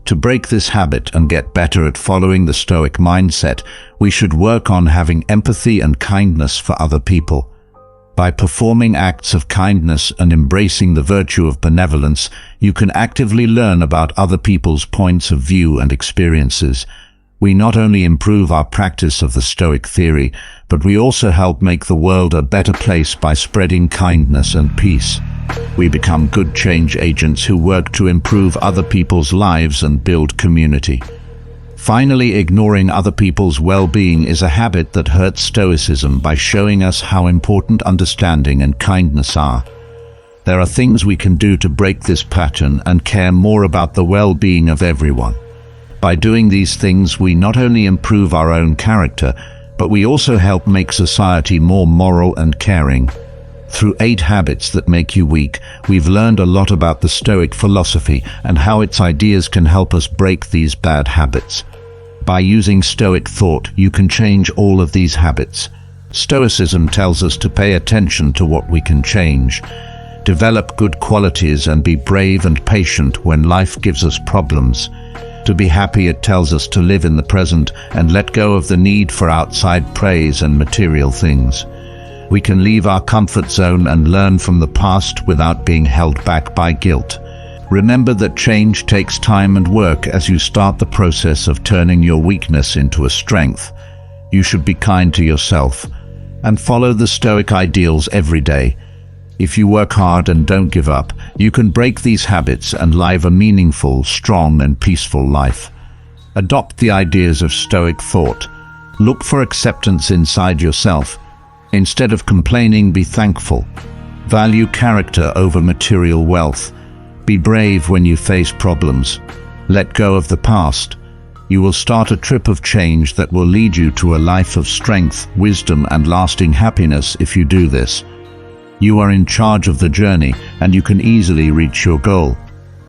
Speaker 1: To break this habit and get better at following the Stoic mindset, we should work on having empathy and kindness for other people. By performing acts of kindness and embracing the virtue of benevolence, you can actively learn about other people's points of view and experiences. We not only improve our practice of the Stoic theory, but we also help make the world a better place by spreading kindness and peace. We become good change agents who work to improve other people's lives and build community. Finally, ignoring other people's well-being is a habit that hurts Stoicism by showing us how important understanding and kindness are. There are things we can do to break this pattern and care more about the well-being of everyone. By doing these things, we not only improve our own character, but we also help make society more moral and caring. Through 8 Habits That Make You Weak, we've learned a lot about the Stoic philosophy and how its ideas can help us break these bad habits. By using Stoic thought, you can change all of these habits. Stoicism tells us to pay attention to what we can change, develop good qualities, and be brave and patient when life gives us problems. To be happy, it tells us to live in the present and let go of the need for outside praise and material things. We can leave our comfort zone and learn from the past without being held back by guilt. Remember that change takes time and work as you start the process of turning your weakness into a strength. You should be kind to yourself and follow the Stoic ideals every day. If you work hard and don't give up, you can break these habits and live a meaningful, strong and peaceful life. Adopt the ideas of Stoic thought. Look for acceptance inside yourself. Instead of complaining, be thankful. Value character over material wealth. Be brave when you face problems. Let go of the past. You will start a trip of change that will lead you to a life of strength, wisdom, and lasting happiness if you do this. You are in charge of the journey, and you can easily reach your goal.